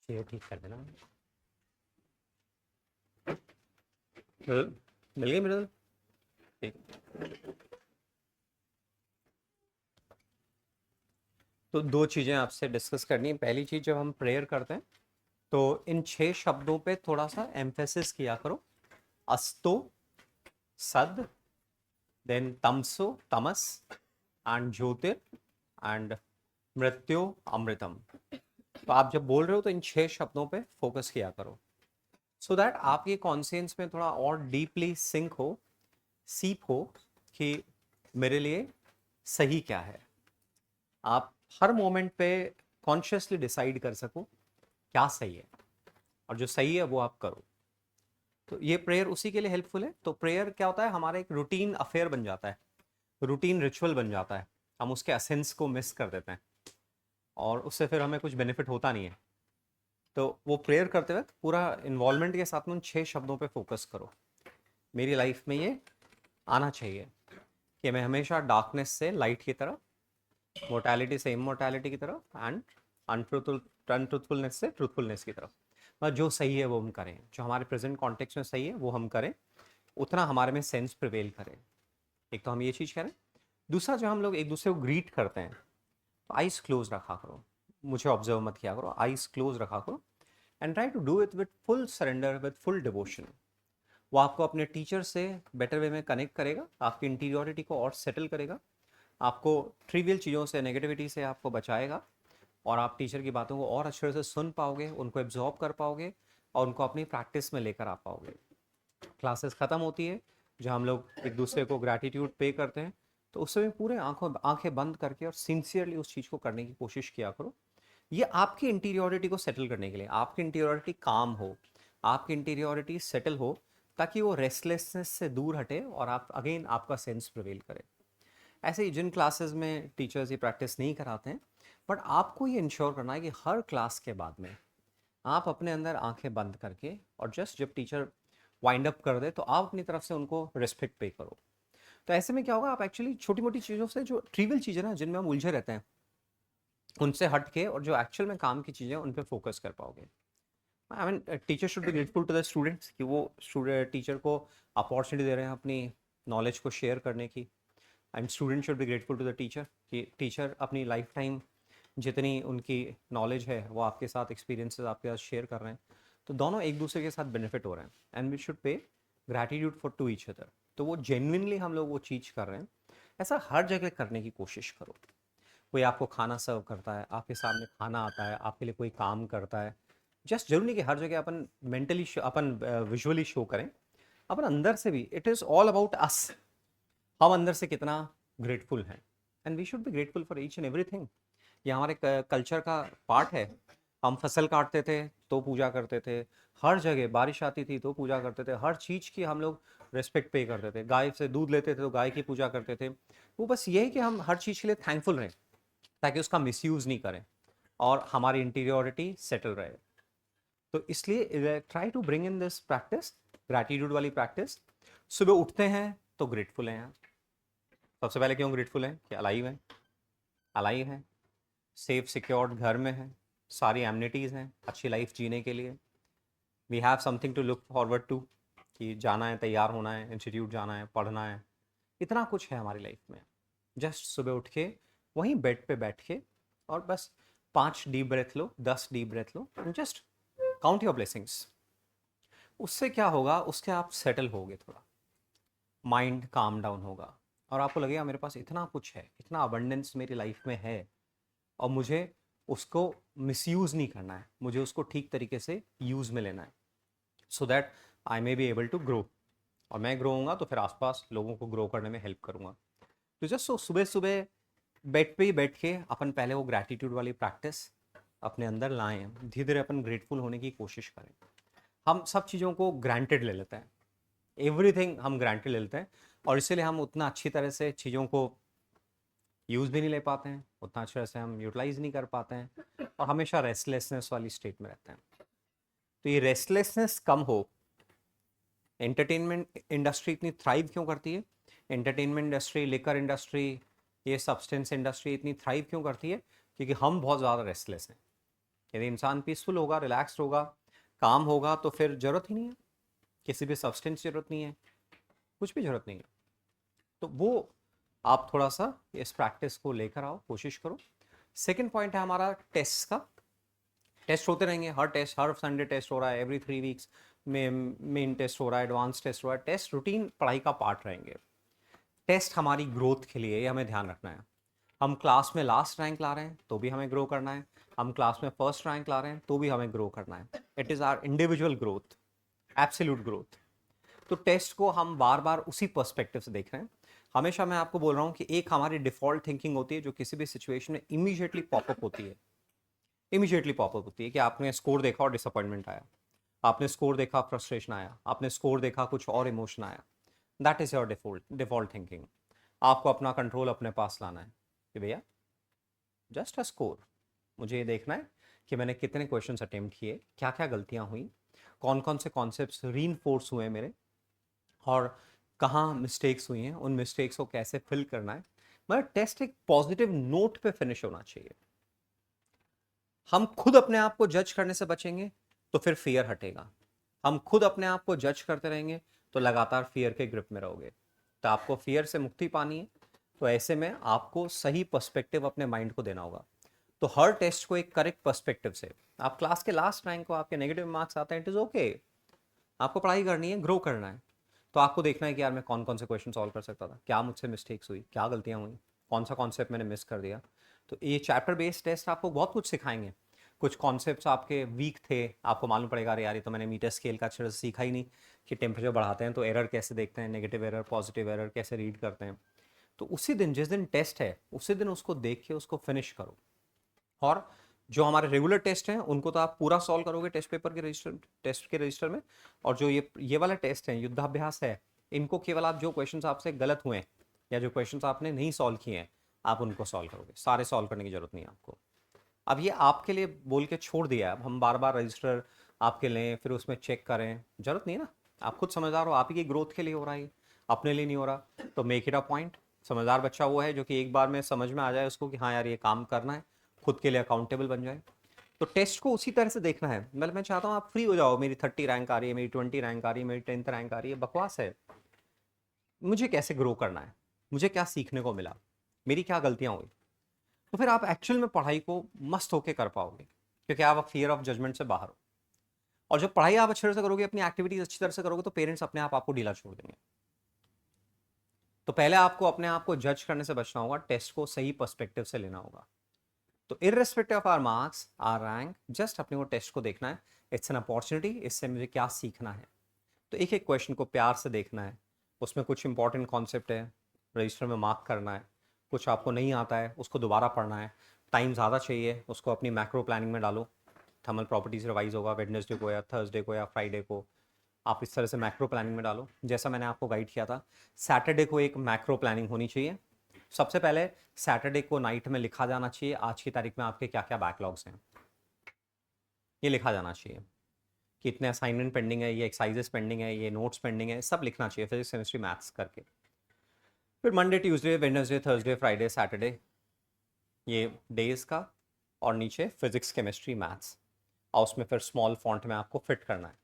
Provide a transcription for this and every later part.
Chair ठीक कर देना। मिल गई मेरे। ठीक। तो दो चीज़ें आपसे डिस्कस करनी है। पहली चीज़, जब हम प्रेयर करते हैं तो इन 6 शब्दों पे थोड़ा सा एम्फेसिस किया करो। अस्तो, सद, देन तमसो, तमस, एंड ज्योतिर, एंड मृत्यु, अमृतम। तो आप जब बोल रहे हो तो इन 6 शब्दों पे फोकस किया करो, सो दैट आपके कॉन्शियंस में थोड़ा और डीपली सिंक हो, सीप हो कि मेरे लिए सही क्या है। आप हर मोमेंट पे कॉन्शियसली डिसाइड कर सको क्या सही है, और जो सही है वो आप करो। तो ये प्रेयर उसी के लिए हेल्पफुल है। तो प्रेयर क्या होता है, हमारा एक रूटीन अफेयर बन जाता है, रूटीन रिचुअल बन जाता है। हम उसके असेंस को मिस कर देते हैं और उससे फिर हमें कुछ बेनिफिट होता नहीं है। तो वो प्रेयर करते वक्त पूरा इन्वॉल्वमेंट के साथ में उन 6 शब्दों पे फोकस करो। मेरी लाइफ में ये आना चाहिए कि मैं हमेशा डार्कनेस से लाइट की तरफ, मोर्टैलिटी से इमोर्टैलिटी की तरफ, एंड अनट्रूथफुलनेस से ट्रूथफुलनेस की तरफ। बस जो सही है वो हम करें, जो हमारे प्रेजेंट कॉन्टेक्स्ट में सही है वो हम करें, उतना हमारे में सेंस प्रिवेल करें। एक तो हम ये चीज़ करें। दूसरा, जो हम लोग एक दूसरे को ग्रीट करते हैं तो आइज क्लोज रखा करो, मुझे ऑब्जर्व मत किया करो, आइज क्लोज रखा करो, and try to do it with full surrender, with full devotion. वो आपको अपने टीचर से बेटर वे में कनेक्ट करेगा, आपकी इंटीरियोरिटी को और सेटल करेगा, आपको ट्रिवियल चीज़ों से, नेगेटिविटी से आपको बचाएगा, और आप टीचर की बातों को और अच्छे से सुन पाओगे, उनको एब्जॉर्ब कर पाओगे, और उनको अपनी प्रैक्टिस में लेकर आ पाओगे। क्लासेस ख़त्म होती है, जहाँ हम लोग एक दूसरे को ग्रैटिट्यूड पे करते हैं, तो उस समय पूरे आंखें बंद करके और सिंसियरली उस चीज़ को करने की कोशिश किया करो। ये आपकी इंटीरियोरिटी को सेटल करने के लिए, आपकी इंटीरियोरिटी काम हो, आपकी इंटीरियोरिटी सेटल हो, ताकि वो रेस्टलेसनेस से दूर हटे और आप अगेन आपका सेंस प्रिवेल करे। ऐसे ही जिन क्लासेस में टीचर्स ये प्रैक्टिस नहीं कराते हैं, बट आपको ये इंश्योर करना है कि हर क्लास के बाद में आप अपने अंदर आंखें बंद करके, और जस्ट जब टीचर वाइंड अप कर दे तो आप अपनी तरफ से उनको रिस्पेक्ट पे करो। तो ऐसे में क्या होगा, आप एक्चुअली छोटी मोटी चीज़ों से, जो ट्रिवियल चीज़ें ना जिनमें हम उलझे रहते हैं, उनसे हट के और जो एक्चुअल में काम की चीज़ें उन पर फोकस कर पाओगे। I mean, teacher should be grateful to the students कि वो स्टूडेंट टीचर को अपॉर्चुनिटी दे रहे हैं अपनी नॉलेज को शेयर करने की, and student should be grateful to the teacher कि टीचर अपनी लाइफ टाइम जितनी उनकी नॉलेज है वो आपके साथ, एक्सपीरियंसेस आपके साथ शेयर कर रहे हैं। तो दोनों एक दूसरे के साथ बेनिफिट हो रहे हैं, and we should pay gratitude for to each other. तो वो जेन्युइनली हम लोग वो चीज़ कर रहे हैं, ऐसा हर जगह करने की कोशिश करो। कोई आपको खाना सर्व करता है, आपके सामने खाना आता है, आपके लिए कोई काम करता है, जस्ट जरूरी नहीं कि हर जगह अपन मेंटली अपन विजुअली शो करें, अपन अंदर से भी, it is all about us, हम अंदर से कितना ग्रेटफुल हैं। And we should be grateful for each and everything. ये हमारे कल्चर का पार्ट है। हम फसल काटते थे तो पूजा करते थे, हर जगह बारिश आती थी तो पूजा करते थे, हर चीज़ की हम लोग रिस्पेक्ट पे करते थे, गाय से दूध लेते थे तो गाय की पूजा करते थे। वो बस ये है कि हम हर चीज़ के लिए थैंकफुल रहें, ताकि उसका मिसयूज़ नहीं करें और हमारी इंटीरियोरिटी सेटल रहे। तो इसलिए try to bring in this practice, gratitude वाली प्रैक्टिस। सुबह उठते हैं तो ग्रेटफुल हैं। सबसे पहले क्यों ग्रेटफुल हैं कि अलाइव हैं, अलाइव हैं, सेफ सिक्योर्ड घर में हैं, सारी एमिनिटीज़ हैं अच्छी लाइफ जीने के लिए। We have something to look forward to, कि जाना है, तैयार होना है, इंस्टीट्यूट जाना है, पढ़ना है, इतना कुछ है हमारी लाइफ में। जस्ट सुबह उठ के वहीं बेड पे बैठ के और बस 5 डीप ब्रेथ लो, 10 डीप ब्रेथ लो, and just count your blessings. उससे क्या होगा, उसके आप सेटल होगे, थोड़ा माइंड काम डाउन होगा, और आपको लगेगा मेरे पास इतना कुछ है, इतना अबंडेंस मेरी लाइफ में है, और मुझे उसको मिसयूज़ नहीं करना है, मुझे उसको ठीक तरीके से यूज़ में लेना है, so that I may be able to grow. और मैं ग्रो होऊंगा तो फिर आसपास लोगों को ग्रो करने में हेल्प करूंगा। तो जस्ट सो सुबह सुबह बेड पे ही बैठ के अपन पहले वो ग्रैटिट्यूड वाली प्रैक्टिस अपने अंदर लाएं, धीरे धीरे अपन ग्रेटफुल होने की कोशिश करें। हम सब चीज़ों को ग्रांटेड ले लेते हैं, एवरीथिंग हम ग्रांटेड ले लेते हैं, और इसीलिए हम उतना अच्छी तरह से चीज़ों को यूज़ भी नहीं ले पाते हैं, उतना अच्छे से हम यूटिलाइज नहीं कर पाते हैं, और हमेशा रेस्टलेसनेस वाली स्टेट में रहते हैं। तो ये रेस्टलेसनेस कम हो, एंटरटेनमेंट इंडस्ट्री इतनी थ्राइव क्यों करती है, एंटरटेनमेंट इंडस्ट्री, लिकर इंडस्ट्री, ये सब्सटेंस इंडस्ट्री इतनी थ्राइव क्यों करती है, क्योंकि हम बहुत ज़्यादा रेस्टलेस हैं, यदि इंसान पीसफुल होगा, रिलैक्स्ड होगा, काम होगा, तो फिर जरूरत ही नहीं है किसी भी सब्सटेंस, जरूरत नहीं है, कुछ भी जरूरत नहीं है। तो वो आप थोड़ा सा इस प्रैक्टिस को लेकर आओ, कोशिश करो। सेकंड पॉइंट है हमारा टेस्ट का। टेस्ट होते रहेंगे, हर संडे टेस्ट हो रहा है, एवरी 3 वीक्स में मेन टेस्ट हो रहा है, एडवांस टेस्ट हो रहा है। टेस्ट रूटीन पढ़ाई का पार्ट रहेंगे। टेस्ट हमारी ग्रोथ के लिए, ये हमें ध्यान रखना है। हम क्लास में लास्ट रैंक ला रहे हैं तो भी हमें ग्रो करना है, हम क्लास में फर्स्ट रैंक ला रहे हैं तो भी हमें ग्रो करना है। It is our individual growth, absolute growth. तो टेस्ट को हम बार बार उसी पर्सपेक्टिव से देख रहे हैं। हमेशा मैं आपको बोल रहा हूँ कि एक हमारी डिफॉल्ट थिंकिंग होती है जो किसी भी सिचुएशन में इमीडिएटली पॉपअप होती है। इमीडिएटली पॉपअप होती है कि आपने स्कोर देखा और डिसअपॉइंटमेंट आया, आपने स्कोर देखा फ्रस्ट्रेशन आया, आपने स्कोर देखा कुछ और इमोशन आया। That is your default thinking. आपको अपना कंट्रोल अपने पास लाना है कि भैया जस्ट अ स्कोर, मुझे ये देखना है कि मैंने कितने क्वेश्चंस अटेम्प्ट किए, क्या क्या गलतियां हुई, कौन कौन से कॉन्सेप्ट्स रीइंफोर्स हुए मेरे, और कहाँ मिस्टेक्स हुई हैं, उन मिस्टेक्स को कैसे फिल करना है। मतलब टेस्ट एक पॉजिटिव नोट पे फिनिश होना चाहिए। हम खुद अपने आप को जज करने से बचेंगे तो फिर फियर हटेगा। हम खुद अपने आप को जज करते रहेंगे तो लगातार फियर के ग्रिप में रहोगे। तो आपको फियर से मुक्ति पानी है, तो ऐसे में आपको सही पर्सपेक्टिव अपने माइंड को देना होगा। तो हर टेस्ट को एक करेक्ट पर्सपेक्टिव से, आप क्लास के लास्ट रैंक को आपके नेगेटिव मार्क्स आते हैं, इट इज ओके। आपको पढ़ाई करनी है, ग्रो करना है। तो आपको देखना है कि यार मैं कौन कौन से क्वेश्चन सॉल्व कर सकता था, क्या मुझसे मिस्टेक्स हुई, क्या गलतियां हुई, कौन सा कॉन्सेप्ट मैंने मिस कर दिया। तो ये चैप्टर बेस्ड टेस्ट आपको बहुत कुछ सिखाएंगे। कुछ कॉन्सेप्ट्स आपके वीक थे, आपको मालूम पड़ेगा अरे यार ये तो मैंने मीटर स्केल का अच्छे से सीखा ही नहीं कि टेम्परेचर बढ़ाते हैं तो एरर कैसे देखते हैं, नेगेटिव एरर पॉजिटिव एरर कैसे रीड करते हैं। तो उसी दिन, जिस दिन टेस्ट है उसी दिन उसको देख के उसको फिनिश करो। और जो हमारे रेगुलर टेस्ट हैं उनको तो आप पूरा सॉल्व करोगे टेस्ट पेपर के रजिस्टर, टेस्ट के रजिस्टर में। और जो ये वाला टेस्ट है, युद्धाभ्यास है, इनको केवल आप जो क्वेश्चंस आपसे गलत हुए हैं या जो क्वेश्चंस आपने नहीं सॉल्व किए हैं आप उनको सॉल्व करोगे, सारे सॉल्व करने की जरूरत नहीं है आपको। अब ये आपके लिए बोल के छोड़ दिया है, अब हम बार बार रजिस्टर आपके लें फिर उसमें चेक करें, जरूरत नहीं है ना। आप खुद समझदार हो, आप ही की ग्रोथ के लिए हो रहा है, अपने लिए नहीं हो रहा। तो मेक इट अ पॉइंट। समझदार बच्चा वो है जो कि एक बार में समझ में आ जाए उसको कि हाँ यार ये काम करना है, खुद के लिए अकाउंटेबल बन जाए। तो टेस्ट को उसी तरह से देखना है। मतलब मैं चाहता हूँ आप फ्री हो जाओ, मेरी 30 रैंक आ रही है, मेरी 20 रैंक आ रही है, मेरी 10th रैंक आ रही है, बकवास है। मुझे कैसे ग्रो करना है, मुझे क्या सीखने को मिला, मेरी क्या गलतियां हुई। तो फिर आप एक्चुअल में पढ़ाई को मस्त होके कर पाओगे, क्योंकि आप फियर ऑफ जजमेंट से बाहर हो। और जब पढ़ाई आप अच्छे से करोगे, अपनी एक्टिविटीज अच्छी तरह से करोगे, तो पेरेंट्स अपने आप आपको ढीला छोड़ देंगे। तो पहले आपको अपने आप को जज करने से बचना होगा, टेस्ट को सही पर्सपेक्टिव से लेना होगा। तो irrespective of our marks, our rank, just अपने वो टेस्ट को देखना है, इट्स एन अपॉर्चुनिटी, इससे मुझे क्या सीखना है। तो एक एक क्वेश्चन को प्यार से देखना है, उसमें कुछ इंपॉर्टेंट कॉन्सेप्ट है, रजिस्टर में मार्क करना है। कुछ आपको नहीं आता है उसको दोबारा पढ़ना है, टाइम ज़्यादा चाहिए उसको अपनी मैक्रो प्लानिंग में डालो। थर्मल प्रॉपर्टीज रिवाइज होगा वेडनेसडे को या थर्सडे को या फ्राइडे को, आप इस तरह से मैक्रो प्लानिंग में डालो जैसा मैंने आपको गाइड किया था। सैटरडे को एक मैक्रो प्लानिंग होनी चाहिए। सबसे पहले सैटरडे को नाइट में लिखा जाना चाहिए आज की तारीख में आपके क्या क्या बैकलॉग्स हैं, ये लिखा जाना चाहिए। कितने असाइनमेंट पेंडिंग है, ये एक्सरसाइजेस पेंडिंग है, ये नोट्स पेंडिंग है, सब लिखना चाहिए फिजिक्स केमिस्ट्री मैथ्स करके। फिर Monday Tuesday Wednesday Thursday Friday Saturday, ये डेज का, और नीचे फिजिक्स केमिस्ट्री मैथ्स। और उसमें फिर स्मॉल फॉन्ट में आपको फिट करना है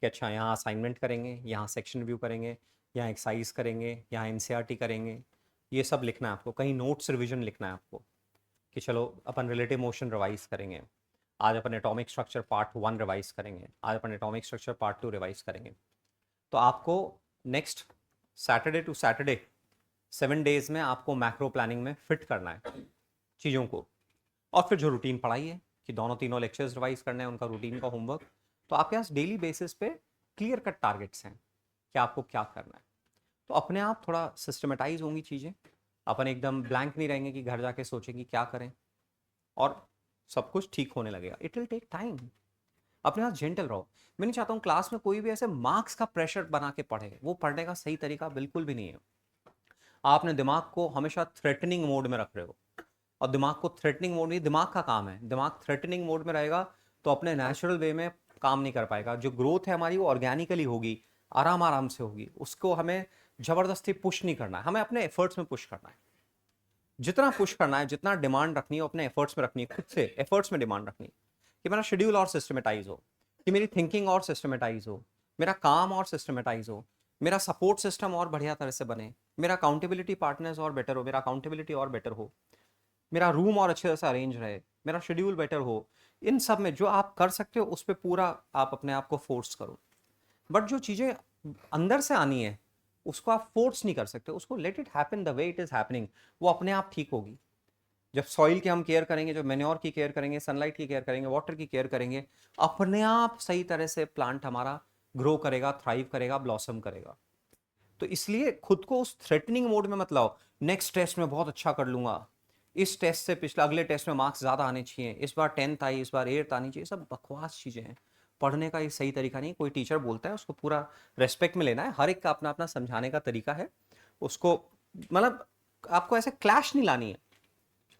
कि अच्छा यहाँ असाइनमेंट करेंगे, यहाँ सेक्शन रिव्यू करेंगे, यहाँ एक्सरसाइज करेंगे, यहाँ एनसीईआरटी करेंगे, ये सब लिखना है आपको। कहीं नोट्स रिविजन लिखना है आपको कि चलो अपन रिलेटिव मोशन रिवाइज करेंगे, आज अपन एटॉमिक स्ट्रक्चर पार्ट 1 रिवाइज करेंगे, आज अपन एटॉमिक स्ट्रक्चर पार्ट 2 रिवाइज करेंगे। तो आपको next Saturday to Saturday 7 days में आपको मैक्रो प्लानिंग में फिट करना है चीज़ों को। और फिर जो रूटीन पढ़ाई है कि दोनों तीनों लेक्चर्स रिवाइज करने हैं, उनका रूटीन का होमवर्क। तो आपके पास डेली बेसिस पे क्लियर कट टारगेट्स हैं कि आपको क्या करना है। तो अपने आप थोड़ा सिस्टमेटाइज होंगी चीज़ें, अपन एकदम ब्लैंक नहीं रहेंगे कि घर जाके सोचेंगे क्या करें, और सब कुछ ठीक होने लगेगा। It will take time. अपने साथ जेंटल रहो। मैं नहीं चाहता हूँ क्लास में कोई भी ऐसे मार्क्स का प्रेशर बना के पढ़े, वो पढ़ने का सही तरीका बिल्कुल भी नहीं है। आपने दिमाग को हमेशा थ्रेटनिंग मोड में रख रहे हो, और दिमाग को थ्रेटनिंग मोड, नहीं दिमाग का काम है, दिमाग थ्रेटनिंग मोड में रहेगा तो अपने नेचुरल वे में काम नहीं कर पाएगा। जो ग्रोथ है हमारी वो ऑर्गेनिकली होगी, आराम आराम से होगी। उसको हमें जबरदस्ती पुश नहीं करना है, हमें अपने एफर्ट्स में पुश करना है। जितना पुश करना है, जितना डिमांड रखनी है अपने एफर्ट्स में रखनी है, खुद से एफर्ट्स में डिमांड रखनी है कि मेरा शेड्यूल और सिस्टमेटाइज हो, कि मेरी थिंकिंग और सिस्टमेटाइज हो, मेरा काम और सिस्टमेटाइज हो, मेरा सपोर्ट सिस्टम और बढ़िया तरह से बने, मेरा अकाउंटेबिलिटी पार्टनर्स और बेटर हो, मेरा अकाउंटेबिलिटी और बेटर हो, मेरा रूम और अच्छे से अरेंज रहे, मेरा शेड्यूल बेटर हो। इन सब में जो आप कर सकते हो उस पर पूरा आप अपने आप को फोर्स करो। बट जो चीज़ें अंदर से आनी है उसको आप फोर्स नहीं कर सकते, उसको let it happen the way it is happening, वो अपने आप ठीक होगी। जब सॉइल की हम केयर करेंगे, जब मेन्योर की केयर करेंगे, सनलाइट की केयर करेंगे, वाटर की केयर करेंगे, अपने आप सही तरह से प्लांट हमारा ग्रो करेगा, थ्राइव करेगा, ब्लॉसम करेगा। तो इसलिए खुद को उस थ्रेटनिंग मोड में मत लाओ, नेक्स्ट टेस्ट में बहुत अच्छा कर लूंगा, इस टेस्ट से पिछले अगले टेस्ट में मार्क्स ज़्यादा आने चाहिए, इस बार 10th आई, इस बार 8th आनी चाहिए। सब बकवास चीज़ें हैं। पढ़ने का ये सही तरीका नहीं। कोई टीचर बोलता है उसको पूरा रेस्पेक्ट में लेना है, हर एक का अपना अपना समझाने का तरीका है। उसको मतलब आपको ऐसे क्लैश नहीं लानी है,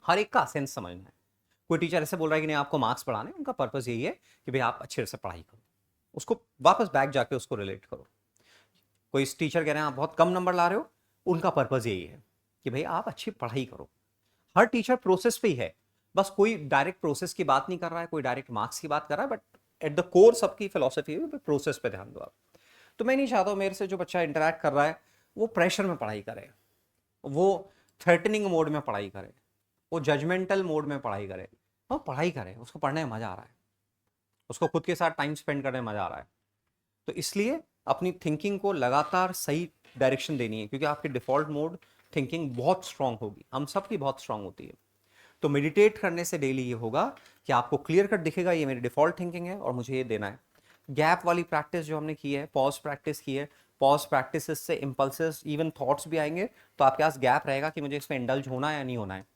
हर एक का सेंस समझना है। कोई टीचर ऐसे बोल रहा है कि नहीं आपको मार्क्स पढ़ाने, उनका पर्पस यही है कि भाई आप अच्छे से पढ़ाई करो, उसको वापस बैक जाके उसको रिलेट करो। कोई टीचर कह रहे हैं आप बहुत कम नंबर ला रहे हो, उनका पर्पस यही है कि भाई आप अच्छी पढ़ाई करो। हर टीचर प्रोसेस पे ही है, बस कोई डायरेक्ट प्रोसेस की बात नहीं कर रहा है, कोई डायरेक्ट मार्क्स की बात कर रहा है, बट एट द कोर सबकी फिलोसफी है प्रोसेस पे ध्यान दो आप। तो मैं नहीं चाहता हूं मेरे से जो बच्चा इंटरेक्ट कर रहा है वो प्रेशर में पढ़ाई करे, वो थ्रेटनिंग मोड में पढ़ाई करे, वो जजमेंटल मोड में पढ़ाई करे। वो पढ़ाई करे, उसको पढ़ने में मजा आ रहा है, उसको खुद के साथ टाइम स्पेंड करने में मजा आ रहा है। तो इसलिए अपनी थिंकिंग को लगातार सही डायरेक्शन देनी है, क्योंकि आपकी डिफॉल्ट मोड थिंकिंग बहुत स्ट्रांग होगी, हम सबकी बहुत स्ट्रांग होती है। तो मेडिटेट करने से डेली ये होगा कि आपको क्लियर कट दिखेगा ये मेरी डिफॉल्ट थिंकिंग है और मुझे ये देना है। गैप वाली प्रैक्टिस जो हमने की है, पॉज प्रैक्टिस की है, पॉज प्रैक्टिस से इंपल्सेस इवन थॉट्स भी आएंगे, तो आपके पास गैप रहेगा कि मुझे इसमें इंडल्ज होना है या नहीं होना है।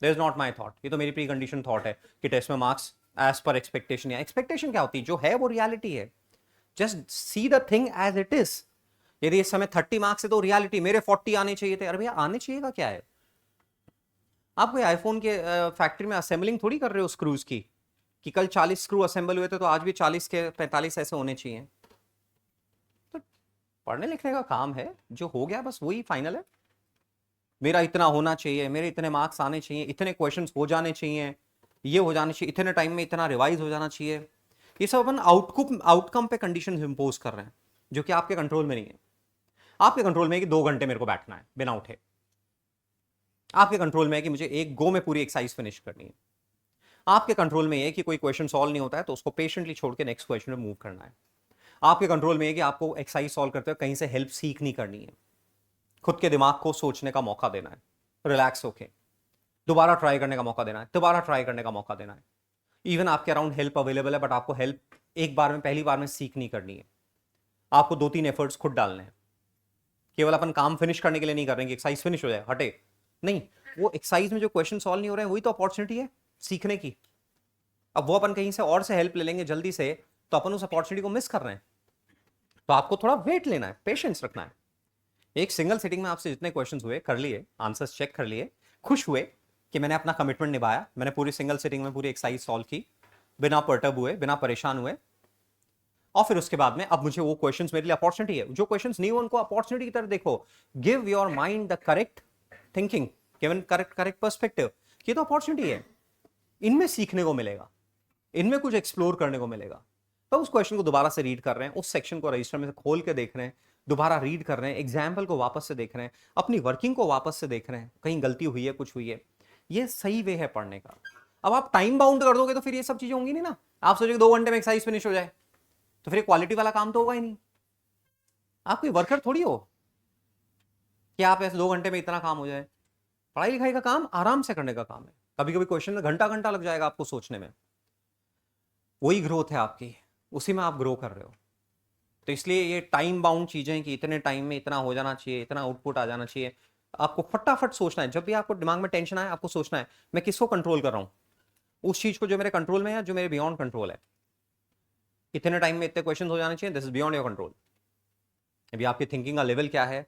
There is not my thought, ये तो मेरी प्री कंडीशन थॉट है कि टेस्ट में मार्क्स एज पर एक्सपेक्टेशन। या एक्सपेक्टेशन क्या होती है, जो है वो रियलिटी है। Just see the thing as it is. यदि इस समय 30 मार्क्स है तो रियलिटी मेरे 40 आने चाहिए थे। अरे भैया आने चाहिए का क्या है? आप कोई आईफोन के फैक्ट्री में असेंबलिंग थोड़ी कर रहे हो स्क्रूज की, कि कल 40 स्क्रू असेंबल हुए थे तो आज भी 40 के 45 ऐसे होने चाहिए। तो पढ़ने लिखने का काम है, जो हो गया बस वही फाइनल है। मेरा इतना होना चाहिए, मेरे इतने मार्क्स आने चाहिए, इतने क्वेश्चंस हो जाने चाहिए, ये हो जाने चाहिए, इतने टाइम में इतना रिवाइज हो जाना चाहिए। ये सब अपन आउटकम पे कंडीशन इंपोज कर रहे हैं, जो कि आपके कंट्रोल में नहीं है। आपके कंट्रोल में है कि 2 घंटे मेरे को बैठना है बिना उठे। आपके कंट्रोल में है कि मुझे एक गो में पूरी एक्सरसाइज फिनिश करनी है। आपके कंट्रोल में है कि कोई क्वेश्चन सॉल्व नहीं होता है तो उसको पेशेंटली छोड़ के नेक्स्ट क्वेश्चन में मूव करना है। आपके कंट्रोल में है कि आपको एक्सरसाइज सॉल्व करते हुए कहीं से हेल्प सीख नहीं करनी है, खुद के दिमाग को सोचने का मौका देना है, रिलैक्स होके दोबारा ट्राई करने का मौका देना है, दोबारा ट्राई करने का मौका देना है। इवन आपके अराउंड हेल्प अवेलेबल है, बट आपको हेल्प एक बार में, पहली बार में सीख नहीं करनी है। आपको 2-3 एफर्ट्स खुद डालने हैं। केवल अपन काम फिनिश करने के लिए नहीं कर रहे हैं कि एक्सरसाइज फिनिश हो जाए हटे, नहीं। वो एक्सरसाइज में जो क्वेश्चन सॉल्व नहीं हो रहे हैं वही तो अपॉर्चुनिटी है सीखने की। अब वो अपन कहीं से और से हेल्प ले लेंगे जल्दी से, तो अपन उस अपॉर्चुनिटी को मिस कर रहे हैं। तो आपको थोड़ा वेट लेना है, पेशेंस रखना है। एक सिंगल सिटिंग में आपसे जितने क्वेश्चंस हुए कर लिए, आंसर्स चेक कर लिए, खुश हुए कि मैंने अपना कमिटमेंट निभाया, मैंने पूरी सिंगल सिटिंग में पूरी एक्सरसाइज सॉल्व की, बिना पर्टर्ब हुए, बिना परेशान हुए। और फिर उसके बाद में अब मुझे वो क्वेश्चंस मेरे लिए अपॉर्चुनिटी है। जो क्वेश्चंस नहीं हो उनको अपॉर्चुनिटी की तरह देखो। Give your mind the correct thinking, given correct perspective. ये तो अपॉर्चुनिटी है, इनमें सीखने को मिलेगा, इनमें कुछ एक्सप्लोर करने को मिलेगा। तो उस क्वेश्चन को दोबारा से रीड कर रहे हैं, उस सेक्शन को रजिस्टर में से खोल के देख रहे हैं, दोबारा रीड कर रहे हैं, एग्जाम्पल को वापस से देख रहे हैं, अपनी वर्किंग को वापस से देख रहे हैं, कहीं गलती हुई है, कुछ हुई है। ये सही वे है पढ़ने का। अब आप टाइम बाउंड कर दोगे तो फिर ये सब चीजें होंगी नहीं ना। आप सोचोगे 2 घंटे में एक्सरसाइज फिनिश हो जाए, तो फिर क्वालिटी वाला काम तो होगा ही नहीं। आप कोई वर्कर थोड़ी हो कि आप ऐसे 2 घंटे में इतना काम हो जाए। पढ़ाई लिखाई का काम आराम से करने का काम है। कभी कभी क्वेश्चन में घंटा घंटा लग जाएगा आपको सोचने में। वही ग्रोथ है आपकी, उसी में आप ग्रो कर रहे हो। तो इसलिए ये टाइम बाउंड चीजें कि इतने टाइम में इतना हो जाना चाहिए, इतना आउटपुट आ जाना चाहिए, आपको फटाफट सोचना है। जब भी आपको दिमाग में टेंशन आए आपको सोचना है मैं किसको कंट्रोल कर रहा हूं, उस चीज को जो मेरे कंट्रोल में है, जो मेरे बियॉन्ड कंट्रोल है। इतने टाइम में इतने क्वेश्चन हो जाने चाहिए, this is beyond your control. अभी आपकी थिंकिंग का लेवल क्या है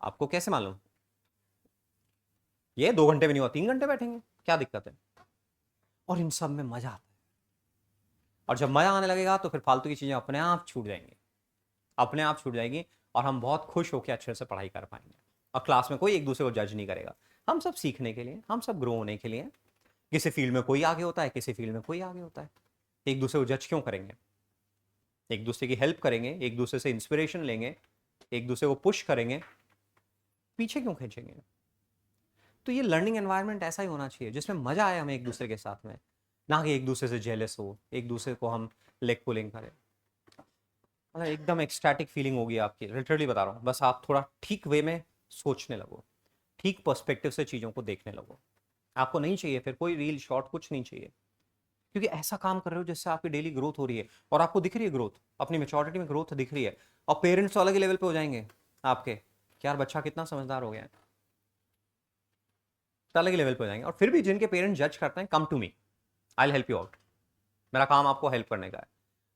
आपको कैसे मालूम? ये 2 घंटे में नहीं हुआ, 3 घंटे बैठेंगे, क्या दिक्कत है? और इन सब में मजा आता है। और जब मजा आने लगेगा तो फिर फालतू की चीजें अपने आप छूट जाएंगी, अपने आप छूट जाएगी, और हम बहुत खुश होकर अच्छे से पढ़ाई कर पाएंगे। और क्लास में कोई एक दूसरे को जज नहीं करेगा। हम सब सीखने के लिए, हम सब ग्रो होने के लिए। किसी फील्ड में कोई आगे होता है, किसी फील्ड में कोई आगे होता है। एक दूसरे को जज क्यों करेंगे? एक दूसरे की हेल्प करेंगे, एक दूसरे से इंस्पिरेशन लेंगे, एक दूसरे को पुश करेंगे, पीछे क्यों खींचेंगे? तो ये लर्निंग एनवायरनमेंट ऐसा ही होना चाहिए जिसमें मजा आए हमें एक दूसरे के साथ में, ना कि एक दूसरे से जेलस हो, एक दूसरे को हम लेग पुलिंग करें। मतलब एकदम एक्सटैटिक फीलिंग होगी आपकी, लिटरली बता रहा हूँ। बस आप थोड़ा ठीक वे में सोचने लगो, ठीक पर्सपेक्टिव से चीज़ों को देखने लगो। आपको नहीं चाहिए फिर कोई रील शॉर्ट, कुछ नहीं चाहिए, क्योंकि ऐसा काम कर रहे हो जिससे आपकी डेली ग्रोथ हो रही है और आपको दिख रही है ग्रोथ, अपनी मेच्योरिटी में ग्रोथ दिख रही है। और पेरेंट्स तो अलग ही लेवल पे हो जाएंगे आपके, कि यार बच्चा कितना समझदार हो गया है, तो अलग ही लेवल पे हो जाएंगे। और फिर भी जिनके पेरेंट्स जज करते हैं, come to me, I will help you out. मेरा काम आपको हेल्प करने का है।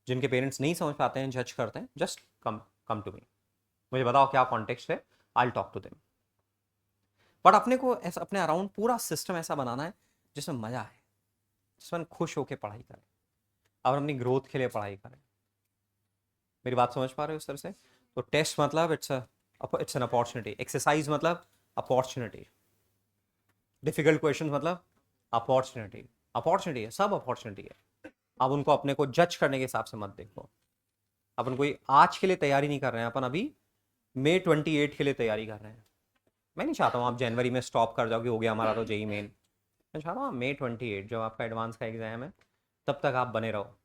जिनके पेरेंट्स नहीं समझ पाते हैं, जज करते हैं, जस्ट कम कम टू मी, मुझे बताओ क्या कॉन्टेक्स्ट है, I will talk to them. But अपने को ऐसा अपने अराउंड पूरा सिस्टम ऐसा बनाना है जिसमें मजा आए, जिसमें खुश होकर पढ़ाई करें और अपनी ग्रोथ के लिए पढ़ाई करें। मेरी बात समझ पा रहे हो इस तरह से? तो टेस्ट मतलब इट्स एन अपॉर्चुनिटी, एक्सरसाइज मतलब अपॉर्चुनिटी, डिफिकल्ट क्वेश्चन मतलब अपॉर्चुनिटी। अपॉर्चुनिटी है, सब अपॉर्चुनिटी है। अब उनको अपने को जज करने के हिसाब से मत देखो। अपन कोई आज के लिए तैयारी नहीं कर रहे हैं, अपन अभी May 28 के लिए तैयारी कर रहे हैं। मैं नहीं चाहता हूँ आप जनवरी में स्टॉप कर जाओ कि हो गया हमारा तो जेई मेन। मैं चाहता हूँ May 28 जब आपका एडवांस का एग्जाम है, तब तक आप बने रहो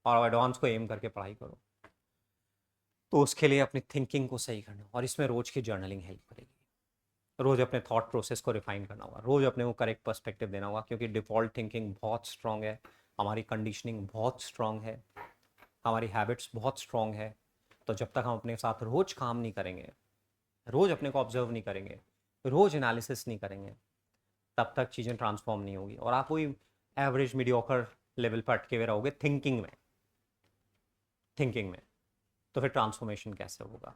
और एडवांस को एम करके पढ़ाई करो। तो उसके लिए अपनी थिंकिंग को सही करना, और इसमें रोज की जर्नलिंग हेल्प करेगी। रोज अपने थॉट प्रोसेस को रिफाइन करना होगा, रोज अपने को करेक्ट पर्सपेक्टिव देना होगा, क्योंकि डिफॉल्ट थिंकिंग बहुत स्ट्रांग है, हमारी कंडीशनिंग बहुत स्ट्रांग है, हमारी हैबिट्स बहुत स्ट्रांग है। तो जब तक हम अपने साथ रोज काम नहीं करेंगे, रोज अपने को ऑब्जर्व नहीं करेंगे, रोज एनालिसिस नहीं करेंगे, तब तक चीज़ें ट्रांसफॉर्म नहीं होगी और आप वही एवरेज मीडियोकर लेवल पर अटके हुए रहोगे थिंकिंग में। तो फिर ट्रांसफॉर्मेशन कैसे होगा?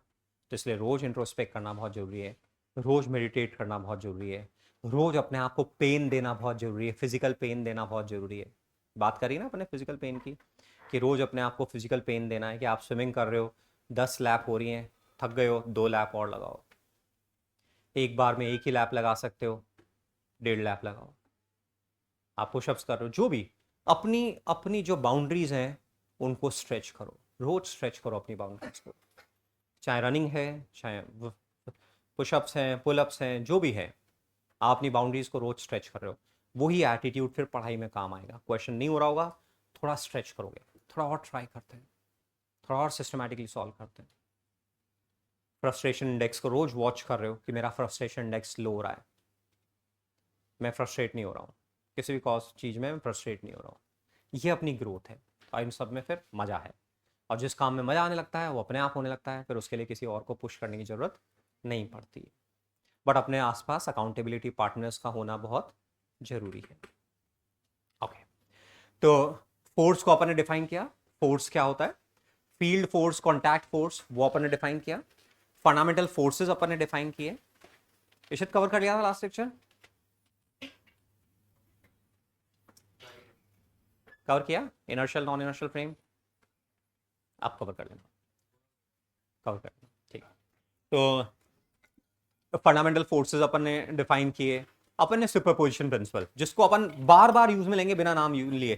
तो इसलिए रोज इंट्रोस्पेक्ट करना बहुत ज़रूरी है, रोज मेडिटेट करना बहुत ज़रूरी है, रोज अपने आप को पेन देना बहुत ज़रूरी है, फिजिकल पेन देना बहुत ज़रूरी है। बात करिए ना अपने फिजिकल पेन की, कि रोज अपने आप को फिजिकल पेन देना है। कि आप स्विमिंग कर रहे हो, 10 लैप हो रही हैं, थक गए हो, 2 लैप और लगाओ। एक बार में एक ही लैप लगा सकते हो, 1.5 लैप लगाओ। आप पुशअप्स कर रहे हो, जो भी अपनी अपनी जो बाउंड्रीज हैं उनको स्ट्रेच करो, रोज स्ट्रेच करो अपनी बाउंड्रीज को। चाहे रनिंग है, चाहे पुशअप्स हैं, पुलअप्स हैं, जो भी है, आप अपनी बाउंड्रीज को रोज स्ट्रेच कर रहे हो। वही एटीट्यूड फिर पढ़ाई में काम आएगा। क्वेश्चन नहीं हो रहा होगा, थोड़ा स्ट्रेच करोगे, थोड़ा और ट्राई करते हैं, थोड़ा और सिस्टमैटिकली सॉल्व करते हैं। फ्रस्ट्रेशन इंडेक्स को रोज वॉच कर रहे हो कि मेरा फ्रस्ट्रेशन इंडेक्स लो हो रहा है, मैं फ्रस्ट्रेट नहीं हो रहा हूँ, किसी भी कॉज चीज़ में मैं फ्रस्ट्रेट नहीं हो रहा हूँ। ये अपनी ग्रोथ है। और इन सब में फिर मज़ा है, और जिस काम में मज़ा आने लगता है वो अपने आप होने लगता है, फिर उसके लिए किसी और को पुश करने की ज़रूरत नहीं पड़ती। बट अपने आसपास अकाउंटेबिलिटी पार्टनर्स का होना बहुत ज़रूरी है। ओके, तो फोर्स को अपन ने डिफाइन किया। फोर्स क्या होता है? फील्ड फोर्स, कॉन्टैक्ट फोर्स, वो अपन ने डिफाइन किया। फंडामेंटल फोर्सेस अपन ने डिफाइन किए। इशित कवर कर लिया था लास्ट लेक्चर? कवर किया? इनर्शियल, नॉन इनर्शियल फ्रेम आप कवर कर लेना, कवर कर लेना, ठीक। तो फंडामेंटल फोर्सेस अपन ने डिफाइन किए। अपन ने सुपरपोजिशन प्रिंसिपल, जिसको अपन बार बार यूज में लेंगे बिना नाम लिए,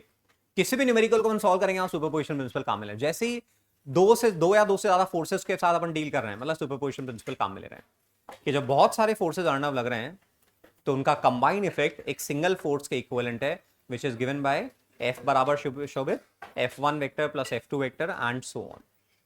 किसी भी न्यूमेरिकल को अपन सॉल्व करेंगे, आप सुपरपोजिशन प्रिंसिपल काम में ले। जैसे ही दो या दो से ज्यादा फोर्सेस के साथ अपन डील कर रहे हैं, मतलब सुपरपोजिशन प्रिंसिपल काम में ले रहे हैं। कि जब बहुत सारे फोर्सेस अर्नव लग रहे हैं, तो उनका कंबाइन इफेक्ट एक सिंगल फोर्स के इक्विवेलेंट है, which is given by F बराबर शोभित F1 vector plus F2 vector and so on.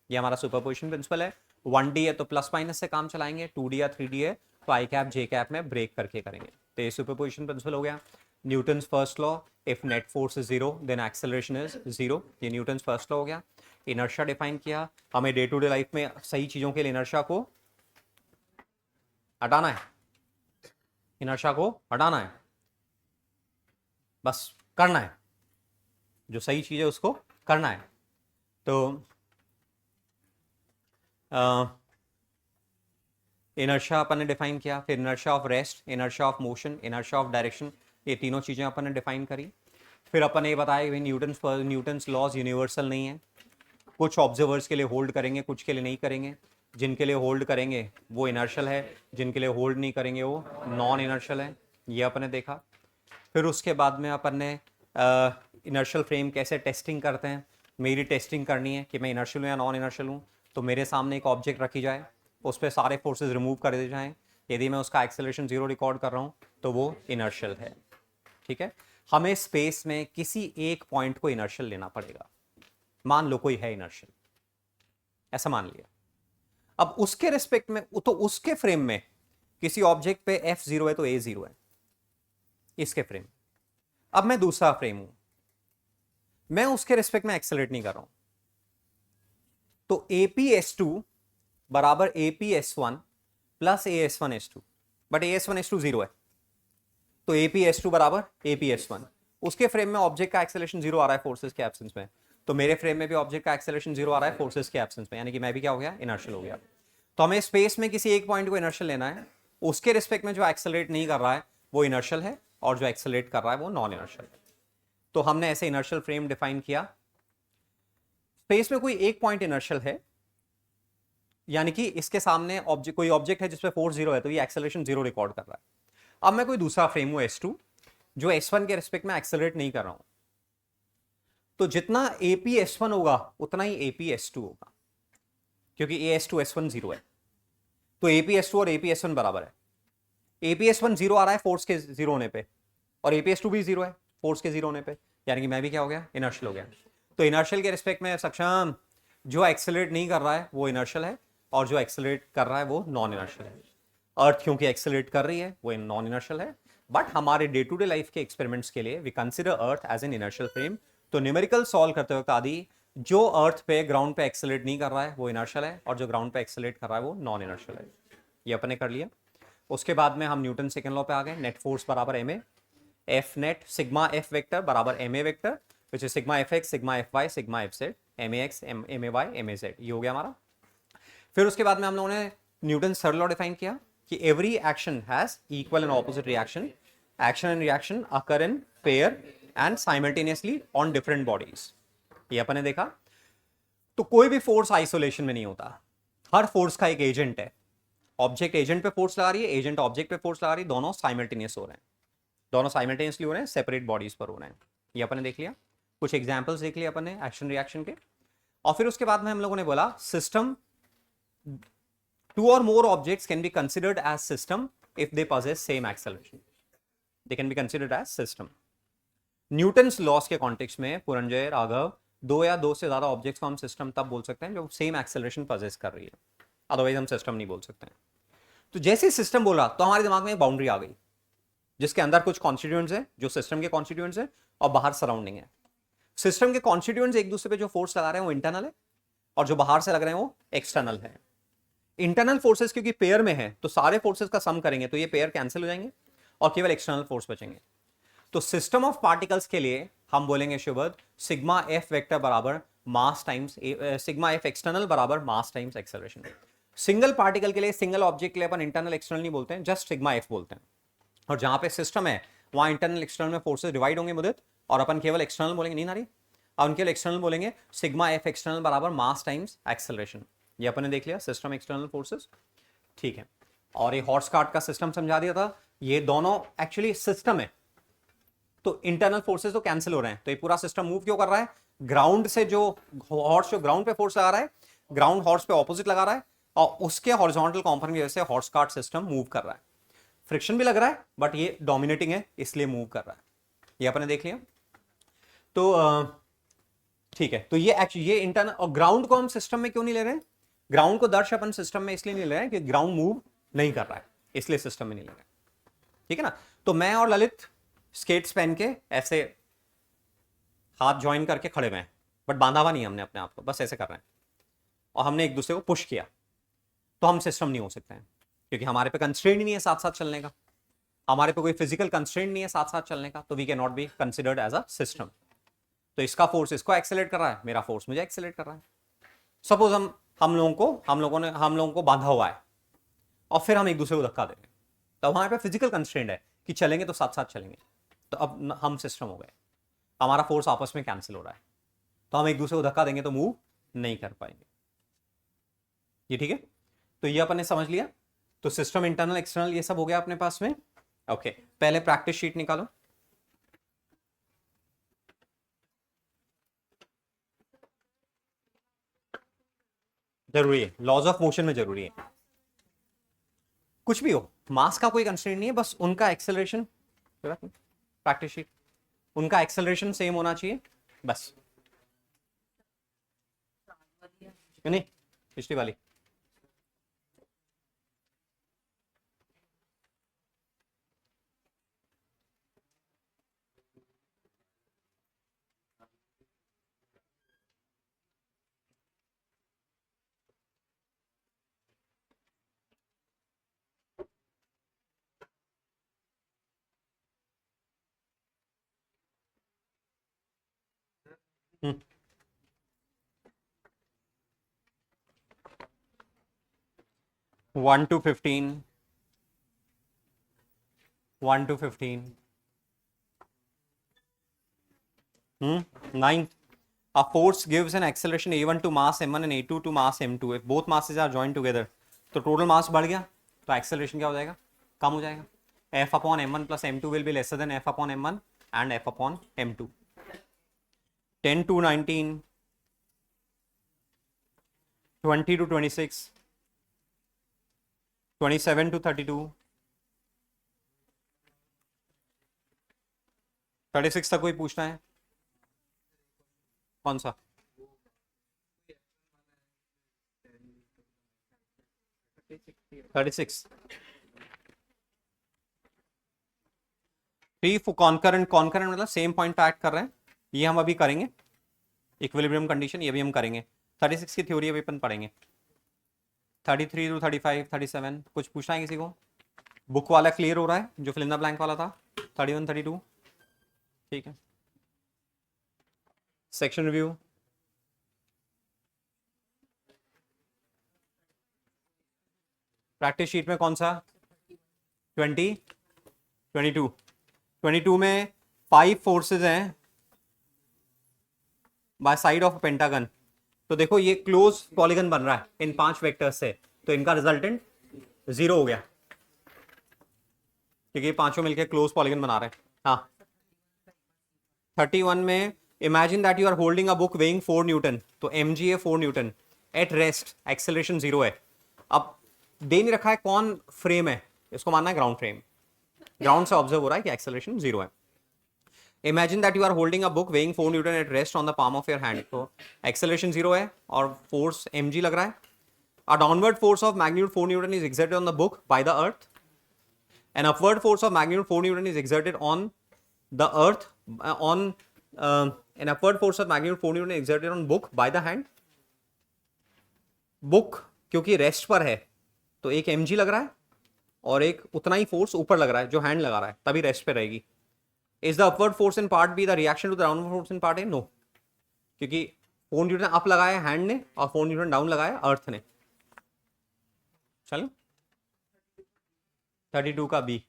ये हमारा सुपरपोजिशन प्रिंसिपल है। 1D है तो प्लस माइनस से काम चलाएंगे, 2D या 3D है तो आई कैप जे कैप में ब्रेक करके करेंगे। तो ये सुपरपोजिशन प्रिंसिपल हो गया। Newton's first law, if net force is zero then acceleration is zero, ये न्यूटन्स फर्स्ट लॉ हो गया। इनर्शिया डिफाइन किया। हमें डे टू डे लाइफ में सही चीजों के लिए इनर्शिया को हटाना है, इनर्शिया को हटाना है, बस करना है, जो सही चीज है उसको करना है। तो इनर्शिया अपन ने डिफाइन किया। फिर inertia of rest, inertia of motion, inertia of direction, ये तीनों चीजें अपन ने डिफाइन करी। फिर अपन ने ये बताया कि न्यूटन्स लॉज यूनिवर्सल नहीं है, कुछ ऑब्जर्वर्स के लिए होल्ड करेंगे, कुछ के लिए नहीं करेंगे। जिनके लिए होल्ड करेंगे वो इनर्शियल है, जिनके लिए होल्ड नहीं करेंगे वो नॉन इनर्शियल है, ये अपन ने देखा। फिर उसके बाद में अपन ने इनर्शियल फ्रेम कैसे टेस्टिंग करते हैं, मेरी टेस्टिंग करनी है कि मैं इनर्शियल हूँ या नॉन इनर्शियल हूँ, तो मेरे सामने एक ऑब्जेक्ट रखी जाए, उस पर सारे फोर्सेस रिमूव कर दिए जाएँ, यदि मैं उसका एक्सेलरेशन 0 रिकॉर्ड कर रहा हूँ तो वो इनर्शियल है। ठीक है, हमें स्पेस में किसी एक पॉइंट को इनर्शियल लेना पड़ेगा। मान लो कोई है इनर्शियल, ऐसा मान लिया। अब उसके रिस्पेक्ट में, तो उसके फ्रेम में किसी ऑब्जेक्ट पे F0 है तो A0 है इसके फ्रेम। अब मैं दूसरा फ्रेम हूं, मैं उसके रिस्पेक्ट में एक्सेलरेट नहीं कर रहा हूं, तो APS2 बराबर APS1 plus AS1S2, but AS1S2 0 है, तो APS2 बराबर APS1। उसके फ्रेम में ऑब्जेक्ट का एक्सेलरेशन 0 आ रहा है फोर्सेस के एब्सेंस में, तो मेरे फ्रेम में भी ऑब्जेक्ट का एक्सेलरेशन 0 आ रहा है फोर्सेस के एब्सेंस में, यानी कि मैं भी क्या हो गया, इनर्शियल हो गया। तो हमें स्पेस में किसी एक पॉइंट को इनर्शियल लेना है, उसके रिस्पेक्ट में जो एक्सेलरेट नहीं कर रहा है वो इनर्शियल है, और जो एक्सेलरेट कर रहा है वो नॉन इनर्शियल है। तो हमने ऐसे इनर्शियल फ्रेम डिफाइन किया। स्पेस में कोई एक पॉइंट इनर्शियल है, यानी कि इसके सामने ऑब्जेक्ट, कोई ऑब्जेक्ट है जिसपे फोर्स 0 है, तो ये एक्सेलरेशन 0 रिकॉर्ड कर रहा है। अब मैं कोई दूसरा फ्रेम हूं S2, जो S1 के रिस्पेक्ट में एक्सेलरेट नहीं कर रहा हूं, तो जितना APS1 होगा उतना ही APS2 होगा, क्योंकि AS2 S1 0 है, तो APS2 और APS1 बराबर है। APS1 0 आ रहा है फोर्स के 0 होने पे, और APS2 भी 0 है फोर्स के 0 होने पे, यानी कि मैं भी क्या हो गया, इनर्शियल हो गया। तो इनर्शियल के रिस्पेक्ट में सक्षम, जो एक्सेलरेट नहीं कर रहा है वो इनर्शियल है, और जो एक्सेलरेट कर रहा है वो नॉन इनर्शियल है। अर्थ क्योंकि एक्सेलरेट कर रही है वो नॉन इनर्शियल है, बट हमारे डे टू डे लाइफ के एक्सपेरिमेंट्स के लिए we consider earth as an inertial frame. तो न्यूमेरिकल सॉल्व करते वक्त आदि जो अर्थ पे ग्राउंड पे एक्सेलरेट नहीं कर रहा है वो इनर्शियल है, और जो ग्राउंड पे एक्सेलरेट कर रहा है वो नॉन इनर्शियल है। ये अपने कर लिया। उसके बाद में हम न्यूटन सेकंड लॉ पे आ गए, नेट फोर्स बराबर M A, F net sigma F vector बराबर M A vector, which is sigma F X sigma F Y sigma F Z, M A X M A Y M A Z. ये हो गया हमारा। फिर उसके बाद में हम लोगों ने न्यूटन थर्ड लॉ डिफाइन किया कि every action has equal and opposite reaction, action and reaction occur in pair and simultaneously on different bodies. ये अपन ने देखा। तो कोई भी फोर्स आइसोलेशन में नहीं होता, हर फोर्स का एक एजेंट है। ऑब्जेक्ट एजेंट पे फोर्स लगा रही है, एजेंट ऑब्जेक्ट पे फोर्स लगा रही है, दोनों साइमल्टेनियस हो रहे हैं, दोनों साइमल्टेनियसली हो रहे हैं, सेपरेट बॉडीज पर हो रहे हैं। ये अपन ने देख लिया, कुछ एग्जांपल्स देख लिए अपन ने एक्शन रिएक्शन के। और फिर उसके बाद में हम लोगों ने बोला system, two or more objects can be considered as system if they possess same acceleration, they can be considered as system। Newton's loss के कॉन्टेक्स्ट में पुरंजय, राघव, दो या दो से ज्यादा ऑब्जेक्ट्स को हम सिस्टम तब बोल सकते हैं जो सेम एक्सेलरेशन पजेस कर रही है, अदरवाइज हम सिस्टम नहीं बोल सकते हैं। तो जैसे सिस्टम बोला तो हमारे दिमाग में एक बाउंड्री आ गई, जिसके अंदर कुछ कॉन्स्टिट्यूएंट्स है जो सिस्टम के कॉन्स्टिट्यूएंट्स है, और बाहर सराउंडिंग है। सिस्टम के कॉन्स्टिट्यूएंट्स एक दूसरे पे जो फोर्स लगा रहे हैं वो इंटरनल है, और जो बाहर से लग रहे हैं वो एक्सटर्नल है। इंटरनल फोर्सेस क्योंकि पेयर में है तो सारे फोर्सेस का सम करेंगे तो ये पेयर कैंसिल हो जाएंगे और केवल एक्सटर्नल फोर्स बचेंगे। तो सिस्टम ऑफ पार्टिकल्स के लिए हम बोलेंगे शुभद, सिग्मा एफ वेक्टर बराबर mass times sigma F external बराबर mass times acceleration. Single particle के लिए, सिंगल ऑब्जेक्ट के लिए अपन इंटरनल एक्सटर्नल नहीं बोलते हैं, जस्ट सिग्मा एफ बोलते हैं। और जहां पे सिस्टम है वहां इंटरनल एक्सटर्नल में फोर्सेस डिवाइड होंगे मुदित, और अपन केवल एक्सटर्नल बोलेंगे, नहीं नारी, अपन केवल एक्सटर्नल बोलेंगे, सिग्मा एफ एक्सटर्नल बराबर मास टाइम्स एक्सेलरेशन। ये अपन ने देख लिया सिस्टम एक्सटर्नल फोर्सेस, ठीक है। और ये हॉर्स कार्ट का सिस्टम समझा दिया था। ये दोनों एक्चुअली सिस्टम है, तो इंटरनल फोर्सेस तो कैंसिल हो रहे हैं, तो ये पूरा सिस्टम मूव क्यों कर रहा है, ग्राउंड से जो हॉर्स जो ग्राउंड पे फोर्स लगा रहा है, ग्राउंड हॉर्स पे ऑपोजिट लगा रहा है, और उसके हॉरिजॉन्टल कंपोनेंट की वजह से हॉर्स कार्ट सिस्टम मूव कर रहा है। फ्रिक्शन भी लग रहा है बट ये डोमिनेटिंग है इसलिए मूव कर रहा है। ये अपन ने देख लिया। तो ठीक है, तो ये इंटरनल, और ग्राउंड को हम सिस्टम में क्यों नहीं ले रहे हैं, ग्राउंड को दर्श अपन सिस्टम में इसलिए नहीं ले रहे हैं कि ग्राउंड मूव नहीं कर रहा है, इसलिए सिस्टम में नहीं ले रहे हैं, ठीक है ना। तो मैं और ललित स्केट्स पहन के ऐसे हाथ ज्वाइन करके खड़े हुए हैं, बट बांधा हुआ नहीं हमने अपने आप को, बस ऐसे कर रहे हैं, और हमने एक दूसरे को पुश किया, तो हम सिस्टम नहीं हो सकते हैं, क्योंकि हमारे पे कंस्ट्रेंट ही नहीं है साथ साथ चलने का, हमारे पे कोई फिजिकल कंस्ट्रेंट नहीं है साथ साथ चलने का, तो we can not be considered as a system. तो इसका फोर्स इसको एक्सेलरेट कर रहा है, मेरा फोर्स मुझे एक्सेलरेट कर रहा है। सपोज हम लोगों को बांधा हुआ है और फिर हम एक दूसरे को धक्का दे रहे हैं, तो हमारे पे फिजिकल कंस्ट्रेंट है कि चलेंगे तो साथ साथ चलेंगे, तो अब हम सिस्टम हो गए, हमारा फोर्स आपस में कैंसिल हो रहा है, तो हम एक दूसरे को धक्का देंगे तो मूव नहीं कर पाएंगे। ये ठीक है, तो ये अपन ने समझ लिया। तो सिस्टम, इंटरनल, एक्सटर्नल, ये सब हो गया अपने पास में। ओके, पहले प्रैक्टिस शीट निकालो। जरूरी है, लॉज ऑफ मोशन में जरूरी है। कुछ भी हो, मास का कोई कंस्ट्रेंट नहीं है, बस उनका एक्सेलरेशन, प्रैक्टिस शीट, उनका एक्सेलरेशन सेम होना चाहिए बस। नहीं, पिछली वाली। हम्म। 1 to 15, 1 to 15, 9. A force gives an acceleration a1 to mass m1 and a2 to mass m2. If both masses are joined together, तो टोटल मास बढ़ गया, तो एक्सेलरेशन क्या हो जाएगा, कम हो जाएगा। f upon m1 plus m2 will be lesser than f upon m1 and f upon m2। 10 to 19, 20 to 26, 27 to 32, 36 तक कोई पूछना है? कौन सा? 36। थ्री कॉन्करेंट, कॉन्करेंट मतलब सेम पॉइंट पे एक्ट कर रहे हैं, ये हम अभी करेंगे। इक्विलिब्रियम कंडीशन ये भी हम करेंगे। 36 की थ्योरी अभी अपन पढ़ेंगे। 33 टू 35, 37, कुछ पूछना है किसी को? बुक वाला क्लियर हो रहा है, जो फिल इन द ब्लैंक वाला था? 31, 32, ठीक है। सेक्शन रिव्यू, प्रैक्टिस शीट में कौन सा? 20, 22, 22 में 5 फोर्सेज हैं बाय साइड ऑफ पेंटागन। तो देखो ये क्लोज पॉलीगन बन रहा है इन 5 वेक्टर्स से, तो इनका रिजल्टेंट 0 हो गया, क्योंकि ये पांचों मिलकर क्लोज पॉलीगन बना रहे हैं। हाँ, 31 में imagine that you are holding a book weighing 4 newton, तो mg है 4 न्यूटन, एट रेस्ट एक्सेलरेशन 0 है। अब दे नहीं रखा है कौन फ्रेम है, इसको मानना है ग्राउंड फ्रेम, ग्राउंड से ऑब्जर्व हो रहा है कि एक्सेलरेशन 0 है। Imagine that you are holding a book weighing 4 newton at rest on the palm of your hand, तो एक्सेलरेशन 0 है और फोर्स mg लग रहा है। A downward force of magnitude 4 newton is exerted on the book by the earth, an upward force of magnitude 4 Newton is exerted on the earth, an upward force of magnitude 4 Newton is exerted on book by the hand. Book क्योंकि rest पर है, तो एक mg लग रहा है और एक उतना ही फोर्स ऊपर लग रहा है जो हैंड लगा रहा है, तभी रेस्ट पे रहेगी। Is the upward force in part B the reaction to the downward force in part A? No, क्योंकि 4 न्यूटन अप लगाया हैंड ने और 4 न्यूटन डाउन लगाया अर्थ ने। चलो 32 का B,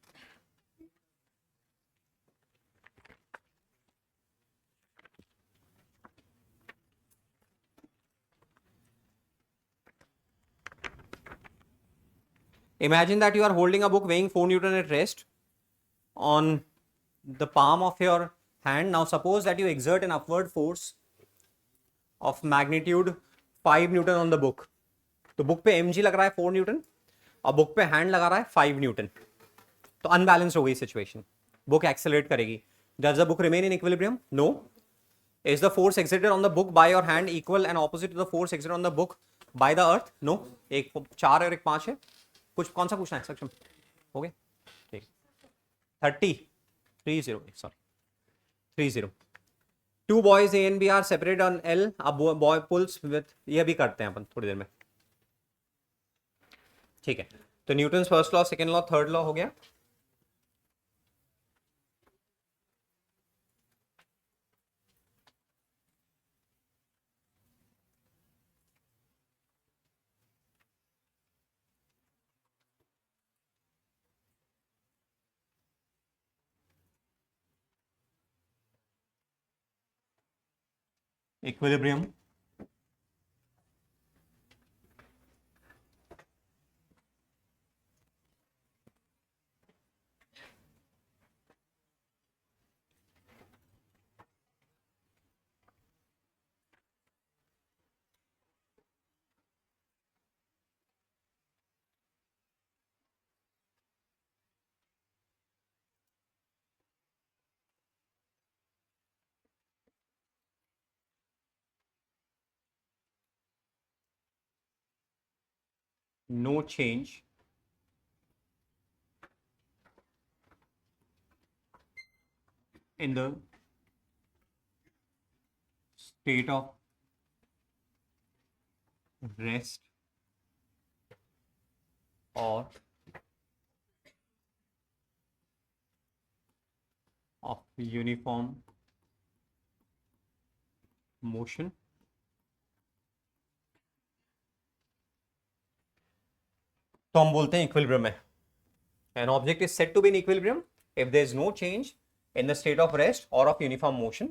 imagine that you are holding a book weighing 4 Newton at rest on the palm of your hand. Now suppose that you exert an upward force of magnitude 5 Newton on the book. तो book पे mg लग रहा है 4 Newton और book पे hand लगा रहा है 5 न्यूटन, तो अनबैलेंस हो गई सिचुएशन, बुक एक्सेलरेट करेगी। Does the book remain in equilibrium? No. Is the force exerted on the book by your hand equal and opposite to the force exerted on the book by the earth? No. एक 4 और एक 5 है, कुछ कौन सा पूछना है सक्षम? हो गया, ठीक। 30, sorry 30। Two boys A and B are separated on L, अब बॉय पुल्स विथ, ये भी करते हैं अपन थोड़ी देर में, ठीक है। तो Newton first law, second law, third law हो गया। Equilibrium, no change in the state of rest or of uniform motion तो हम बोलते हैं इक्विलिब्रियम है. An object is said to be in equilibrium if there is no change in the state of rest or of uniform motion.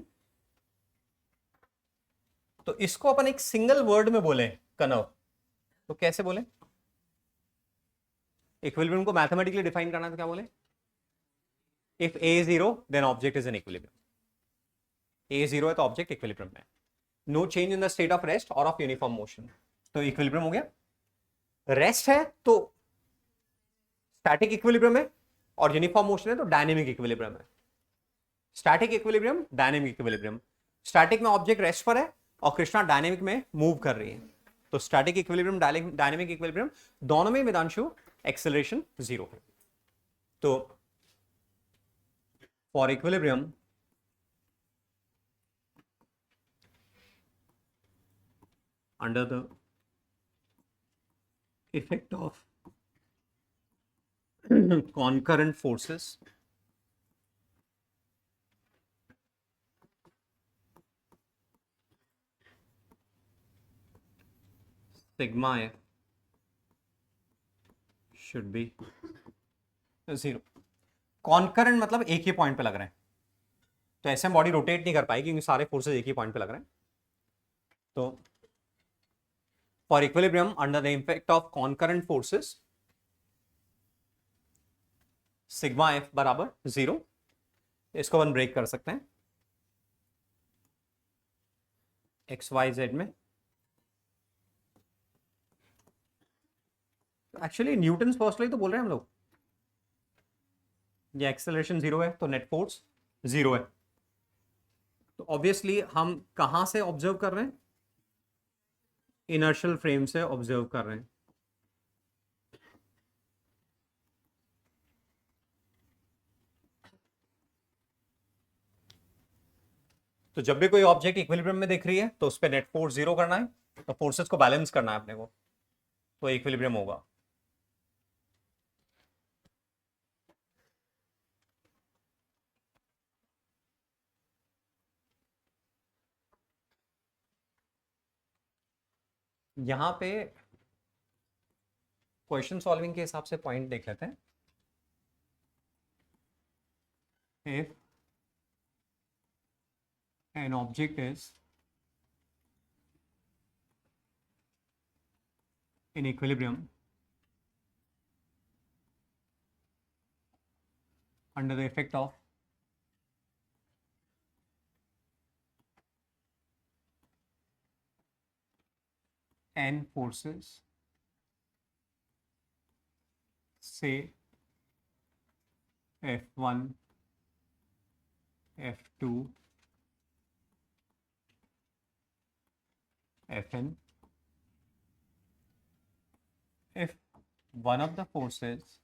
तो इसको अपन एक single word में बोले कनव, तो कैसे बोले? इक्विलिब्रियम को मैथमेटिकली डिफाइन करना तो क्या बोले? If a is 0 then object is in equilibrium. a 0 है तो ऑब्जेक्ट इक्विलिब्रियम में. No change in the state of rest और ऑफ यूनिफॉर्म मोशन, तो इक्विलिब्रियम हो गया. रेस्ट है तो स्टैटिक इक्विलिब्रियम है, और यूनिफॉर्म मोशन है तो डायनेमिक इक्विलिब्रियम है. Static equilibrium, dynamic equilibrium. Static में ऑब्जेक्ट रेस्ट पर है और कृष्णा डायनेमिक में मूव कर रही है, तो स्टैटिक इक्विलिब्रियम, डायनेमिक इक्विलिब्रियम दोनों में वेदांशु एक्सेलरेशन 0 है. तो for equilibrium under the effect of concurrent forces sigma f should be 0. Concurrent मतलब एक ही पॉइंट पे लग रहे हैं, तो ऐसे बॉडी रोटेट नहीं कर पाएगी क्योंकि सारे फोर्सेस एक ही पॉइंट पे लग रहे हैं. तो for equilibrium under the effect of concurrent forces sigma f बराबर 0. इसको अपन ब्रेक कर सकते हैं एक्स वाई जेड में. एक्चुअली न्यूटन फर्स्ट लॉ तो बोल रहे हैं हम लोग, ये एक्सेलरेशन 0 है तो नेट फोर्स 0 है. तो ऑब्वियसली हम कहां से ऑब्जर्व कर रहे हैं? इनर्शियल फ्रेम से ऑब्जर्व कर रहे हैं. तो जब भी कोई ऑब्जेक्ट इक्विलिब्रियम में दिख रही है तो उस पर नेट फोर्स 0 करना है, तो फोर्सेस को बैलेंस करना है अपने को, तो इक्विलिब्रियम होगा. यहां पे क्वेश्चन सॉल्विंग के हिसाब से पॉइंट देख लेते हैं. If an object is in equilibrium under the effect of n forces, say F1, F2, Fn. If one of the forces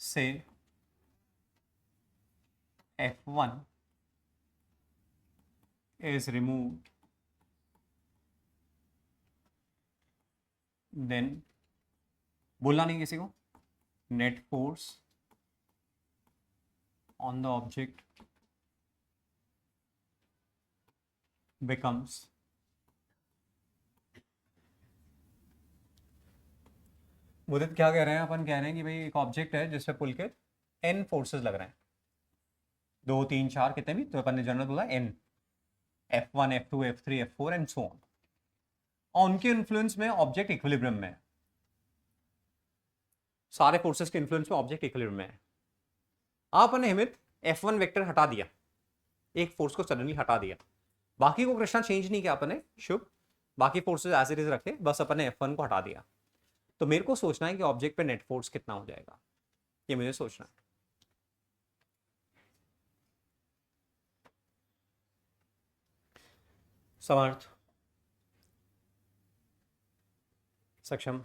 say F1 is removed, then बोलना नहीं किसी को, net force on the object becomes मुदित क्या कह रहे हैं? अपन कह रहे हैं कि भाई एक ऑब्जेक्ट है जिस पे पुल के n फोर्सेस लग रहे हैं, 2 3 4 कितने भी, तो अपन ने जनरल बोला n, F1 F2 F3 F4 and so on, और उनके इन्फ्लुएंस में ऑब्जेक्ट इक्विलिब्रियम में है. सारे फोर्सेस के इन्फ्लुएंस में ऑब्जेक्ट इक्विलिब्रियम में है. आप ने हिमित F1 वेक्टर हटा दिया, एक फोर्स को सडनली हटा दिया, बाकी को कृष्णा चेंज नहीं किया अपने, शुभ, बाकी फोर्सेस एज इट इज रखे, बस अपने F1 को हटा दिया. तो मेरे को सोचना है कि ऑब्जेक्ट पे नेट फोर्स कितना हो जाएगा, ये मुझे सोचना है. Samarth, Saksham,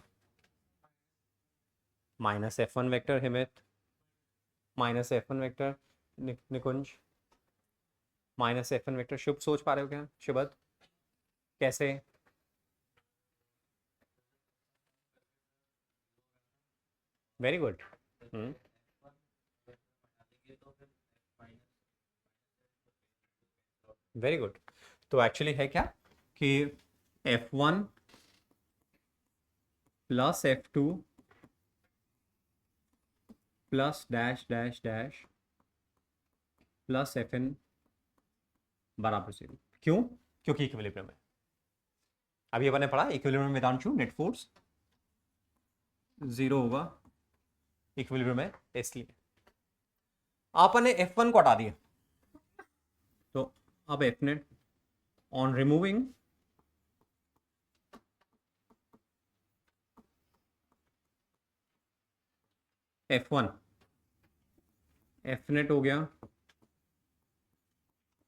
minus F1 vector Himit, minus F1 vector Nikunj, minus F1 vector Shubh. सोच पा रहे हो क्या शुभद? कैसे? Very good. Very good. तो एक्चुअली है क्या कि F1 plus F2 plus dash dash dash plus Fn बराबर 0। क्यों? क्योंकि इक्विलिब्रियम है। अभी अपन ने पढ़ा इक्विलिब्रियम वेदांशु नेट फोर्स 0 होगा, इक्विलिब्रियम है इसलिए। अपन ने F1 को हटा दिया, तो अब Fnet on removing F1, Fnet हो गया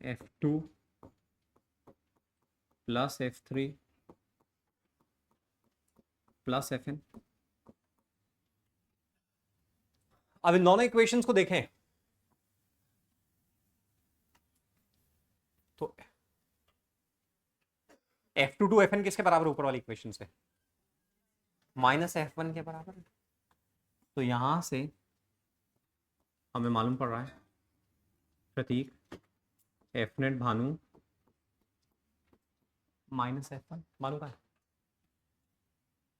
F2 plus F3 plus Fn। अब इन दोनों इक्वेशंस को देखें तो F2 टू Fn किसके बराबर? ऊपर वाली इक्वेशन से माइनस F1 के बराबर। तो यहां से हमें मालूम पड़ रहा है प्रतीक Fnet भानु माइनस F1 मालूम का है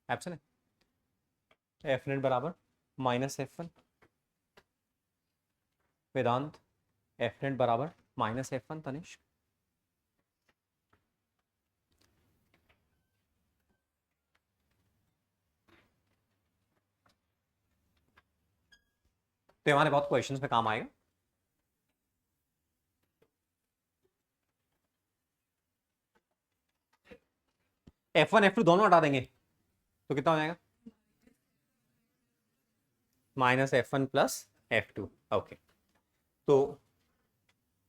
एप्सिलॉन। Fnet बराबर माइनस F1, वेदांत Fnet बराबर माइनस F1, तनिष्क तो हमारे बहुत क्वेश्चंस में काम आएगा। F1 F2 दोनों हटा देंगे तो कितना हो जाएगा? Minus F1 plus F2। Okay, तो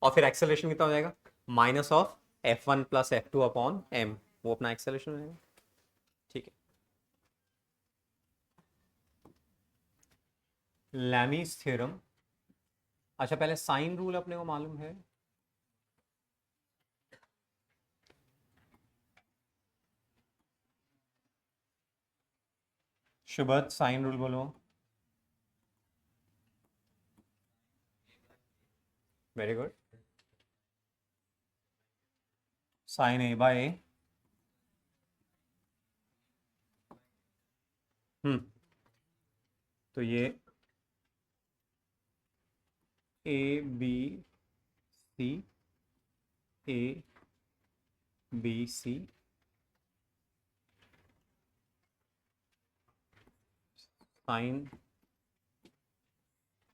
और फिर एक्सेलरेशन कितना हो जाएगा? Minus of F1 plus F2 upon m, वो अपना एक्सेलरेशन हो जाएगा। ठीक है, लैमीज थ्योरम। अच्छा, पहले साइन रूल अपने को मालूम है। शुभद साइन रूल बोलो। Very good. Sine A by A. तो ये A B C, A B C sine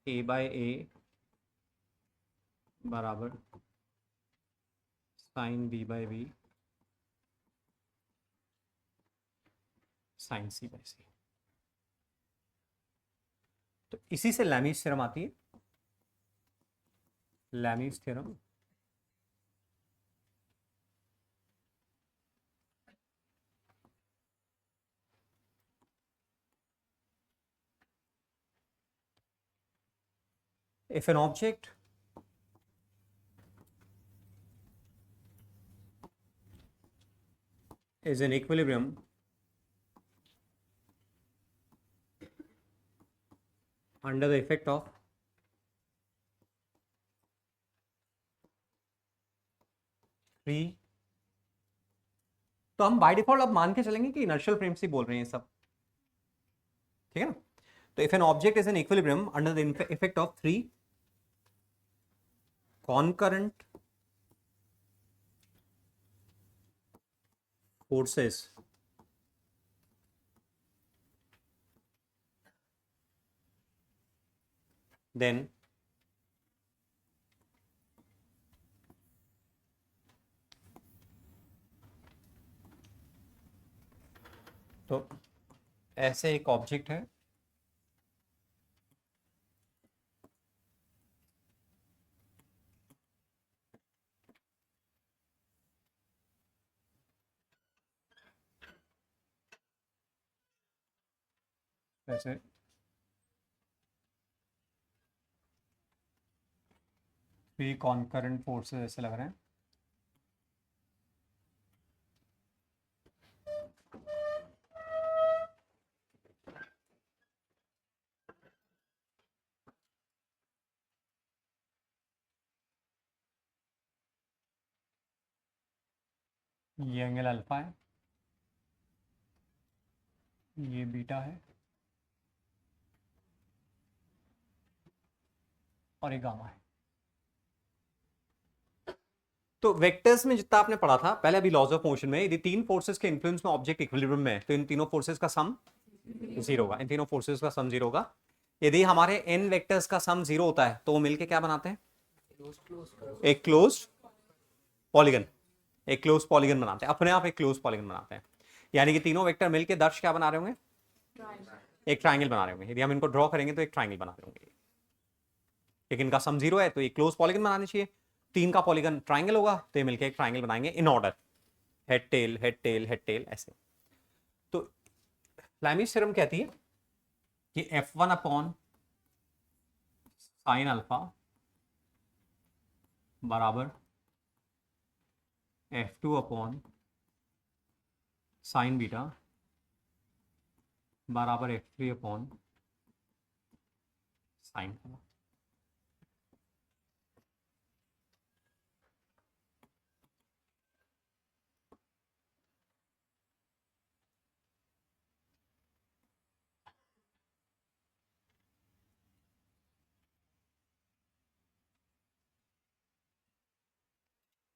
A by A बराबर sine B by B sine C by C. तो इसी से लैमीज थ्योरम आती है। Lami's theorem if an object is in equilibrium under the effect of free, तो हम by default अब मान के चलेंगे कि इनर्शियल फ्रेम से बोल रहे हैं सब, ठीक है ना? तो if an object is in equilibrium under the effect of 3 concurrent forces then तो ऐसे एक ऑब्जेक्ट है वैसे थ्री कॉन्करेंट फोर्सेस ऐसे लग रहे हैं। ये एंगल अल्फा है, ये बीटा है, और ये गामा है। तो वेक्टर्स में जितना आपने पढ़ा था पहले, अभी लॉज ऑफ मोशन में, यदि तीन फोर्सेस के इन्फ्लुएंस में ऑब्जेक्ट इक्विलिब्रियम में है तो इन तीनों फोर्सेस का सम जीरो होगा, इन तीनों फोर्सेस का सम जीरो होगा। यदि हमारे एन वेक्टर्स का सम जीरो होता है तो वो मिलके क्या बनाते हैं? एक क्लोज पॉलीगन, एक क्लोज पॉलीगन बनाते हैं, अपने आप एक क्लोज पॉलीगन बनाते हैं। यानी कि तीनों वेक्टर मिलके दर्श क्या बना रहे होंगे? एक ट्राइंगल बना रहे होंगे। यदि हम इनको ड्रॉ करेंगे तो एक ट्राइंगल बना रहे होंगे, लेकिन इनका सम जीरो है तो एक क्लोज पॉलीगन बनाने चाहिए। तीन का पॉलीगन ट्राइंगल होगा तो ये मिलके एक ट्राइंगल बनाएंगे in order, head tail head tail head tail ऐसे। तो लाइमीज थ्योरम कहती है कि F1 अपॉन साइन अल्फा बराबर F2 अपॉन साइन बीटा बराबर F3 upon sine.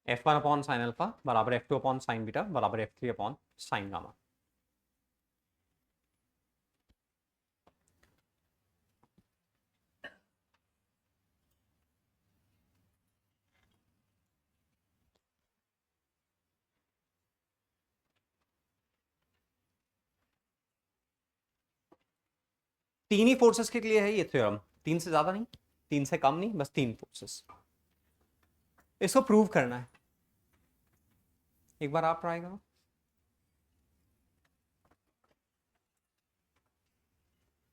F1 upon sine alpha बराबर F2 अपॉन साइन बीटा बराबर F3 अपॉन साइन गामा। तीन ही फोर्सेस के लिए है ये थ्योरम, तीन से ज्यादा नहीं, तीन से कम नहीं, बस तीन फोर्सेस। इसको प्रूव करना है, एक बार आप ट्राई करो।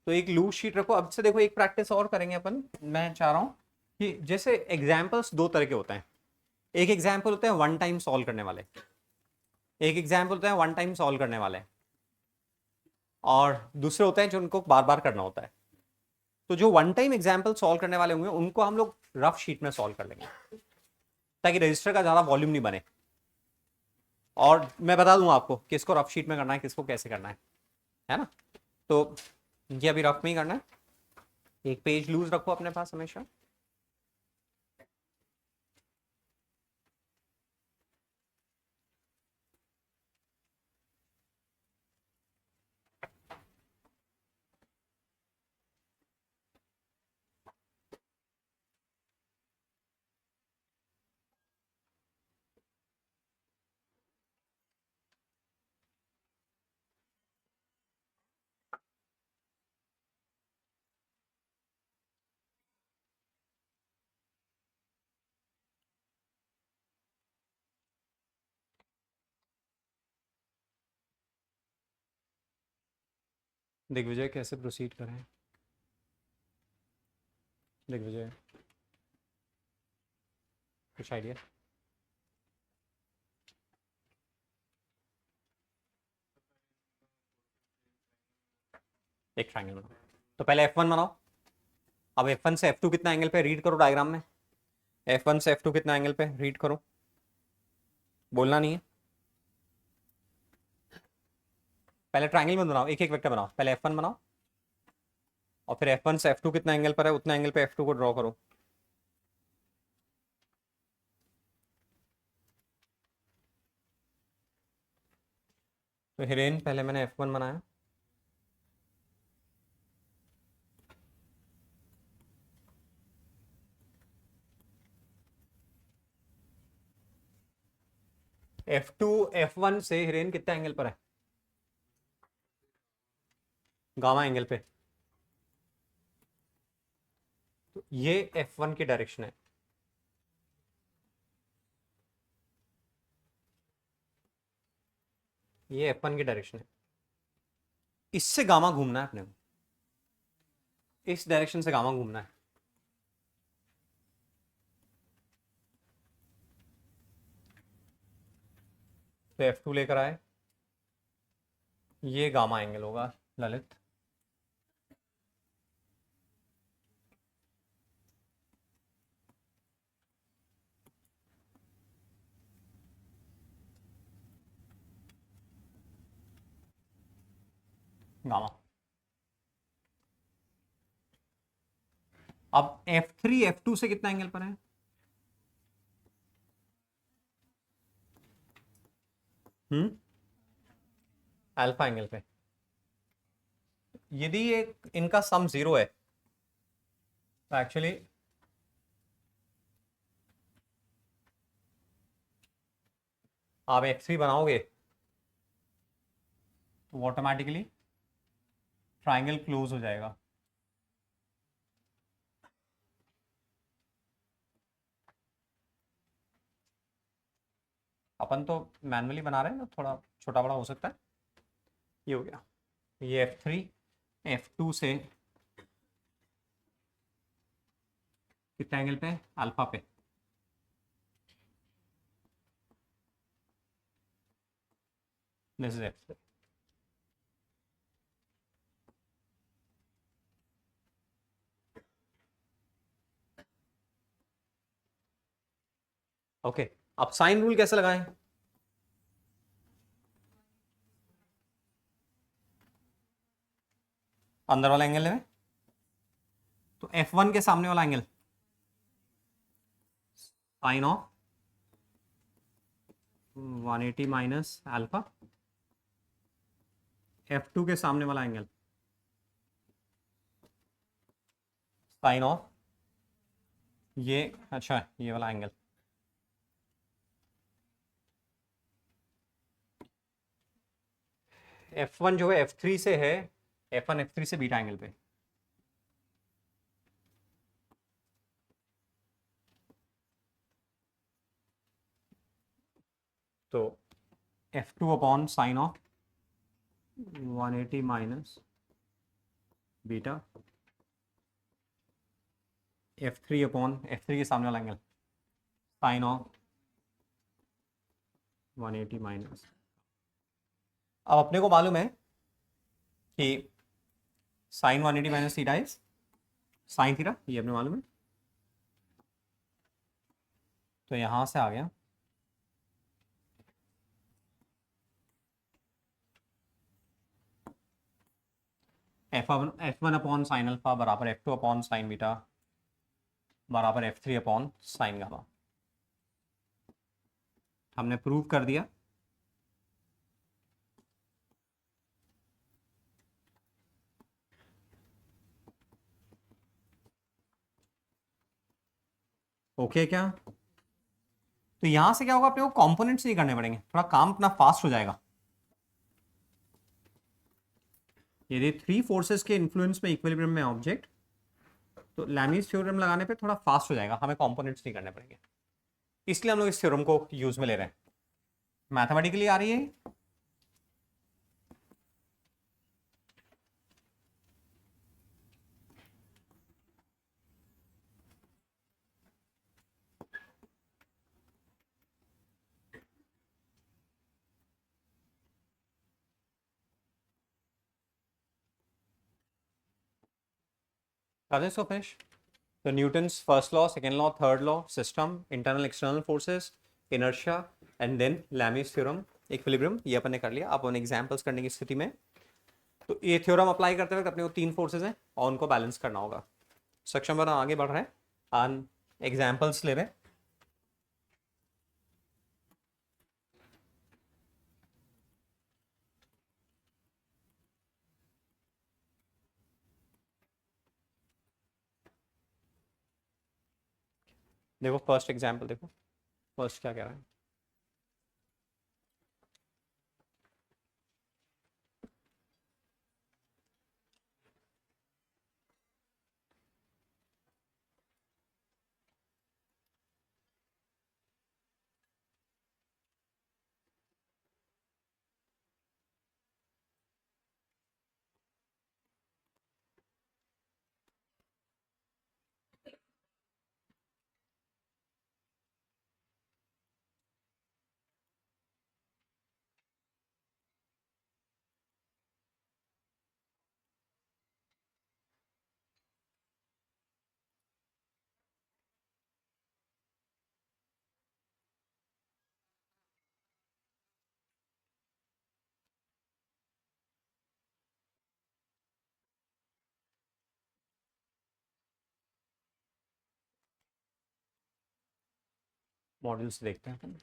तो एक लूज शीट रखो। अब से देखो एक प्रैक्टिस और करेंगे अपन। मैं चाह रहा हूं कि जैसे एग्जाम्पल्स दो तरह के होते हैं। एक एग्जाम्पल होते हैं वन टाइम सॉल्व करने वाले, एक एग्जाम्पल होते हैं वन टाइम सॉल्व करने वाले, और दूसरे होते हैं जो उनको बार बार करना होता है। तो जो वन टाइम एग्जाम्पल सॉल्व करने वाले होंगे उनको हम लोग रफ शीट में सॉल्व कर लेंगे ताकि रजिस्टर का ज्यादा वॉल्यूम नहीं बने। और मैं बता दूं आपको किसको रफ शीट में करना है, किसको कैसे करना है ना। तो ये अभी रफ में ही करना है। एक पेज लूज रखो अपने पास हमेशा। दिग्विजय कैसे प्रोसीड करें? दिग्विजय कुछ आइडिया? एक ट्रायंगल बनाओ। तो पहले F1 बनाओ। अब F1 से F2 कितना एंगल पे रीड करो डायग्राम में। F1 से F2 कितना एंगल पे रीड करो, बोलना नहीं है। पहले ट्रायंगल में बनाओ, एक एक वेक्टर बनाओ। पहले F1 बनाओ और फिर F1 से F2 कितना एंगल पर है उतना एंगल पे F2 को ड्रॉ करो। तो हिरेन पहले मैंने F1 बनाया, F2 F1 से हिरेन कितना एंगल पर है? गामा एंगल पे। तो ये F1 की डायरेक्शन है, ये F1 की डायरेक्शन है। इससे गामा घूमना है अपने को। इस डायरेक्शन से गामा घूमना है। तो F2 लेकर आए, ये गामा एंगल होगा ललित। गामा। अब F3 F2 से कितना एंगल पर है? अल्फा एंगल पे। यदि ये इनका सम 0 है तो एक्चुअली आप F3 बनाओगे तो ऑटोमेटिकली ट्राइंगल क्लोज हो जाएगा। अपन तो मैनुअली बना रहे हैं ना, थोड़ा छोटा बड़ा हो सकता है। ये हो गया, ये F3 F2 से कितना एंगल पे? अल्फा पे। This is F3। ओके, अब साइन रूल कैसे लगाएं? अंदर वाला एंगल है तो F1 के सामने वाला angle sine of 180 minus alpha. F2 के सामने वाला एंगल साइन ऑफ ये, अच्छा ये वाला एंगल। F1 जो है F3 से है, F1 F3 से बीटा एंगल पे। तो F2 upon sine of 180 minus beta, F3 upon F3 के सामने वाला एंगल साइन ऑफ 180 माइनस। अब अपने को मालूम है कि sine 180 minus theta is sine theta, ये अपने मालूम है। तो यहां से आ गया F1 अपॉन साइन अल्फा बराबर F2 अपॉन साइन बीटा बराबर F3 अपॉन साइन गामा। हमने प्रूव कर दिया। ओके क्या? तो यहां से क्या होगा, अपने को कंपोनेंट्स नहीं करने पड़ेंगे, थोड़ा काम अपना फास्ट हो जाएगा। यदि थ्री फोर्सेस के इन्फ्लुएंस में इक्विलिब्रियम में ऑब्जेक्ट, तो लैमीज थ्योरम लगाने पे थोड़ा फास्ट हो जाएगा, हमें कंपोनेंट्स नहीं करने पड़ेंगे। इसलिए हम लोग इस थ्योरम को यूज में ले रहे हैं। मैथमेटिकली आ रही है। So finish. So Newton's first law, second law, third law, system, internal external forces, inertia and then Lami's theorem, equilibrium, ये अपन ने कर लिया। अब उन एग्जांपल्स करने की स्थिति में तो ये थ्योरम अप्लाई करते वक्त अपने को तीन फोर्सेज हैं और उनको बैलेंस करना होगा। सक्षम बना आगे बढ़ रहे हैं, एग्जांपल्स ले रहे हैं। देखो फर्स्ट एग्जांपल, देखो फर्स्ट क्या कह रहा है। मॉड्यूल्स देखते हैं अपन।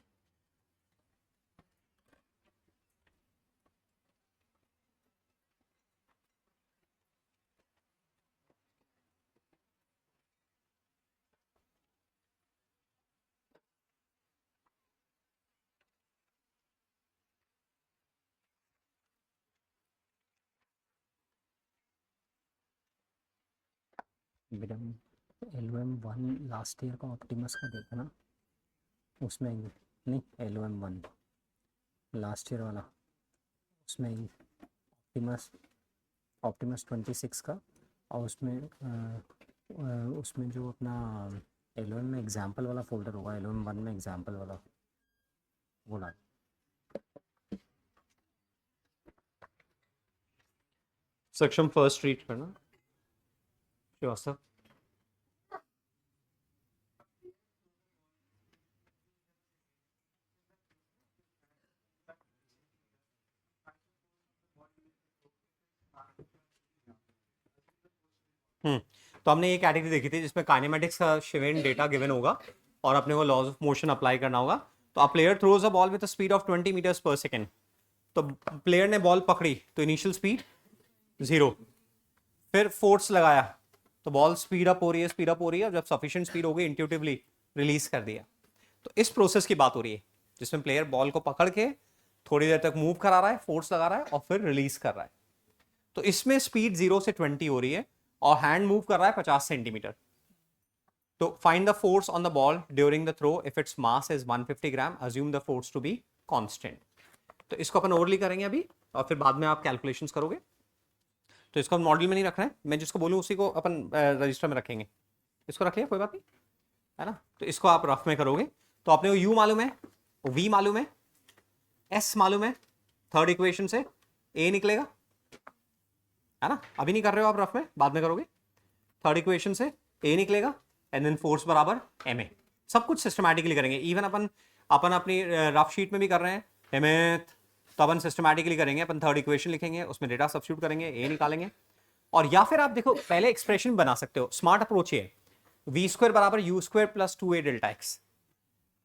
LOM1 लास्ट ईयर का ऑप्टिमस का देखा ना, उसमें नहीं LOM1 लास्ट ईयर वाला, उसमें ऑप्टिमस ऑप्टिमस 26 का, और उसमें जो अपना LOM में एग्जाम्पल वाला फोल्डर होगा, LOM1 में एग्जाम्पल वाला, वो डाल। सक्षम फर्स्ट रीड करना श्रीवास्तव। तो हमने ये कैटेगरी देखी थी जिसमें काइनेमेटिक्स का शिवेन डेटा गिवन होगा और अपने को लॉज ऑफ मोशन अप्लाई करना होगा। तो a player throws a ball with a speed of 20 metres पर सेकेंड। तो प्लेयर ने बॉल पकड़ी तो इनिशियल स्पीड 0, फिर फोर्स लगाया तो बॉल स्पीड अप हो रही है, और जब सफिशिएंट स्पीड हो गई इंट्यूटिवली रिलीज कर दिया। तो इस प्रोसेस की बात हो रही है जिसमें प्लेयर बॉल को पकड़ के थोड़ी देर तक मूव करा रहा है, फोर्स लगा रहा है और फिर रिलीज कर रहा है। तो इसमें स्पीड 0 से 20 हो रही है और हैंड मूव कर रहा है 50 सेंटीमीटर। तो find the force on the ball during the throw if its mass is 150 gram, assume the force to be constant. तो इसको अपन ओवरली करेंगे अभी और फिर बाद में आप कैलकुलेशंस करोगे। तो इसको मॉडल में नहीं रखना है, मैं जिसको बोलूँ उसी को अपन रजिस्टर में रखेंगे। इसको रख लिया, कोई बात नहीं है ना। तो इसको आप रफ में करोगे तो अपने को U मालूम है, V मालूम है, S मालूम है, थर्ड इक्वेशन से A निकलेगा, है ना। अभी नहीं कर रहे हो आप रफ में, बाद में करोगे। थर्ड इक्वेशन से A निकलेगा एंड देन फोर्स बराबर ma। सब कुछ सिस्टमैटिकली करेंगे। इवन अपन अपनी रफ शीट में भी कर रहे हैं हेमेथ, तो अपन सिस्टमैटिकली करेंगे। अपन थर्ड इक्वेशन लिखेंगे, उसमें डेटा सब्स्टिट्यूट करेंगे, A निकालेंगे। और या फिर आप देखो पहले एक्सप्रेशन बना सकते हो। स्मार्ट अप्रोच है v² बराबर u² plus 2a delta x,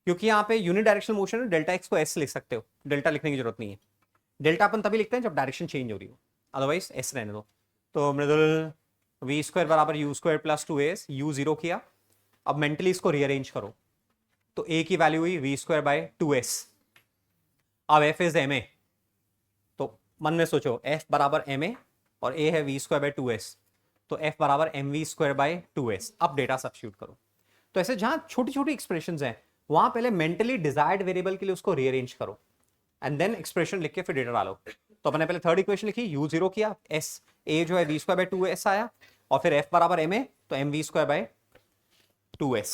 क्योंकि यहाँ पे यूनिट डायरेक्शनल मोशन है, डेल्टा x को s लिख सकते हो, डेल्टा लिखने की जरूरत नहीं है। डेल्टा अपन तभी लिखते हैं जब डायरेक्शन चेंज हो रही हो, अदरवाइज s रहने दो। तो मृदुल v² बराबर u² प्लस 2a, u 0 किया। अब मेंटली इसको रीअरेंज करो तो a की वैल्यू हुई v² बाय 2s। अब f इज ma, तो मन में सोचो f बराबर ma और a है v² बाय 2s, तो f बराबर mv² बाय 2s। अब डेटा सब्स्टिट्यूट करो। तो ऐसे जहां छोटी छोटी एक्सप्रेशंस हैं वहां पहले मेंटली डिजायर्ड वेरिएबल के लिए उसको रीअरेंज करो एंड देन एक्सप्रेशन लिख के फिर डेटा डालो। तो अपने पहले थर्ड इक्वेशन लिखी, u 0 किया, s a जो है v² बाय 2s आया, और फिर f बराबर ma तो mv² by 2s।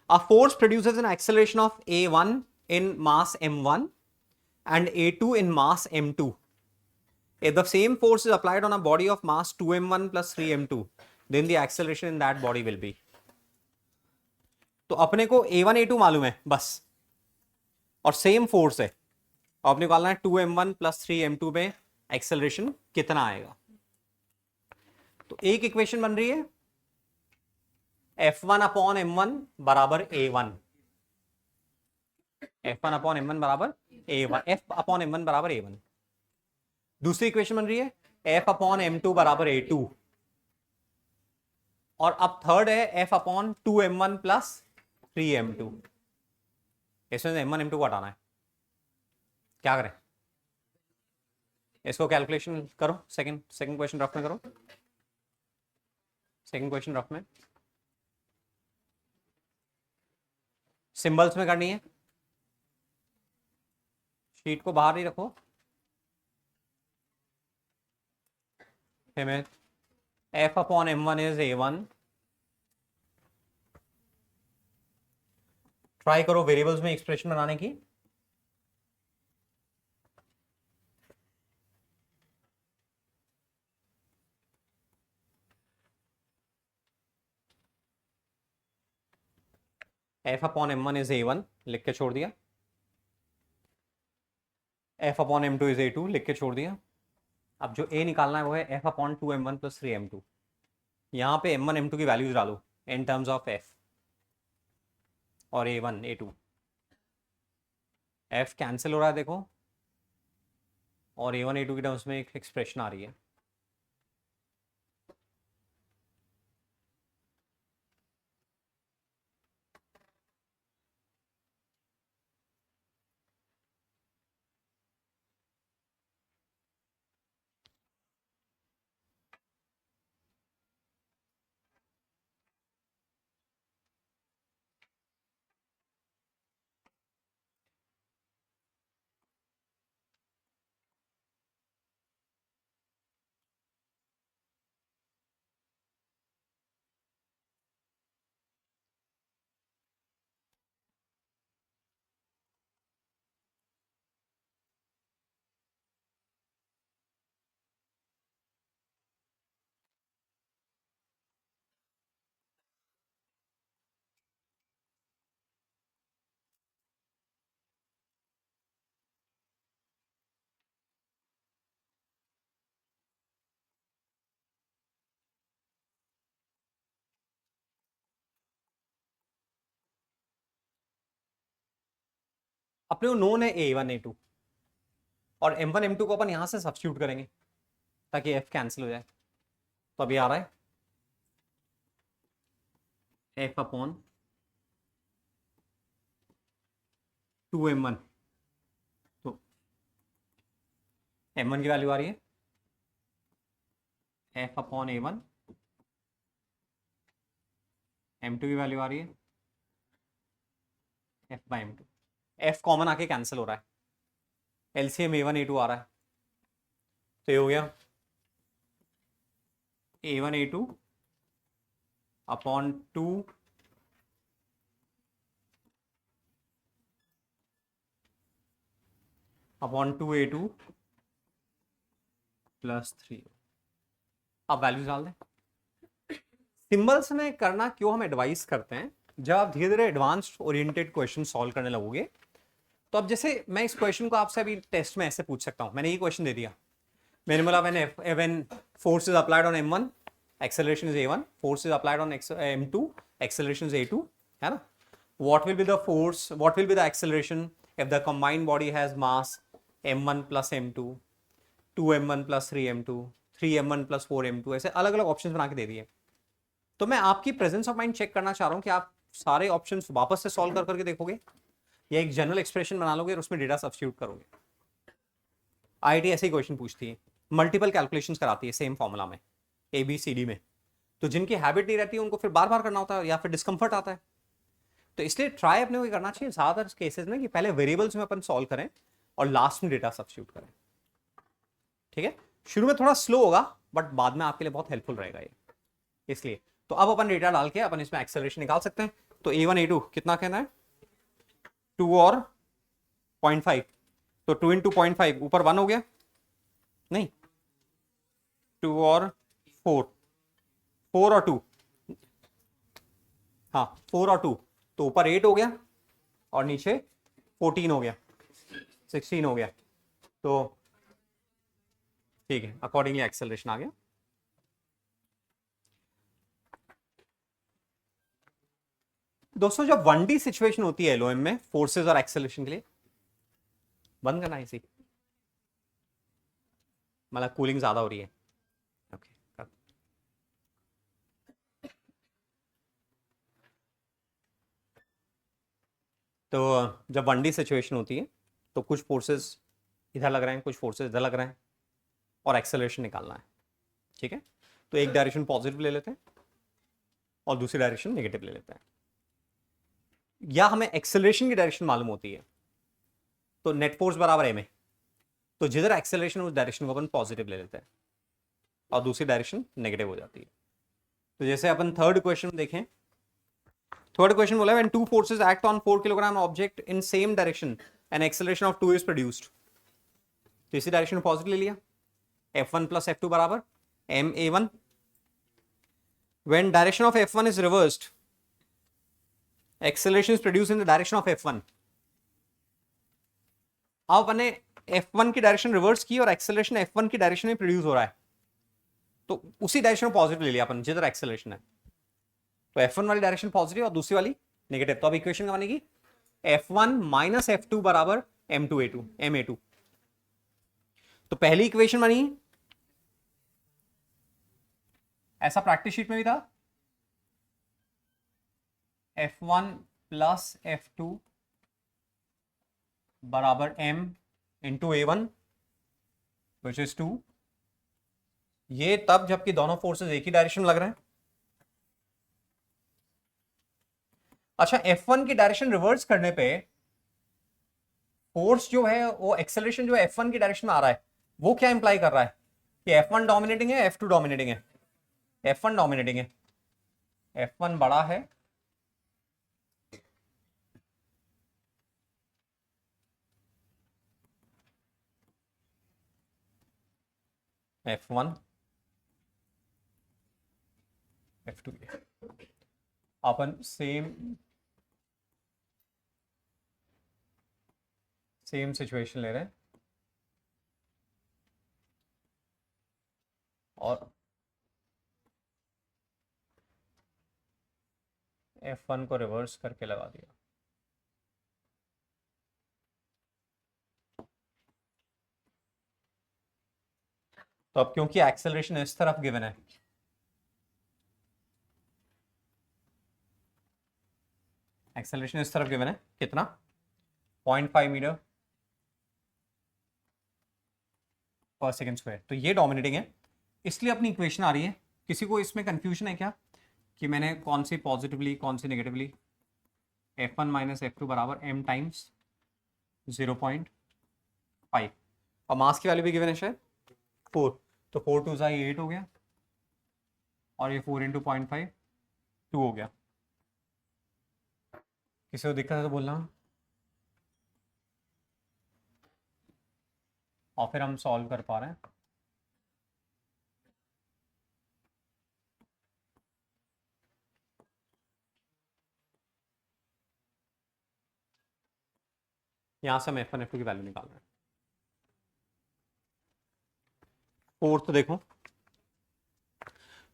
A force produces an acceleration of a1 in mass m1 and a2 in mass m2. If the same force is applied on a body of mass 2m1 plus 3m2, then the acceleration in that body will be. तो अपने को a1 a2 मालूम है बस, और same force है, और अपने को निकालना है 2m1 प्लस 3m2 में एक्सेलरेशन कितना आएगा। तो एक इक्वेशन बन रही है F1 अपॉन m1 बराबर a1, F1 अपॉन m1 बराबर a1, F अपॉन m1 बराबर a1। दूसरी इक्वेशन बन रही है F अपॉन m2 बराबर a2, और अब थर्ड है F upon 2m1 plus 3m2। इसमें से m1 m2 को हटाना है, क्या करें? इसको कैलकुलेशन करो। सेकंड क्वेश्चन रफ में करो, सेकंड क्वेश्चन रफ में सिंबल्स में करनी है, शीट को बाहर ही रखो। F upon m1 is a1। Try करो वेरिएबल्स में एक्सप्रेशन बनाने की। F upon m1 is a1 लिख के छोड़ दिया, F upon m2 is a2 लिख के छोड़ दिया। अब जो a निकालना है वो है F upon 2m1 plus 3m2। यहाँ पे m1 m2 की वैल्यूज डालो इन टर्म्स ऑफ f। और A1 A2, F कैंसिल हो रहा है देखो, और A1 A2 की टर्म्स में एक एक्सप्रेशन आ रही है। अपने को नोन है A1 A2, और M1 M2 को अपन यहां से सब्स्टिट्यूट करेंगे ताकि F कैंसिल हो जाए। तो अभी आ रहा है F अपॉन 2M1, तो M1 की वैल्यू आ रही है F अपॉन A1, M2 की वैल्यू आ रही है F by M2। F common आके कैंसिल हो रहा है, LCM A1 A2 आ रहा है, तो ये हो गया A1 A2 upon 2 upon 2A2 plus 3। अब वैल्यूज डाल दें। सिंबल्स में करना क्यों हम एडवाइस करते हैं, जब आप धीरे धीरे एडवांस्ड ओरिएंटेड क्वेश्चन सॉल्व करने लगोगे, तो अब जैसे मैं इस क्वेश्चन को आपसे अभी टेस्ट में ऐसे पूछ सकता हूं, मैंने ये क्वेश्चन दे दिया, मैंने बोला when force is applied on M1 acceleration is A1, force is applied on M2 acceleration is A2, है ना। what will be the force, what will be the acceleration if the combined body has mass M1 plus M2, 2M1 plus 3M2, 3M1 plus 4M2, ऐसे अलग अलग options बना के दे दिए। तो मैं आपकी प्रेजेंस ऑफ माइंड चेक करना चाह रहा हूं कि आप सारे ऑप्शंस वापस से सॉल्व कर करके देखोगे या एक जनरल एक्सप्रेशन बना लोगे और उसमें डेटा सब्स्टिट्यूट करोगे। आईआईटी ऐसे ही क्वेश्चन पूछती है, मल्टीपल कैलकुलेशंस कराती है सेम फॉर्मूला में ABCD में, तो जिनकी हैबिट नहीं रहती है उनको फिर बार बार करना होता है या फिर डिस्कंफर्ट आता है। तो इसलिए ट्राई अपने को करना चाहिए ज्यादातर केसेस में कि पहले वेरिएबल्स में अपन सॉल्व करें और लास्ट में डेटा सब्स्टिट्यूट करें। ठीक है, शुरू में थोड़ा स्लो होगा बट बाद में आपके लिए बहुत हेल्पफुल रहेगा ये। इसलिए तो अब अपन डेटा डाल के अपन इसमें एक्सेलरेशन निकाल सकते हैं। तो A1 A2 कितना कहना है, 2 और 0.5, तो 2 इंटू 0.5 ऊपर 1 हो गया, नहीं 2 और 4, 4 और 2, हाँ 4 और 2, तो ऊपर 8 हो गया और नीचे 14 हो गया, 16 हो गया। तो ठीक है, अकॉर्डिंगली एक्सेलरेशन आ गया। दोस्तों जब 1D सिचुएशन होती है LOM में फोर्सेस और एक्सेलरेशन के लिए, बंद करना इसी, मतलब कूलिंग ज्यादा हो रही है। ओके तो जब 1D सिचुएशन होती है तो कुछ फोर्सेस इधर लग रहे हैं, कुछ फोर्सेस इधर लग रहे हैं और एक्सेलरेशन निकालना है। ठीक है, तो एक डायरेक्शन पॉजिटिव ले लेते हैं और दूसरी डायरेक्शन नेगेटिव ले लेते हैं, या हमें एक्सेलरेशन की डायरेक्शन मालूम होती है तो नेट फोर्स बराबर m है, तो जिधर एक्सेलरेशन उस डायरेक्शन को अपन पॉजिटिव ले लेते हैं और दूसरी डायरेक्शन नेगेटिव हो जाती है। तो जैसे अपन थर्ड क्वेश्चन देखें, थर्ड क्वेश्चन बोला when two forces act on 4 kilogram object in same direction an acceleration of 2 is produced, तो इसी डायरेक्शन में पॉजिटिव ले लिया, F1 प्लस F2 बराबर ma1। When direction of F1 is reversed, acceleration is produced in the direction of F1। अब अपने F1 की direction reverse की और एक्सेलरेशन F1 की डायरेक्शन में प्रोड्यूस हो रहा है, तो उसी डायरेक्शन में पॉजिटिव ले लिया अपन जिधर एक्सेलरेशन है, तो F1 वाली डायरेक्शन पॉजिटिव और दूसरी वाली नेगेटिव। तो अब इक्वेशन क्या बनेगी, F1 माइनस F2 बराबर M2A2 MA2। तो पहली इक्वेशन बनी, ऐसा प्रैक्टिस शीट में भी था, F1 प्लस F2 बराबर M into A1 which is 2। ये तब जबकि दोनों फोर्सेस एक ही डायरेक्शन में लग रहे हैं। अच्छा, F1 की डायरेक्शन रिवर्स करने पे फोर्स जो है वो एक्सेलरेशन जो F1 की डायरेक्शन में आ रहा है वो क्या इंप्लाई कर रहा है कि F1 डोमिनेटिंग है F2 डोमिनेटिंग है। F1 डोमिनेटिंग है, F1 बड़ा है F1 F2 अपन सेम सिचुएशन ले रहे हैं और F1 को रिवर्स करके लगा दिया। तो अब क्योंकि एक्सेलरेशन इस तरफ गिवन है, एक्सेलरेशन इस तरफ गिवन है कितना 0.5 मीटर पर सेकंड स्क्वायर, तो ये डोमिनेटिंग है, इसलिए अपनी इक्वेशन आ रही है। किसी को इसमें कंफ्यूजन है क्या कि मैंने कौन सी पॉजिटिवली कौन सी नेगेटिवली, F1 माइनस F2 बराबर M टाइम्स 0.5 और मास की वैल्यू भी गिवन है शायद 4, तो 4 2 8 हो गया और ये 4 इंटू 0.5 2 हो गया। किसी को दिक्कत है तो बोलना, और फिर हम सॉल्व कर पा रहे हैं। यहां से हम F1 F2 की वैल्यू निकाल रहे हैं। फोर्थ देखो,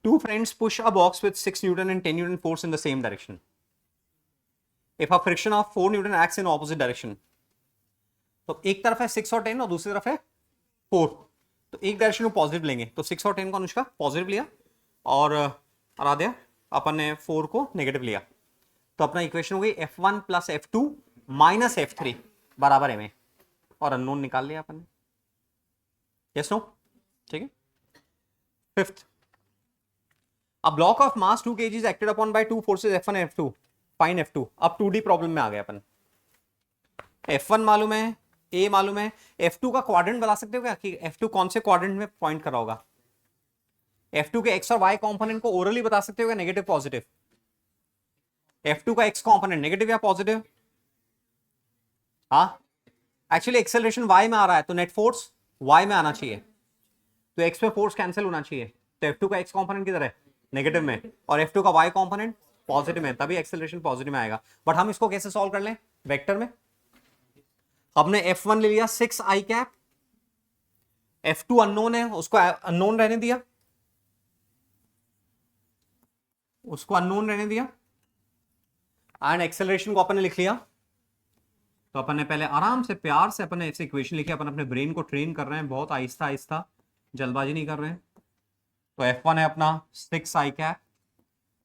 two friends push a box with 6 Newton and 10 Newton force in the same direction. If a friction of 4 Newton acts in opposite direction, तो एक तरफ है 6 और 10 और दूसरी तरफ है 4, तो एक डायरेक्शन को पॉजिटिव लेंगे, तो 6 और 10 को अनुष्का पॉजिटिव लिया और आराध्या अपन ने 4 को नेगेटिव लिया। तो अपना इक्वेशन हो गई F1 plus F2 minus F3 बराबर एम ए, और अननोन निकाल लिया अपन ने। यस नो, ठीक है। Fifth, A block of mass 2 kg is acted upon by two forces F1 and F2. Find F2. अब 2D प्रॉब्लम में आ गए अपन। F1 मालूम है, A मालूम है, F2 का क्वाड्रेंट बता सकते हो क्या कि F2 कौन से क्वाड्रेंट में पॉइंट कर रहा होगा? F2 के x और y कंपोनेंट को ओरली बता सकते हो क्या, नेगेटिव पॉजिटिव? F2 का x कंपोनेंट नेगेटिव या पॉजिटिव? हाँ, एक्चुअली एक्सेलरेशन y में आ रहा है तो नेट फोर्स y में आना चाहिए, तो x पे फोर्स कैंसिल होना चाहिए, तो F2 का x कंपोनेंट किधर है, नेगेटिव में, और F2 का y कंपोनेंट पॉजिटिव में, तभी एक्सेलरेशन पॉजिटिव में आएगा। बट हम इसको कैसे सॉल्व कर लें वेक्टर में? हमने F1 ले लिया 6i कैप, F2 अननोन है, उसको अननोन रहने दिया, उसको अननोन रहने दिया, एंड एक्सेलरेशन को अपन ने लिख लिया। तो अपन ने पहले आराम से प्यार से अपन ने ऐसे इक्वेशन लिखी, अपन अपने ब्रेन को ट्रेन कर रहे हैं, बहुत आहिस्ता आहिस्ता, जल्दबाजी नहीं कर रहे हैं। तो F1 है अपना 6i कैप,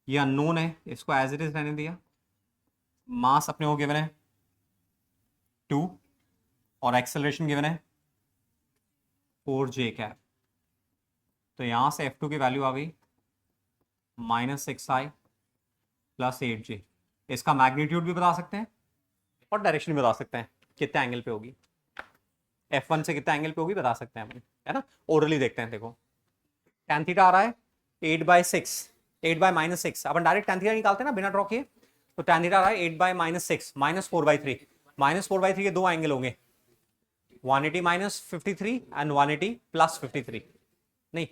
ये अननोन है, इसको एज इट इज रहने दिया, मास अपने को गिवन है 2 और एक्सेलरेशन गिवन है 4j कैप। तो यहां से F2 की वैल्यू आ गई -6i प्लस 8j। इसका मैग्नीट्यूड भी बता सकते हैं और डायरेक्शन भी बता सकते हैं, कितने एंगल पे होगी, F1 से कितने एंगल पे होगी बता सकते हैं हम, है ना। ओरली देखते हैं, देखो tan थीटा आ रहा है 8/6, 8/-6, अपन डायरेक्ट tan थीटा निकालते हैं ना बिना ड्रॉ किए, तो tan थीटा आ रहा है 8/-6 -4/3, -4/3 के दो एंगल होंगे, 180 -53 एंड 180 +53, नहीं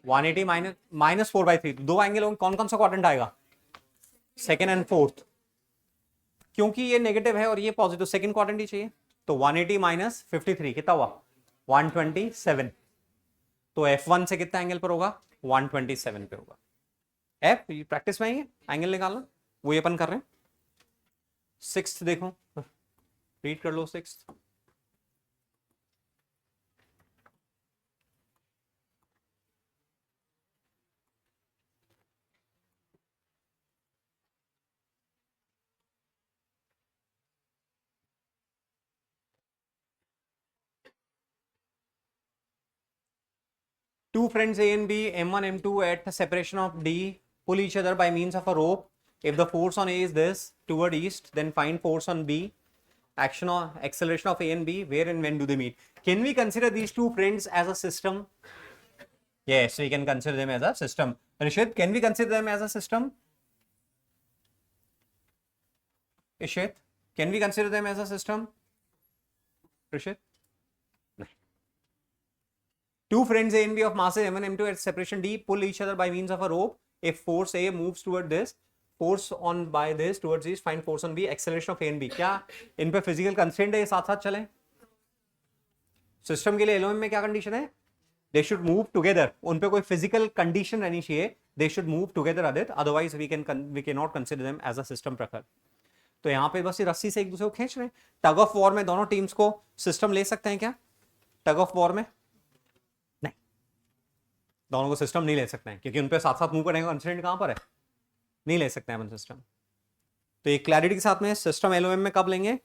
180 -4/3, दो एंगल होंगे, कौन कौन सा क्वाड्रेंट आएगा, सेकेंड एंड फोर्थ, क्योंकि ये नेगेटिव है और ये पॉजिटिव, सेकंड क्वाड्रेंट ही चाहिए, तो 180 -53 कितना हुआ 127, तो F1 से कितना एंगल पर होगा 127 पे होगा। प्रैक्टिस में आएंगे एंगल निकालना, वो ये अपन कर रहे हैं। सिक्स्थ देखो, रीड कर लो sixth. Two friends A and B, M1, M2 at the separation of D pull each other by means of a rope. If the force on A is this toward east, then find force on B. Action or acceleration of A and B. Where and when do they meet? Can we consider these two friends as a system? Yes, we can consider them as a system. Rishit, can we consider them as a system? Ishit, can we consider them as a system? Rishit? Two friends A and B of masses M1 M2 at separation D pull each other by means of a rope. If force A moves toward this, force on by this towards this, find force on B, acceleration of A and B. क्या इन पे physical constraint है, ये साथ साथ चलें? System के लिए LOM में क्या कंडीशन है? They should move together. उन पे कोई फिजिकल कंडीशन रहनी चाहिए. They should move together Aditya, otherwise we can not consider them as a system Prakhar. तो यहाँ पे बस ये रस्सी से एक दूसरे को खींच रहे हैं. टग ऑफ वॉर में दोनों टीम्स को सिस्टम ले सकते हैं क्या? टग ऑफ वॉर में नहीं, दोनों को सिस्टम नहीं ले सकते हैं, क्योंकि उन पे साथ साथ मूव करने का कंस्ट्रेंट कहां पर है? नहीं ले सकते हैं अपन सिस्टम. तो ये क्लैरिटी के साथ में सिस्टम एलओएम में कब लेंगे?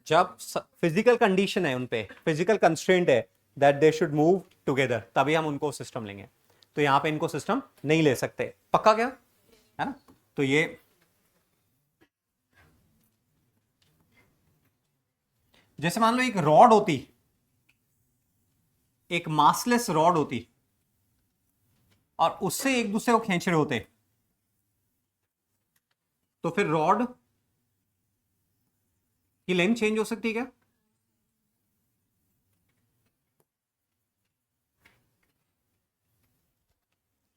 जब फिजिकल कंडीशन है, उन पे फिजिकल कंस्ट्रेंट है that they should move together, तभी हम उनको सिस्टम लेंगे. तो यहां पे इनको सिस्टम नहीं ले सकते. पक्का क्या है ना? तो ये जैसे मान लो एक रॉड होती, एक मासलेस रॉड होती, और उससे एक दूसरे को खींच रहे होते, तो फिर रॉड की लेंथ चेंज हो सकती है क्या?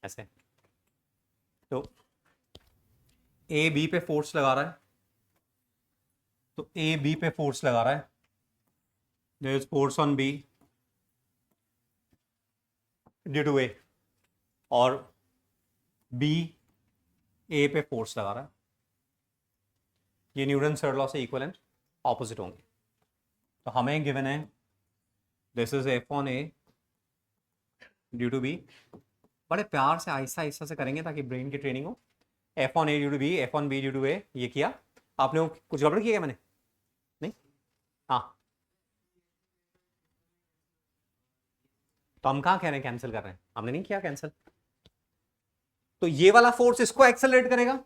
ऐसे. तो ए बी पे फोर्स लगा रहा है, तो ए बी पे फोर्स लगा रहा है. There is force on B due to A, और बी ए पे फोर्स लगा रहा है. ये न्यूटन थर्ड लॉ से इक्वल एंड ऑपोजिट होंगे. तो हमें गिवन है this is F on A due to B. बड़े प्यार से आहिस्ता आहिस्ता से करेंगे ताकि ब्रेन की ट्रेनिंग हो. F on A due to B, F on B due to A. ये किया आपने, कुछ गड़बड़ किया मैंने? नहीं. हाँ, तो हम कहाँ कह रहे हैं कैंसिल कर रहे हैं? हमने नहीं किया कैंसिल. तो ये वाला फोर्स इसको एक्सेलरेट करेगा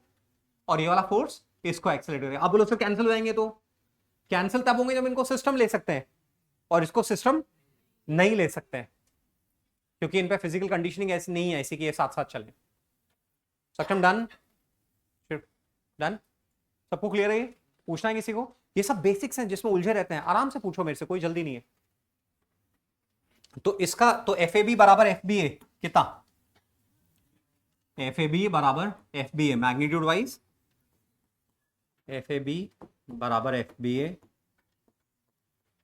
और ये वाला फोर्स इसको एक्सेलरेट करेगा. अब बोलो उसको कैंसिल हो जाएंगे, तो कैंसिल तब होंगे जब इनको सिस्टम ले सकते हैं, और इसको सिस्टम नहीं ले सकते हैं, क्योंकि इन पे फिजिकल कंडीशनिंग ऐसी नहीं है ऐसी कि ये साथ साथ चले. System done? डन? सबको क्लियर है? ये पूछना है किसी को? ये सब बेसिक्स हैं जिसमें उलझे रहते हैं. आराम से पूछो मेरे से, कोई जल्दी नहीं है. तो इसका तो एफ ए बी बराबर एफ बी ए कितना? एफ ए बी बराबर F B A magnitude wise. F A B बराबर एफ बी ए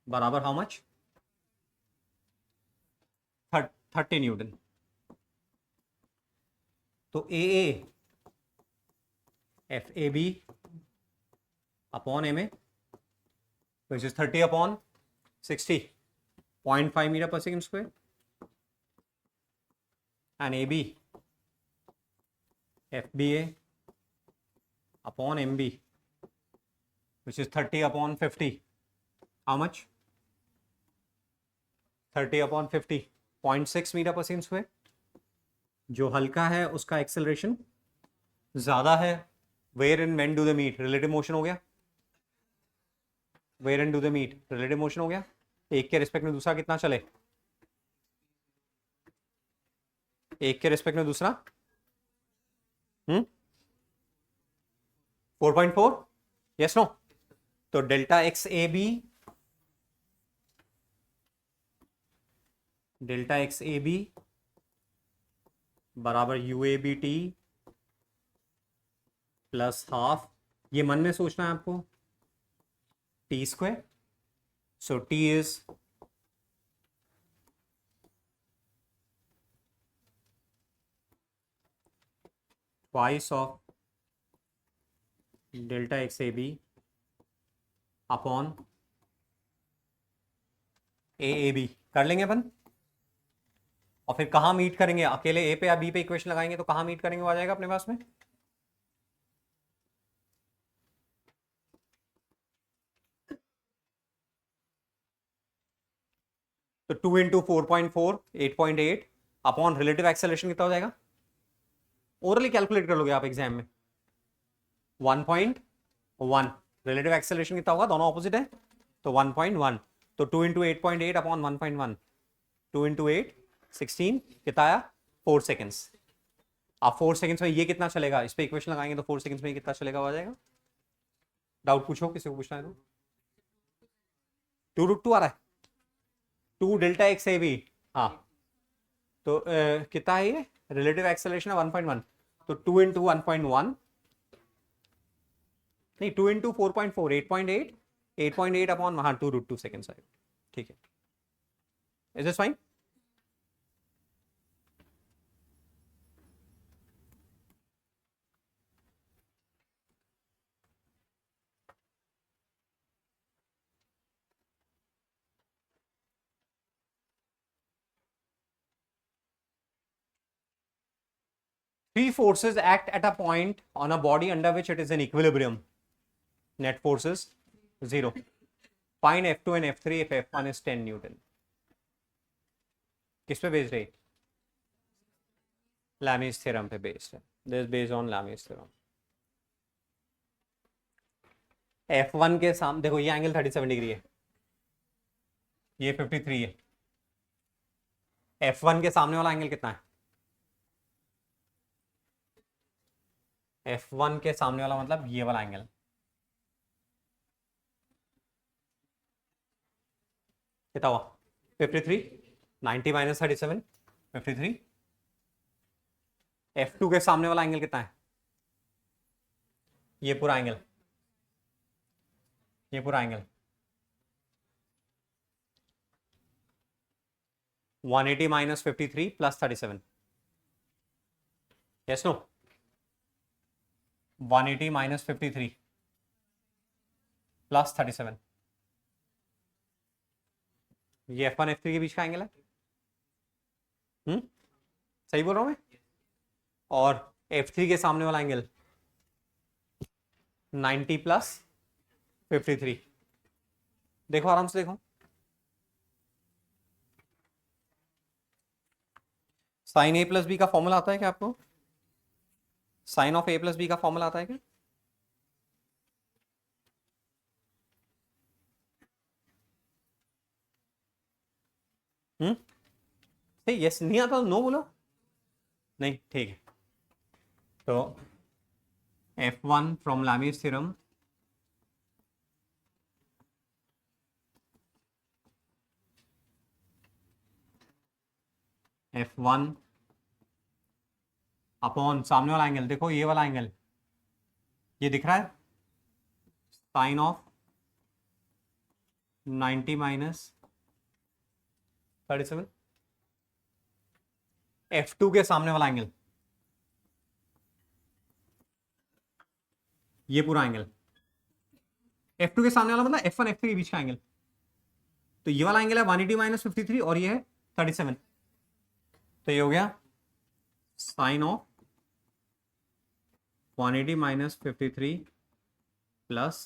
बराबर हाउ मच? 30 न्यूटन. तो A F A B upon M A which is 30 upon 60, 0.5 metre per second square. And A B F B A upon M B which is 30 upon 50. How much? 30 upon 50, 0.6 metre per second square. जो हल्का है उसका acceleration ज्यादा है. Where and when do they meet? Relative motion हो गया. Where and do they meet? Relative motion हो गया. एक के रिस्पेक्ट में दूसरा कितना चले? एक के रिस्पेक्ट में दूसरा 4.4. Yes no? तो delta X A B, delta X A B बराबर U A B T plus half. ये मन में सोचना है आपको, T square. So T is twice of delta X A B upon A B कर लेंगे अपन। और फिर कहाँ मीट करेंगे, अकेले ए पे या बी पे इक्वेशन लगाएंगे तो कहाँ मीट करेंगे, वो आ जाएगा अपने पास में। तो 2 इंटू 4.4 8.8 अपॉन रिलेटिव एक्सेलरेशन कितना हो जाएगा, ओरली कैलकुलेट कर लोगे आप एग्जाम में, 1.1। रिलेटिव एक्सेलरेशन कितना होगा, दोनों ऑपोजिट है तो 1.1। तो 2 इंटू 8.8 अपॉन 1.1, 2 इंटू 8 16 कितना आया 4 सेकेंड्स। आप 4 सेकेंड्स में ये कितना चलेगा, इस पे इक्वेशन लगाएंगे तो 4 सेकेंड्स में कितना चलेगा, आ जाएगा। डाउट पूछो, किसी को पूछना है तो। 2√2 आ रहा है, 2 डेल्टा एक्स ए बी। हाँ तो कितना है ये, रिलेटिव एक्सेलरेशन है 1.1, तो 2 इंटू 1.1 नहीं 2 इंटू 4.4 8.8 8.8 अपॉन हाँ 2√2 सेकेंड्स आएगा। ठीक है, is this fine. Three forces act at a point on a body under which it is in equilibrium. Net forces 0. Find F2 and F3 if F1 is 10 Newton. किस पे based है, Lami's theorem पे based है, this is based on Lami's theorem। F1 के सामने देखो ये angle 37 degree है, ये 53 है। F1 के सामने वाला एंगल कितना है, F1 के सामने वाला मतलब ये वाला एंगल, कितना हुआ 53, 90 माइनस 37 53। F2 के सामने वाला एंगल कितना है, ये पूरा एंगल, ये पूरा angle 180 minus 53 plus 37। Yes no, 180 minus 53 plus 37, ये F1 F3 के बीच का एंगल है। सही बोल रहा हूं मैं। और F3 के सामने वाला एंगल 90 प्लस 53। देखो आराम से देखो, साइन ए प्लस बी का फॉर्मूला आता है क्या आपको, sine of A plus B का फॉर्मूला आता है क्या, यस नहीं आता, नो बोलो, नहीं ठीक है। तो F1 from Lami's theorem F1 upon सामने वाला एंगल, देखो ये वाला एंगल, ये दिख रहा है साइन ऑफ 90 माइनस 37। F2 के सामने वाला एंगल, ये पूरा एंगल, F2 के सामने वाला मतलब F1 F3 के बीच का एंगल, तो ये वाला एंगल है 180 माइनस 53 और ये है 37। तो ये हो गया sine of 180 minus 53 plus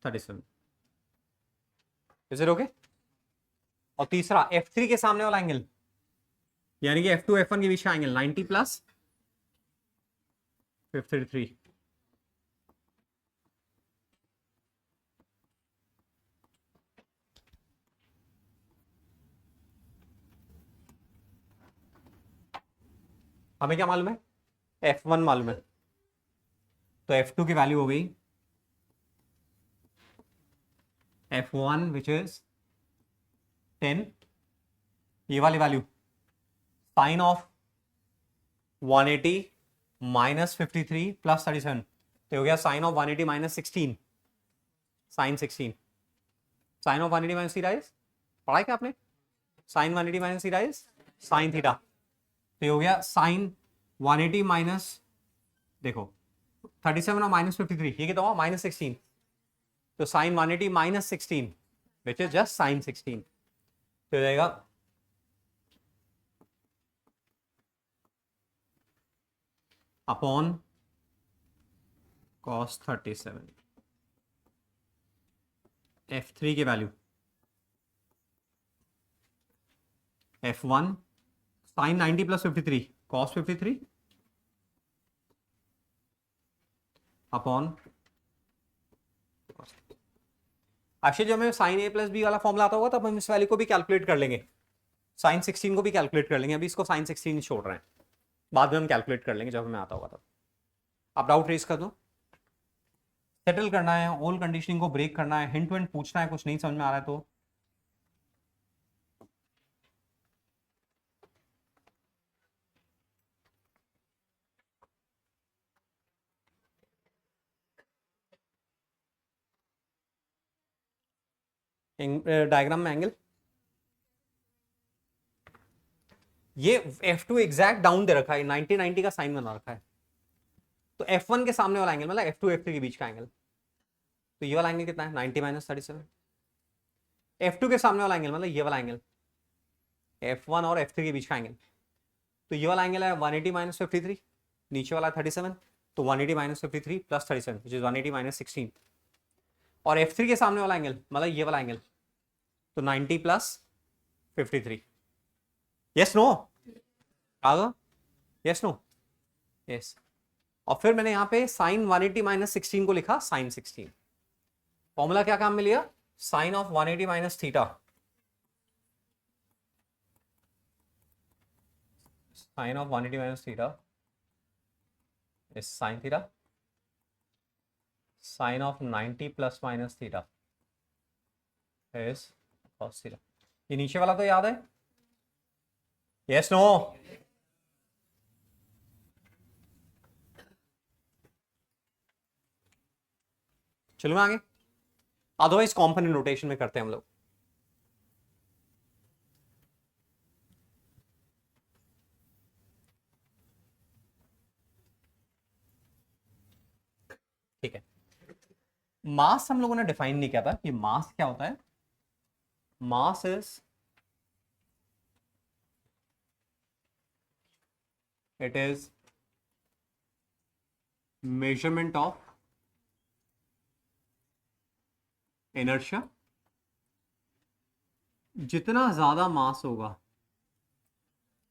37। Is it okay. और तीसरा F3 के सामने वाला एंगल, यानी कि F2 F1 के बीच का एंगल 90 प्लस 53। हमें क्या मालूम है, F1 मालूम है, तो F2 की वैल्यू हो गई F1 विच इज 10, ये वाली value sine of 180 minus 53 plus 37, तो हो गया sine of 180 minus 16, sine 16, sine of 180 minus theta is, पढ़ा है क्या आपने, sine 180 minus theta is sine theta. तो ये हो गया साइन 180 माइनस, देखो 37 और -53, ये कितना हुआ? -16। तो sine 180 -16 which is just sine 16, तो जाएगा अपॉन cos 37। f3 की वैल्यू f1 sine 90 + 53 cos 53 upon, actually जब हमें साइन a + b वाला फॉर्मूला आता होगा तब हम इस वैल्यू को भी कैलकुलेट कर लेंगे, साइन 16 को भी कैलकुलेट कर लेंगे। अभी इसको साइन 16 छोड़ रहे हैं, बाद में हम कैलकुलेट कर लेंगे जब हमें आता होगा तब। आप डाउट रेज कर दो, सेटल करना है, ऑल कंडीशनिंग को ब्रेक करना है, हिंट विंट पूछना है, कुछ नहीं समझ में आ रहा है तो डायग्राम में एंगल, ये F2 एग्जैक्ट डाउन दे रखा है, 90 90 का साइन बना रखा है, तो F1 के सामने वाला एंगल मतलब F2 F3 के बीच का एंगल, तो ये वाला एंगल कितना है? 90 - 37। F2 के सामने वाला एंगल मतलब ये वाला एंगल, F1 और F3 के बीच का एंगल, तो ये वाला एंगल है 180 - 53, नीचे वाला 37, तो 180 - 53 + 37 विच इज 180 - 16, और F3 के सामने वाला एंगल मतलब ये वाला एंगल, तो 90 + 53। Yes no? आ गया? Yes no? यस। और फिर मैंने यहाँ पे साइन 180 - 16 को लिखा साइन 16, फॉर्मूला क्या काम में लिया? साइन ऑफ 180 - थीटा, sine of 180 - theta is sine theta, sine of 90 ± theta is cos theta. ये नीचे वाला तो याद है? Yes no? चलो मैं आगे, अदरवाइज कॉम्पोनेंट रोटेशन में करते हैं हम लोग। ठीक है, मास हम लोगों ने डिफाइन नहीं किया था कि मास क्या होता है। Mass is, it is measurement of inertia. जितना ज्यादा मास होगा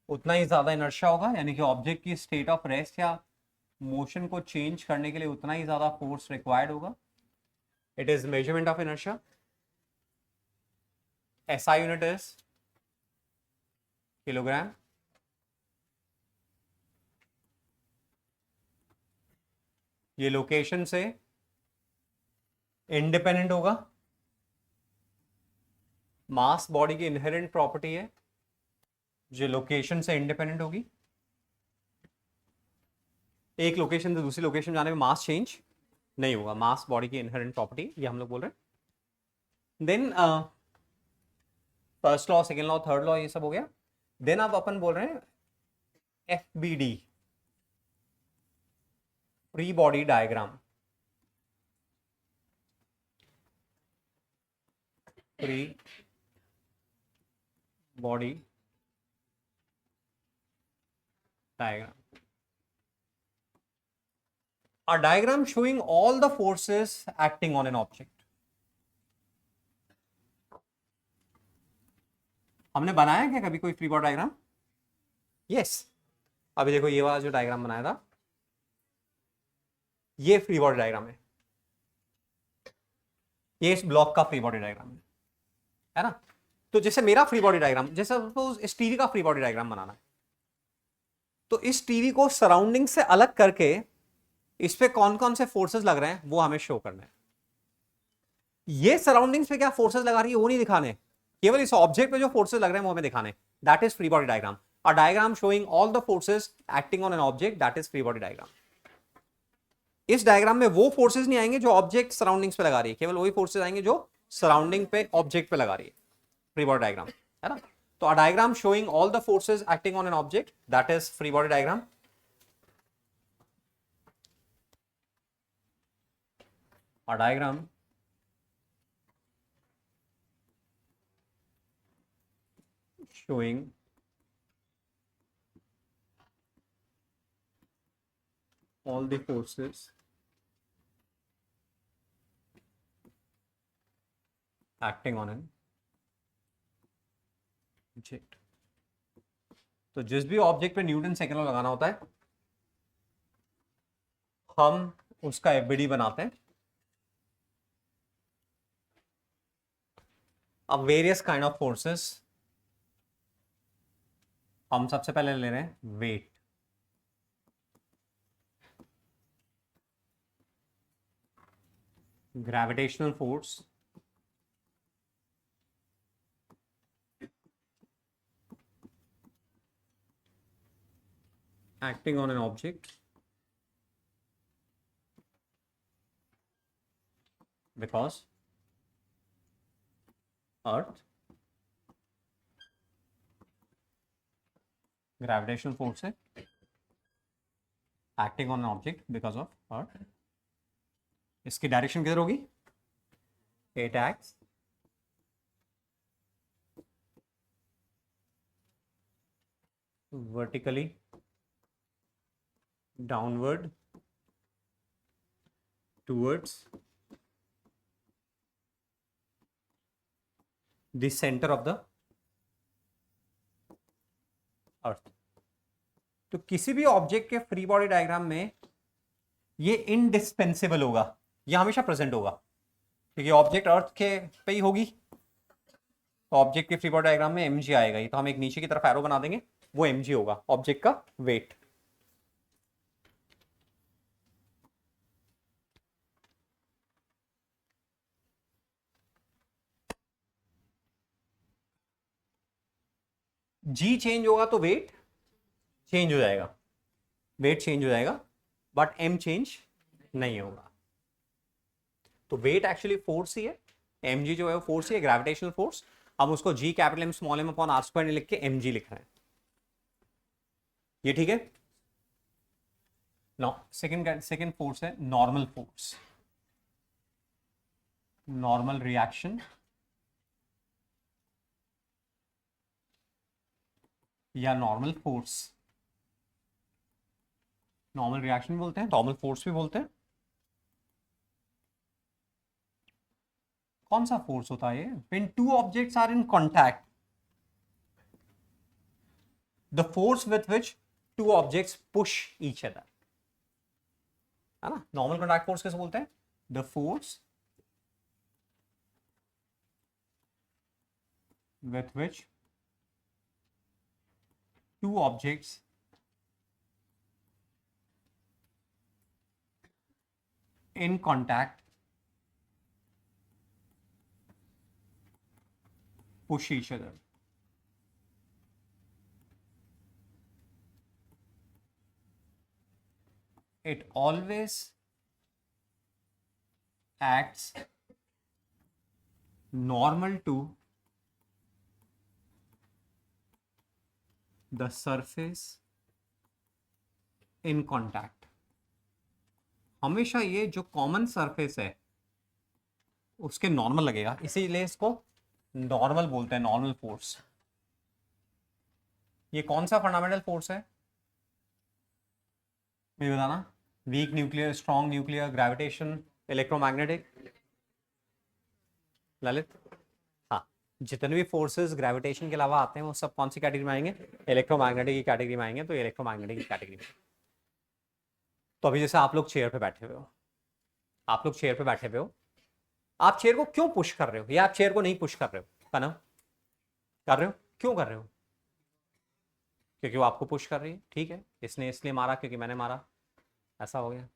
उतना ही ज्यादा इनर्शिया होगा, यानी कि ऑब्जेक्ट की स्टेट ऑफ रेस्ट या मोशन को चेंज करने के लिए उतना ही ज्यादा फोर्स रिक्वायर्ड होगा। It is measurement of inertia. SI unit is kilogram. ये लोकेशन से इंडिपेंडेंट होगा, मास बॉडी की इनहेरेंट प्रॉपर्टी है जो लोकेशन से इंडिपेंडेंट होगी। एक लोकेशन से दूसरी लोकेशन जाने में मास चेंज नहीं होगा, मास बॉडी की इनहेरेंट प्रॉपर्टी, ये हम लोग बोल रहे हैं। Then first law, second law, third law, ये सब हो गया। देन अब अपन बोल रहे हैं FBD, free body diagram. Free body diagram, a diagram showing all the forces acting on an object। हमने बनाया क्या कभी कोई फ्री बॉडी डायग्राम? यस। अभी देखो ये वाला जो डायग्राम बनाया था, ये फ्री बॉडी डायग्राम है, ये इस ब्लॉक का फ्री बॉडी डायग्राम है ना। तो जैसे मेरा फ्री बॉडी डायग्राम, जैसे सपोज इस टीवी का फ्री बॉडी डायग्राम बनाना है, तो इस टीवी को सराउंडिंग से अलग करके इस पे कौन कौन से फोर्सेस लग रहे हैं वो हमें शो करना है। ये सराउंडिंग्स पे क्या फोर्सेस लगा रही है वो नहीं दिखाने, केवल इस ऑब्जेक्ट पे जो फोर्सेस लग रहे हैं वो हमें दिखाने। That is free body diagram. A diagram showing all the forces acting on an object, that is free body diagram. इस डायग्राम में वो फोर्सेस नहीं आएंगे जो ऑब्जेक्ट सराउंडिंग्स पे लगा रही है, केवल वही फोर्सेस आएंगे जो सराउंडिंग पे ऑब्जेक्ट पे लगा रही है, फ्री बॉडी डायग्राम, है ना। तो a diagram showing all the forces acting on an object, that is free body diagram. a diagram showing all the forces acting on an object. तो जिस भी ऑब्जेक्ट पे न्यूटन सेकंड लॉ लगाना होता है हम उसका एफबीडी बनाते हैं. अब वेरियस काइंड ऑफ फोर्सेस हम सबसे पहले ले रहे हैं weight. Gravitational force, acting on an object because earth gravitational force है acting on an object because of earth. इसकी डायरेक्शन किधर होगी? It acts vertically downward towards the center of the earth. तो किसी भी ऑब्जेक्ट के फ्री बॉडी डायग्राम में ये इंडिस्पेंसिबल होगा, ये हमेशा प्रेजेंट होगा क्योंकि ऑब्जेक्ट अर्थ के पे ही होगी. तो ऑब्जेक्ट के फ्री बॉडी डायग्राम में एम जी आएगा ही, तो हम एक नीचे की तरफ एरो बना देंगे, वो एम जी होगा ऑब्जेक्ट का वेट. जी चेंज होगा तो वेट चेंज हो जाएगा, वेट चेंज हो जाएगा बट एम चेंज नहीं होगा. तो वेट एक्चुअली फोर्स ही है, एम जी जो है वो फोर्स ही है, ग्रेविटेशनल फोर्स. हम उसको G capital M small M upon R square लिख के एम जी लिख रहे हैं. ये ठीक है. नो सेकंड फोर्स है नॉर्मल फोर्स, नॉर्मल रिएक्शन या नॉर्मल फोर्स. नॉर्मल रिएक्शन बोलते हैं, नॉर्मल फोर्स भी बोलते हैं. कौन सा फोर्स होता है ये? When two objects are in contact, the force with which two objects push each other, है ना. नॉर्मल कांटेक्ट फोर्स कैसे बोलते हैं? The force with which two objects in contact push each other. It always acts normal to the surface in contact. हमेशा ये जो common surface है उसके नॉर्मल लगेगा, इसीलिए इसको नॉर्मल बोलते हैं, नॉर्मल फोर्स. ये कौन सा फंडामेंटल फोर्स है मुझे बताना? Weak nuclear, strong nuclear, gravitation, electromagnetic. Lalit, हाँ, जितने भी फोर्सेस ग्रेविटेशन के अलावा आते हैं वो सब कौन सी कैटेगरी में आएंगे? इलेक्ट्रोमैग्नेटिक की कैटेगरी में आएंगे. तो इलेक्ट्रोमैग्नेटिक की कैटेगरी में. तो अभी जैसे आप लोग चेयर पे बैठे हुए हो, आप लोग चेयर पे बैठे हुए हो, आप चेयर को क्यों पुश कर रहे हो या आप चेयर को नहीं पुश कर रहे हो? कनव, कर रहे हो? क्यों कर रहे हो? क्योंकि वो आपको पुश कर रही है. ठीक है, इसने इसलिए मारा क्योंकि मैंने मारा, ऐसा हो गया.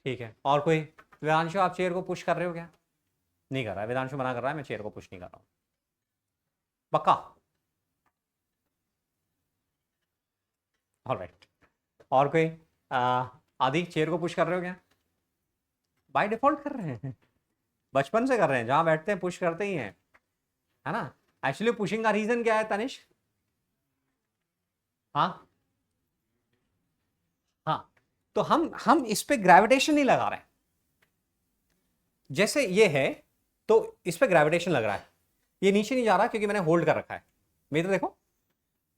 ठीक है, और कोई? वेदांशु, आप चेयर को पुश कर रहे हो क्या? नहीं कर रहा है. वेदांशु मना कर रहा है, मैं चेयर को पुश नहीं कर रहा हूं. पक्का? ऑलराइट. और कोई? आदि, चेयर को पुश कर रहे हो क्या? बाय डिफॉल्ट कर रहे हैं, बचपन से कर रहे हैं, जहां बैठते हैं पुश करते ही हैं, है ना. एक्चुअली पुशिंग का रीजन क्या है तनिष? हाँ हाँ, तो हम इस पे ग्रेविटेशन नहीं लगा रहे हैं, जैसे ये है तो इस पे ग्रेविटेशन लग रहा है, ये नीचे नहीं जा रहा क्योंकि मैंने होल्ड कर रखा है। मेरे देखो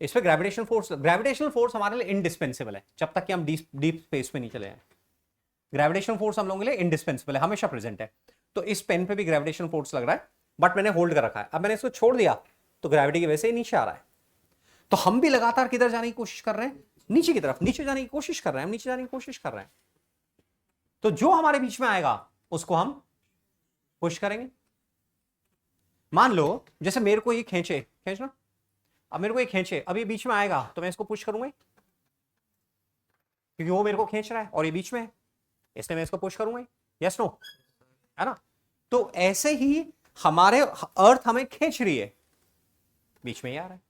इस पे ग्रेविटेशनल फोर्स हमारे लिए इंडिस्पेंसिबल है जब तक कि हम डीप स्पेस में नहीं चले जाएं। ग्रेविटेशनल फोर्स हम लोगों के लिए इंडिस्पेंसिबल है, हमेशा प्रेजेंट है। तो इस पेन पे भी ग्रेविटेशनल फोर्स लग रहा है, बट मैंने होल्ड कर रखा है। अब मैंने इसको छोड़ दिया तो ग्रेविटी की वजह से नीचे आ रहा है। तो हम भी लगातार किधर जाने की कोशिश कर रहे हैं, नीचे की तरफ, नीचे जाने की कोशिश कर रहे हैं, हम नीचे जाने की कोशिश कर रहे हैं। तो जो हमारे बीच में आएगा उसको हम पुश करेंगे। मान लो जैसे मेरे को ये खींचना, अब मेरे को ये खींचे, अब ये बीच में आएगा तो मैं इसको पुश करूंगा क्योंकि वो मेरे को खींच रहा है और ये बीच में है, इसलिए मैं इसको पुश करूंगा। यस नो, है ना। तो ऐसे ही हमारे अर्थ हमें खींच रही है, बीच में ही आ रहा है,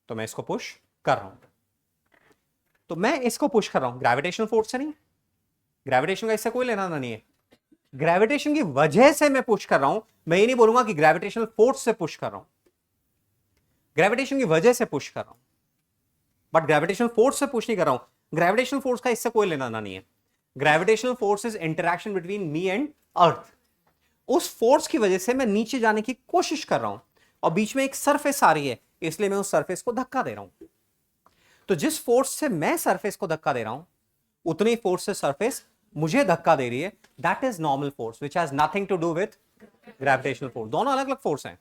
तो मैं इसको पुश कर रहा हूं। तो मैं इसको पुश कर रहा हूं ग्रेविटेशनल फोर्स से नहीं, ग्रेविटेशन का इससे कोई लेना ना नहीं है, ग्रेविटेशन की वजह से मैं पुश कर रहा हूं। मैं ये नहीं बोलूंगा कि ग्रेविटेशनल फोर्स से पुश कर रहा हूं, ग्रेविटेशन की वजह से पुश कर रहा हूं, बट ग्रेविटेशनल फोर्स से पुश नहीं कर रहा हूं। ग्रेविटेशनल फोर्स का इससे कोई लेना ना नहीं है। Gravitational force is interaction between me and earth. उस फोर्स की वजह से मैं नीचे जाने की कोशिश कर रहा हूं और बीच में एक सरफेस आ रही है, इसलिए मैं उस सरफेस को धक्का दे रहा हूं। तो जिस फोर्स से मैं सरफेस को धक्का दे रहा हूं उतनी फोर्स से सरफेस मुझे धक्का दे रही है। That is normal force which has nothing to do with gravitational force. दोनों अलग अलग फोर्स हैं।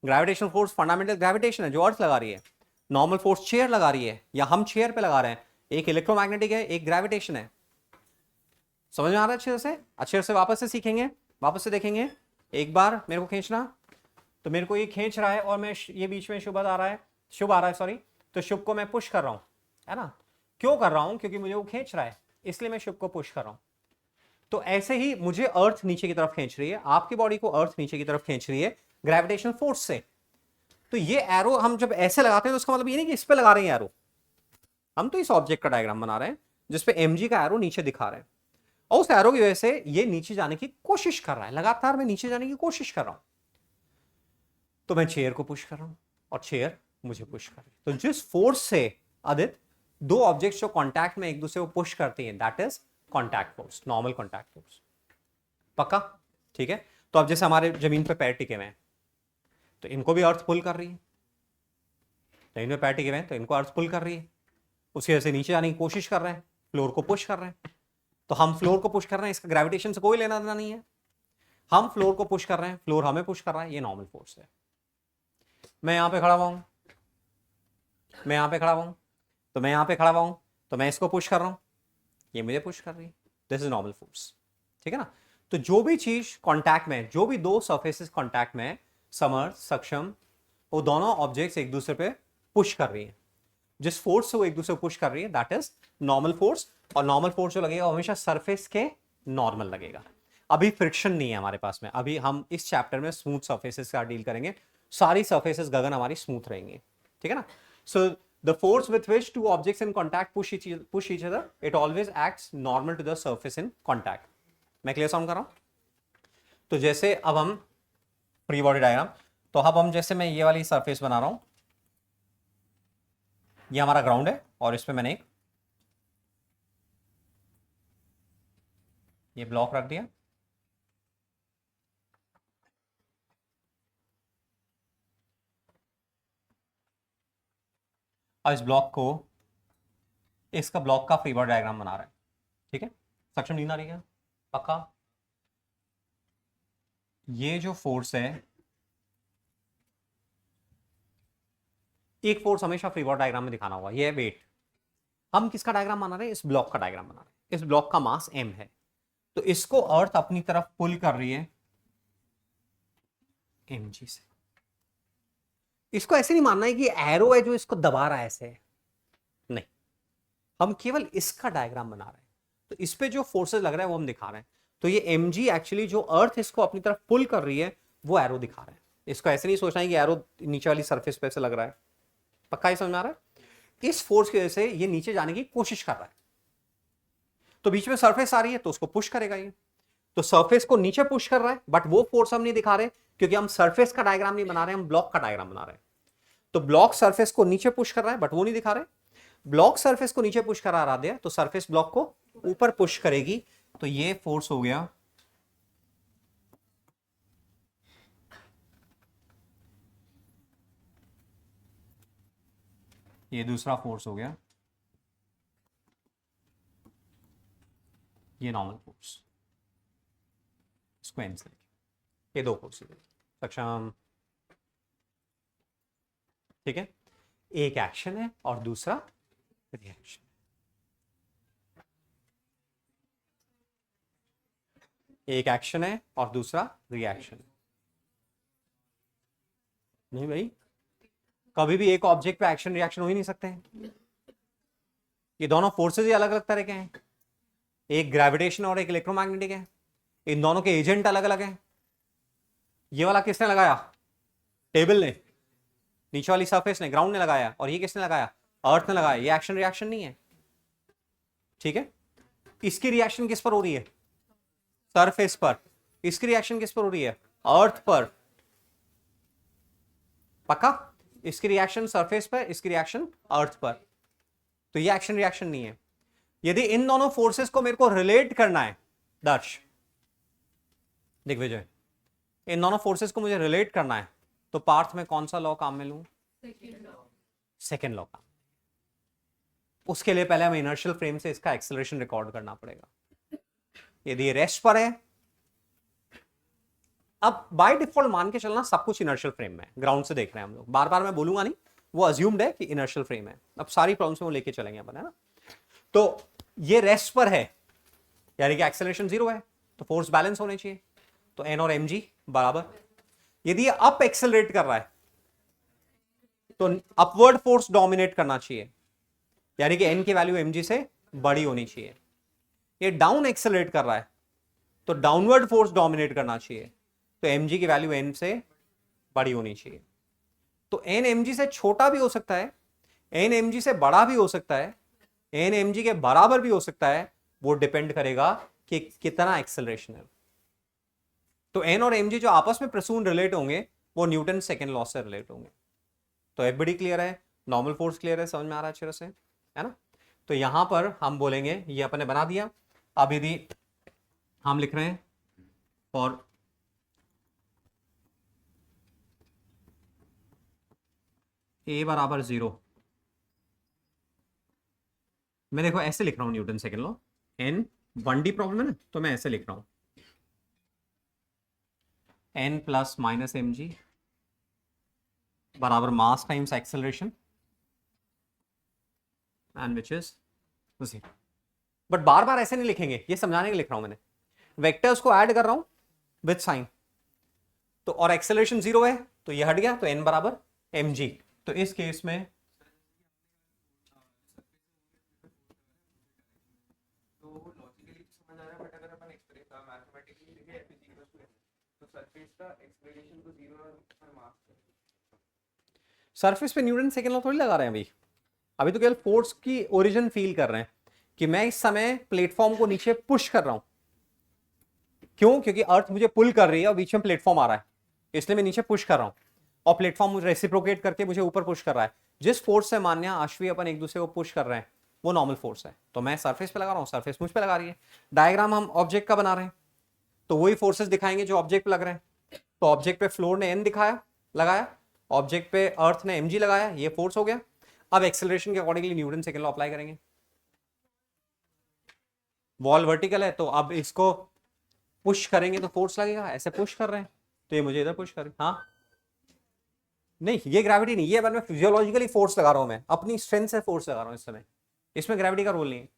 ग्रेविटेशनल फोर्स फंडामेंटल ग्रेविटेशन है जो अर्थ लगा रही है, नॉर्मल फोर्स चेयर लगा रही है या हम चेयर पे लगा रहे हैं। एक इलेक्ट्रोमैग्नेटिक है, एक ग्रेविटेशन है। समझ में आ रहा है अच्छे से? अच्छे से वापस से सीखेंगे, वापस से देखेंगे। एक बार मेरे को खींचना, तो मेरे को ये खींच रहा है और मैं ये बीच में शुभ आ रहा है सॉरी, तो शुभ को मैं पुश कर रहा हूं, है ना। क्यों कर रहा हूं? क्योंकि मुझे वो खींच रहा है, इसलिए मैं शुभ को पुश कर रहा हूं। तो ऐसे ही मुझे अर्थ नीचे की तरफ खींच रही है, आपकी बॉडी को अर्थ नीचे की तरफ खींच रही है ग्रेविटेशनल फोर्स से। तो ये एरो हम जब ऐसे लगाते हैं तो उसका मतलब ये नहीं कि इस पे लगा रहे हैं एरो, हम तो इस ऑब्जेक्ट का डायग्राम बना रहे हैं जिसपे mg का एरो नीचे दिखा रहे हैं और उस एरो की वजह से ये नीचे जाने की कोशिश कर रहा है, लगातार मैं नीचे जाने की कोशिश कर रहा हूं। तो मैं चेयर को पुश कर रहा हूं और चेयर मुझे पुश कर रही है। तो जिस फोर्स से आदित्य दो ऑब्जेक्ट्स जो कांटेक्ट में एक दूसरे को पुश करते हैं, that is contact force, normal contact force. पक्का? ठीक है। तो अब जैसे हमारे जमीन पे पैर टिके हुए हैं तो इनको भी अर्थ पुल कर रही है, जमीन पे पैर टिके हुए हैं तो इनको अर्थ पुल कर रही है, उसकी वजह से नीचे जाने की कोशिश कर रहे हैं, फ्लोर को पुश कर रहे हैं। तो हम फ्लोर को पुश कर रहे हैं, इसका ग्रेविटेशन से कोई लेना देना नहीं है। हम फ्लोर को पुश कर रहे हैं, फ्लोर हमें पुश कर रहा है, ये नॉर्मल फोर्स है। मैं यहां पे खड़ा हुआ हूं, मैं यहां पे खड़ा हुआ हूं, तो मैं यहां पे खड़ा हुआ हूं, तो मैं इसको पुश कर रहा हूं, ये मुझे पुश कर रही है। This is normal force. ठीक है ना। तो जो भी चीज कांटेक्ट में, जो भी दो सरफेसेस कांटेक्ट में, समर्थ, सक्षम, वो दोनों ऑब्जेक्ट्स एक दूसरे पे पुश कर रही है। जिस फोर्स से वो एक दूसरे को पुश कर रही है दैट इज नॉर्मल फोर्स। और नॉर्मल फोर्स जो लगेगा हमेशा सरफेस के नॉर्मल लगेगा। अभी फ्रिक्शन नहीं है हमारे पास में, अभी हम इस चैप्टर में स्मूथ सरफेसेस का डील करेंगे। सारी सरफेसेस गगन हमारी स्मूथ रहेंगी। ठीक है ना। So the force with which two objects in contact push each other, it always acts normal to the surface in contact. मैं क्लियर साउंड कर रहा हूं? तो जैसे अब हम फ्री बॉडी डायग्राम, तो अब हम जैसे मैं ये वाली सरफेस बना रहा हूं, ये हमारा ग्राउंड है और इस पे मैंने एक ये ब्लॉक रख दिया। और इस ब्लॉक को, इसका ब्लॉक का फ्री बॉडी डायग्राम बना रहा है। ठीक है। सक्षम नींद आ रही है? पक्का? ये जो फोर्स है, एक फोर्स हमेशा फ्री बॉडी डायग्राम में दिखाना होगा, ये है वेट। हम किसका डायग्राम बना रहे हैं? इस ब्लॉक का डायग्राम बना रहे हैं। इस ब्लॉक का मास m है, तो इसको अर्थ अपनी तरफ पुल कर रही है mg से। इसको ऐसे नहीं मानना है कि एरो है जो इसको दबा रहा है, ऐसे नहीं, हम केवल इसका डायग्राम बना रहे हैं। तो इस पे जो फोर्सेस लग रहा है वो हम दिखा रहे हैं। तो ये mg एक्चुअली जो अर्थ इसको अपनी तरफ पुल कर रही है वो एरो दिखा रहे हैं। इसको ऐसे नहीं सोचना है कि एरो नीचे वाली सरफेस पे से लग रहा है। पक्का ही समझ में आ रहा है? इस फोर्स की वजह से ये नीचे जाने की कोशिश कर रहा है, तो बीच में सरफेस आ रही है तो उसको पुश करेगा ये। तो सरफेस को नीचे पुश कर रहा है, बट वो फोर्स हम नहीं दिखा रहे क्योंकि हम सरफेस का डायग्राम नहीं बना रहे, हम ब्लॉक का डायग्राम बना रहे हैं। तो ब्लॉक सरफेस को नीचे पुश कर रहा है बट वो नहीं दिखा रहे। ब्लॉक सरफेस को नीचे पुश करा रहा है तो सरफेस ब्लॉक को ऊपर पुश करेगी, तो ये फोर्स हो गया ये दूसरा फोर्स हो गया, ये नॉर्मल फोर्स, इसको एन से लिखे, ये दो फोर्स सक्षम, ठीक है। एक एक्शन है और दूसरा रिएक्शन। एक एक्शन है और दूसरा रिएक्शन। नहीं भाई, कभी भी एक ऑब्जेक्ट पे एक्शन रिएक्शन हो ही नहीं सकते हैं। ये दोनों फोर्सेस ही अलग अलग तरह के हैं, एक ग्रेविटेशन और एक इलेक्ट्रोमैग्नेटिक है। इन दोनों के एजेंट अलग अलग हैं। ये वाला किसने लगाया? टेबल ने, नीचे वाली सरफेस ने, ग्राउंड ने लगाया, और ये किसने लगाया? अर्थ ने लगाया। ये एक्शन रिएक्शन नहीं है, ठीक है। इसकी रिएक्शन किस पर हो रही है? सरफेस पर। इसकी रिएक्शन किस पर हो रही है? अर्थ पर। पक्का? इसकी रिएक्शन सरफेस पर, इसकी रिएक्शन अर्थ पर। तो ये एक्शन रिएक्शन नहीं है। यदि इन दोनों फोर्सेस को मेरे को रिलेट करना है दर्श, दिग्विजय, इन दोनों फोर्सेस को मुझे रिलेट करना है, तो पार्थ में कौन सा लॉ काम में लूं? सेकेंड लॉ काम। उसके लिए पहले हमें इनर्शियल फ्रेम से इसका एक्सेलरेशन रिकॉर्ड करना पड़ेगा। यदि ये रेस्ट पर है, अब बाय डिफॉल्ट मान के चलना सब कुछ इनर्शियल फ्रेम में, ग्राउंड से देख रहे हैं हम लोग, बार बार मैं बोलूंगा नहीं, वो अज्यूम्ड है कि इनर्शियल फ्रेम है। अब सारी प्रॉब्लम्स में वो लेके चलेंगे अपन, है ना। तो ये रेस्ट पर है, यानी कि एक्सेलरेशन 0 है, तो फोर्स बैलेंस होने चाहिए। तो एन और एम जी बराबर। यदि ये अप एक्सेलरेट कर रहा है तो अपवर्ड फोर्स डोमिनेट करना चाहिए, यानी कि एन की वैल्यू एम जी से बड़ी होनी चाहिए। ये डाउन एक्सेलरेट कर रहा है तो डाउनवर्ड फोर्स डोमिनेट करना चाहिए, तो एम जी की वैल्यू एन से बड़ी होनी चाहिए। तो एन एम जी से छोटा भी हो सकता है, एन एम जी से बड़ा भी हो सकता है, एन एम जी के बराबर भी हो सकता है। वो डिपेंड करेगा कि कितना एक्सेलरेशन है। तो एन और एम जी जो आपस में प्रसून रिलेट होंगे वो न्यूटन सेकेंड लॉ से रिलेट होंगे। तो एफ बी क्लियर है, नॉर्मल फोर्स क्लियर है, समझ में आ रहा है अच्छे से, है ना। तो यहां पर हम बोलेंगे, ये अपने बना दिया। अब यदि हम लिख रहे हैं फॉर ए बराबर 0, मैं देखो ऐसे लिख रहा हूं Newton second law, an 1D problem है ना, तो मैं ऐसे लिख रहा हूं N plus minus M G बराबर mass times acceleration and which is 0। But बार बार ऐसे नहीं लिखेंगे, ये समझाने के लिए लिख रहा हूं मैंने। वेक्टर्स को ऐड कर रहा हूं विथ साइन, तो और एक्सेलरेशन 0 है तो ये हट गया, तो एन बराबर एम जी। तो इस केस में सरफेस पे न्यूटन सेकेंड लॉ थोड़ी लगा रहे हैं अभी। अभी तो केवल फोर्स की ओरिजिन फील कर रहे हैं कि मैं इस समय प्लेटफॉर्म को नीचे पुश कर रहा हूं। क्यों? क्योंकि अर्थ मुझे पुल कर रही है और बीच में प्लेटफॉर्म आ रहा है, इसलिए मैं नीचे पुश कर रहा हूं, और प्लेटफॉर्म मुझे रेसिप्रोकेट करके मुझे ऊपर पुश कर रहा है। जिस फोर्स से मान्या आश्वी अपन एक दूसरे को पुश कर रहे हैं वो नॉर्मल फोर्स है। तो मैं सरफेस पे लगा रहा हूं, सरफेस मुझ पे लगा रही है। डायग्राम हम ऑब्जेक्ट का बना रहे हैं तो वही फोर्सेस दिखाएंगे जो ऑब्जेक्ट पे लग रहे हैं। तो ऑब्जेक्ट पे फ्लोर ने एन दिखाया, लगाया, ऑब्जेक्ट पे अर्थ ने mg लगाया, ये फोर्स हो गया। अब एक्सेलरेशन के accordingly Newton second law apply करेंगे। वॉल वर्टिकल है तो अब इसको पुश करेंगे तो फोर्स लगेगा, ऐसे पुश कर रहे हैं तो ये मुझे इधर पुश कर, हाँ नहीं ये ग्रेविटी नहीं, ये मैं फिजियोलॉजिकली फोर्स लगा रहा हूं, मैं अपनी स्ट्रेंथ से फोर्स लगा रहा हूं इस समय, इसमें ग्रेविटी का रोल नहीं है,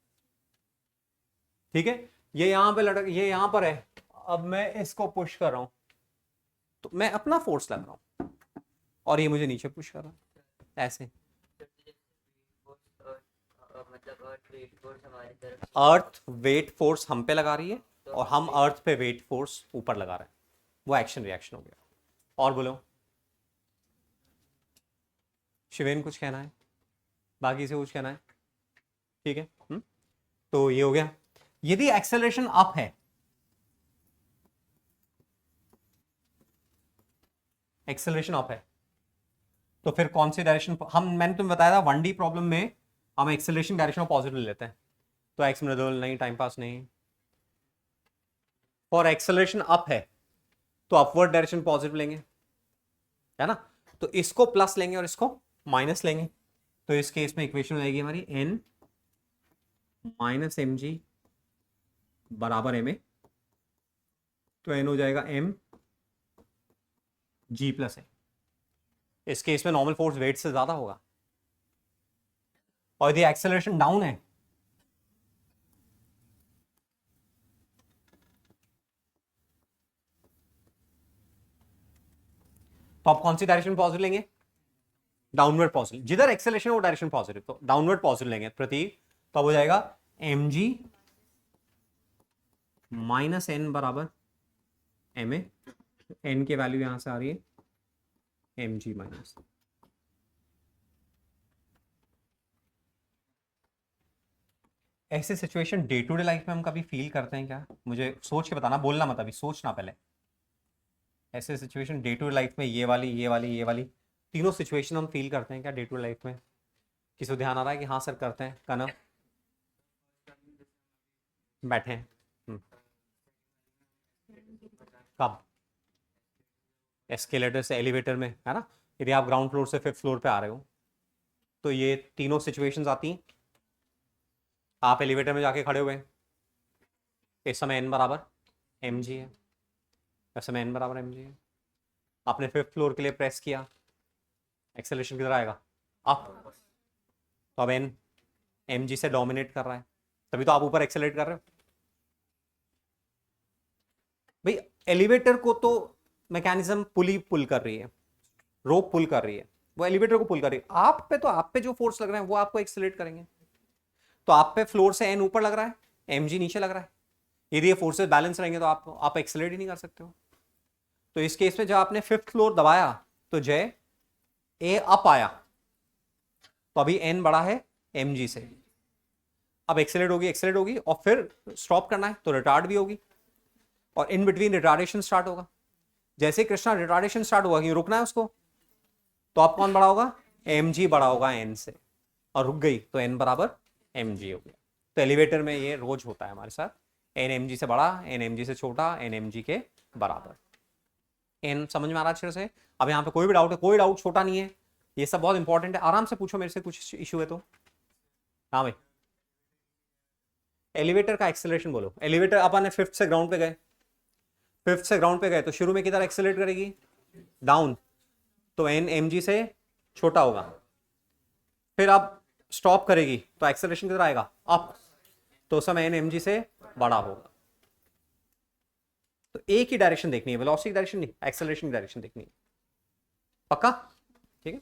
ठीक है। ये यहां पे लटक, ये यहां पर है, अब मैं इसको पुश कर रहा हूं तो मैं अपना फोर्स लगा रहा हूं और ये मुझे नीचे पुश कर रहा है ऐसे। अर्थ वेट फोर्स हम पे लगा रही है और हम अर्थ पे वेट फोर्स ऊपर लगा रहे हैं, वो एक्शन रिएक्शन हो गया। और बोलो शिवेन कुछ कहना है, बाकी से कुछ कहना है, ठीक है। तो ये हो गया। यदि एक्सेलरेशन अप है, एक्सेलरेशन अप है तो फिर कौन सी डायरेक्शन हम, मैंने तुम्हें बताया था 1D प्रॉब्लम में हम एक्सेलरेशन डायरेक्शन ऑफ पॉजिटिव लेते हैं। तो एक्स मृदुल नहीं, टाइम पास नहीं, और एक्सेलरेशन अप है तो अपवर्ड डायरेक्शन पॉजिटिव लेंगे, है ना। तो इसको प्लस लेंगे और इसको माइनस लेंगे, तो इस केस में इक्वेशन हो जाएगी हमारी n माइनस एम जी बराबर एम ए, तो n हो जाएगा m जी प्लस ए। इस केस में नॉर्मल फोर्स वेट से ज्यादा होगा, और यदि एक्सेलरेशन डाउन है तो आप कौन सी डायरेक्शन पॉजिटिव लेंगे, डाउनवर्ड पॉजिटिव। जिधर एक्सेलरेशन वो डायरेक्शन पॉजिटिव, तो डाउनवर्ड पॉजिटिव लेंगे प्रतीक, तो अब हो जाएगा एम जी माइनस एन बराबर एम ए, एन की वैल्यू यहां से आ रही है एम जी माइनस। ऐसे situation day to day life में हम कभी फील करते हैं क्या, मुझे सोच के बताना, बोलना मत, अभी सोचना पहले। ऐसे situation day to day life में ये वाली तीनों सिचुएशन हम फील करते हैं क्या डे टू डे लाइफ में? किसी को ध्यान आ रहा है कि हाँ सर करते हैं? कनव बैठे हैं। कब? एस्केलेटर से एलिवेटर में, है ना। यदि आप ग्राउंड फ्लोर से फिफ्थ फ्लोर पे आ रहे हो तो ये तीनों सिचुएशंस आती हैं। आप एलिवेटर में जाके खड़े हुए हैं, इस समय एन बराबर एम जी है, इस समय एन बराबर एम जी है। आपने फिफ्थ फ्लोर के लिए प्रेस किया, एक्सेलरेशन किधर आएगा, अप। तो अब एन एम जी से डोमिनेट कर रहा है, तभी तो आप ऊपर एक्सेलरेट कर रहे हो। भाई एलिवेटर को तो मैकेनिज्म पुली पुल कर रही है, रोप पुल कर रही है, वो एलिवेटर को पुल कर रही है। आप पे तो आप पे जो फोर्स लग रहे हैं वो आपको एक्सेलरेट करेंगे। तो आप पे फ्लोर से एन ऊपर लग रहा है, एम जी नीचे लग रहा है। यदि ये फोर्सेस बैलेंस रहेंगे तो आप एक्सेलरेट ही नहीं कर सकते हो। तो इस केस में जब आपने फिफ्थ फ्लोर दबाया तो जय ए अप आया, तो अभी एन बड़ा है एम जी से। अब एक्सेलरेट होगी और फिर स्टॉप करना है तो रिटार्ड भी होगी, और इन बिटवीन रिटार्डेशन स्टार्ट होगा। जैसे कृष्णा रिटार्डेशन स्टार्ट होगा कि रुकना है उसको, तो अब कौन बड़ा होगा, एम जी बड़ा होगा एन से, और रुक गई तो एन बराबर एम जी हो गया। तो एलिवेटर में ये रोज होता है हमारे साथ, एन एम जी से बड़ा, एन एम जी से छोटा, एन एम जी के बराबर। एन समझ में आ रहा अच्छे से? अब यहाँ पे कोई भी डाउट है? कोई डाउट छोटा नहीं है, ये सब बहुत इंपॉर्टेंट है, आराम से पूछो मेरे से, कुछ इशू है तो। हाँ भाई, एलिवेटर का एक्सेलरेशन बोलो। एलिवेटर अपन ने फिफ्थ से ग्राउंड पे गए, फिफ्थ से ग्राउंड पे गए तो शुरू में किधर एक्सेलरेट करेगी, डाउन, तो एन एम जी से छोटा होगा। फिर अब स्टॉप करेगी तो एक्सेलरेशन किधर आएगा, अप, तो उस समय एन एम जी से बड़ा होगा। तो एक ही डायरेक्शन देखनी है, वेलोसिटी की डायरेक्शन नहीं, एक्सेलरेशन की डायरेक्शन देखनी है। पक्का? ठीक है।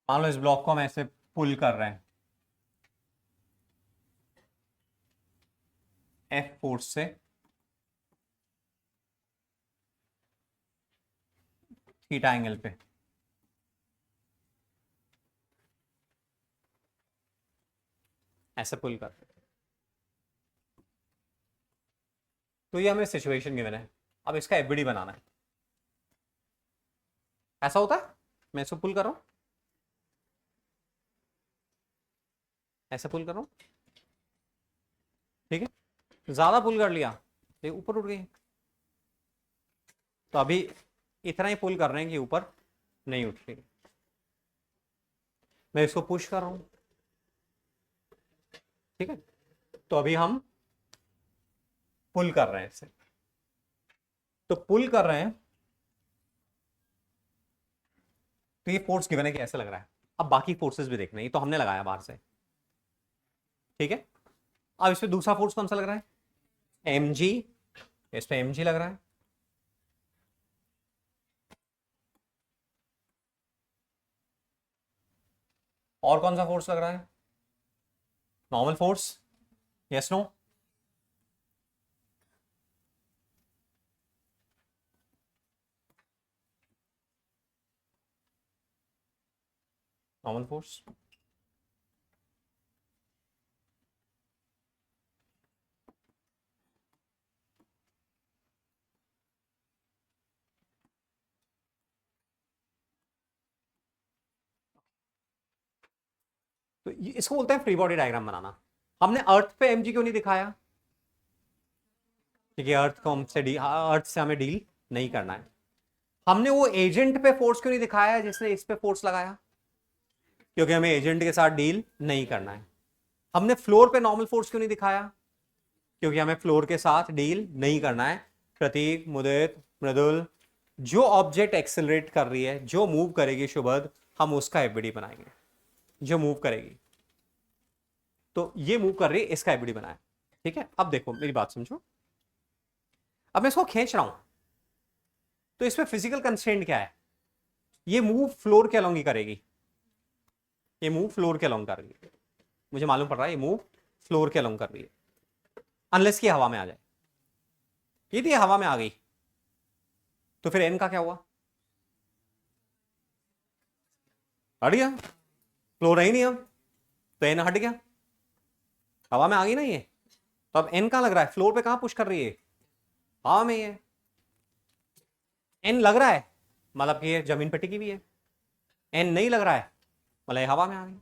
मान लो इस ब्लॉक को हम ऐसे पुल कर रहे हैं एफ फोर्स से थीटा एंगल पे, ऐसे पुल कर, तो ये हमें सिचुएशन गिवन है। अब इसका एफबीडी बनाना है। ऐसा होता है, मैं इसको पुल कर रहा हूं, ऐसे पुल कर रहा हूं, ठीक है, ज्यादा पुल कर लिया, ये ऊपर उठ गई। तो अभी इतना ही पुल कर रहे हैं कि ऊपर नहीं उठ रही। मैं इसको पुश कर रहा हूं, ठीक है, तो अभी हम पुल कर रहे हैं इससे, तो पुल कर रहे हैं तो ये फोर्स गिवन है कि ऐसा लग रहा है। अब बाकी फोर्सेस भी देखना है, ये तो हमने लगाया बाहर से, ठीक है। अब इसमें दूसरा फोर्स कौन सा लग रहा है, एम जी, इस पे एम जी लग रहा है। और कौन सा फोर्स लग रहा है, normal force, yes no, normal force. तो इसको बोलते हैं फ्री बॉडी डायग्राम बनाना। हमने अर्थ पे एमजी क्यों नहीं दिखाया? क्योंकि अर्थ से हमें डील नहीं करना है। हमने वो एजेंट पे फोर्स क्यों नहीं दिखाया जिसने इस पे फोर्स लगाया? क्योंकि हमें एजेंट के साथ डील नहीं करना है। हमने फ्लोर पे नॉर्मल फोर्स क्यों नहीं दिखाया? क्योंकि हमें फ्लोर के साथ डील नहीं करना है। प्रतीक, मुदित, मृदुल, जो ऑब्जेक्ट एक्सेलरेट कर रही है, जो मूव करेगी शुभद, हम उसका एफबीडी बनाएंगे। जो मूव करेगी, तो ये मूव कर रही है, इसका एफबीडी बनाए। ठीक है, अब देखो मेरी बात समझो। अब मैं इसको खींच रहा हूं, तो इसमें फिजिकल कंस्ट्रेंट क्या है? ये मूव फ्लोर के अलोंग ही करेगी। ये मूव फ्लोर के अलोंग कर रही है, मुझे मालूम पड़ रहा है ये मूव फ्लोर के अलोंग कर रही है, अनलेस की हवा में आ जाए। यदि हवा में आ गई तो फिर एन का क्या हुआ? हट गया, फ्लोर है ही नहीं अब, तो एन हट गया, हवा में आ गई ना ये। तो अब एन कहां लग रहा है? फ्लोर पे कहां पुश कर रही है? हवा में ये एन लग रहा है, मतलब कि ये जमीन पे टिकी हुई है। एन नहीं लग रहा है, मतलब ये हवा में आ गई।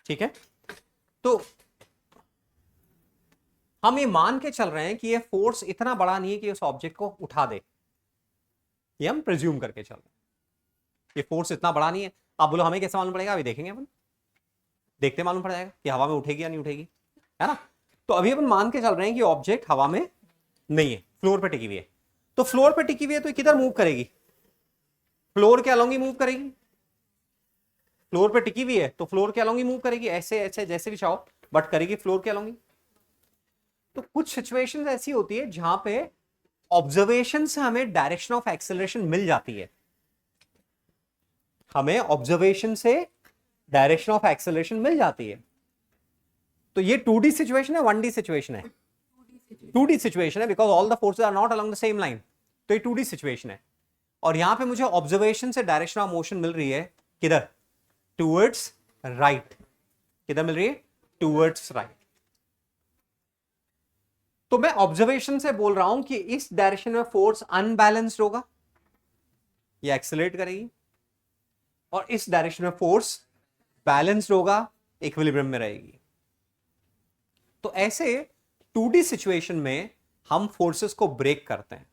ठीक है, तो हम ये मान के चल रहे हैं कि ये फोर्स इतना बड़ा नहीं है कि उस ऑब्जेक्ट को उठा दे। ये हम प्रिज्यूम करके चल रहे हैं, ये फोर्स इतना बड़ा नहीं है। आप बोलो हमें कैसे मालूम पड़ेगा? अभी देखेंगे अपन, देखते मालूम पड़ जाएगा कि हवा में उठेगी या नहीं उठेगी, है ना। तो अभी अपन मान के चल रहे हैं कि ऑब्जेक्ट हवा में नहीं है, फ्लोर पे टिकी हुई है। तो फ्लोर पे टिकी हुई है तो किधर मूव करेगी? फ्लोर के अलोंग ही मूव करेगी। फ्लोर पे टिकी हुई है तो फ्लोर के अलोंग ही मूव करेगी, ऐसे ऐसे जैसे भी चाहो, बट करेगी फ्लोर के अलोंग ही। तो कुछ सिचुएशंस ऐसी होती है जहां पे ऑब्जर्वेशन से हमें डायरेक्शन ऑफ एक्सेलरेशन मिल जाती है। हमें ऑब्जर्वेशन से डायरेक्शन ऑफ एक्सेलरेशन मिल जाती है। तो ये 2D सिचुएशन है, 1D सिचुएशन है? 2D सिचुएशन है, because all the forces are not along the same line. तो ये 2D सिचुएशन है, और यहां पे मुझे ऑब्जर्वेशन से डायरेक्शन ऑफ मोशन मिल रही है किधर? Towards right. किधर मिल रही है? Towards right. तो मैं ऑब्जर्वेशन से बोल रहा हूं कि इस डायरेक्शन में फोर्स अनबैलेंस्ड होगा, ये एक्सेलरेट करेगी, और इस डायरेक्शन में फोर्स बैलेंस्ड होगा, इक्विलिब्रियम में रहेगी। तो ऐसे 2D सिचुएशन में हम फोर्सेस को ब्रेक करते हैं।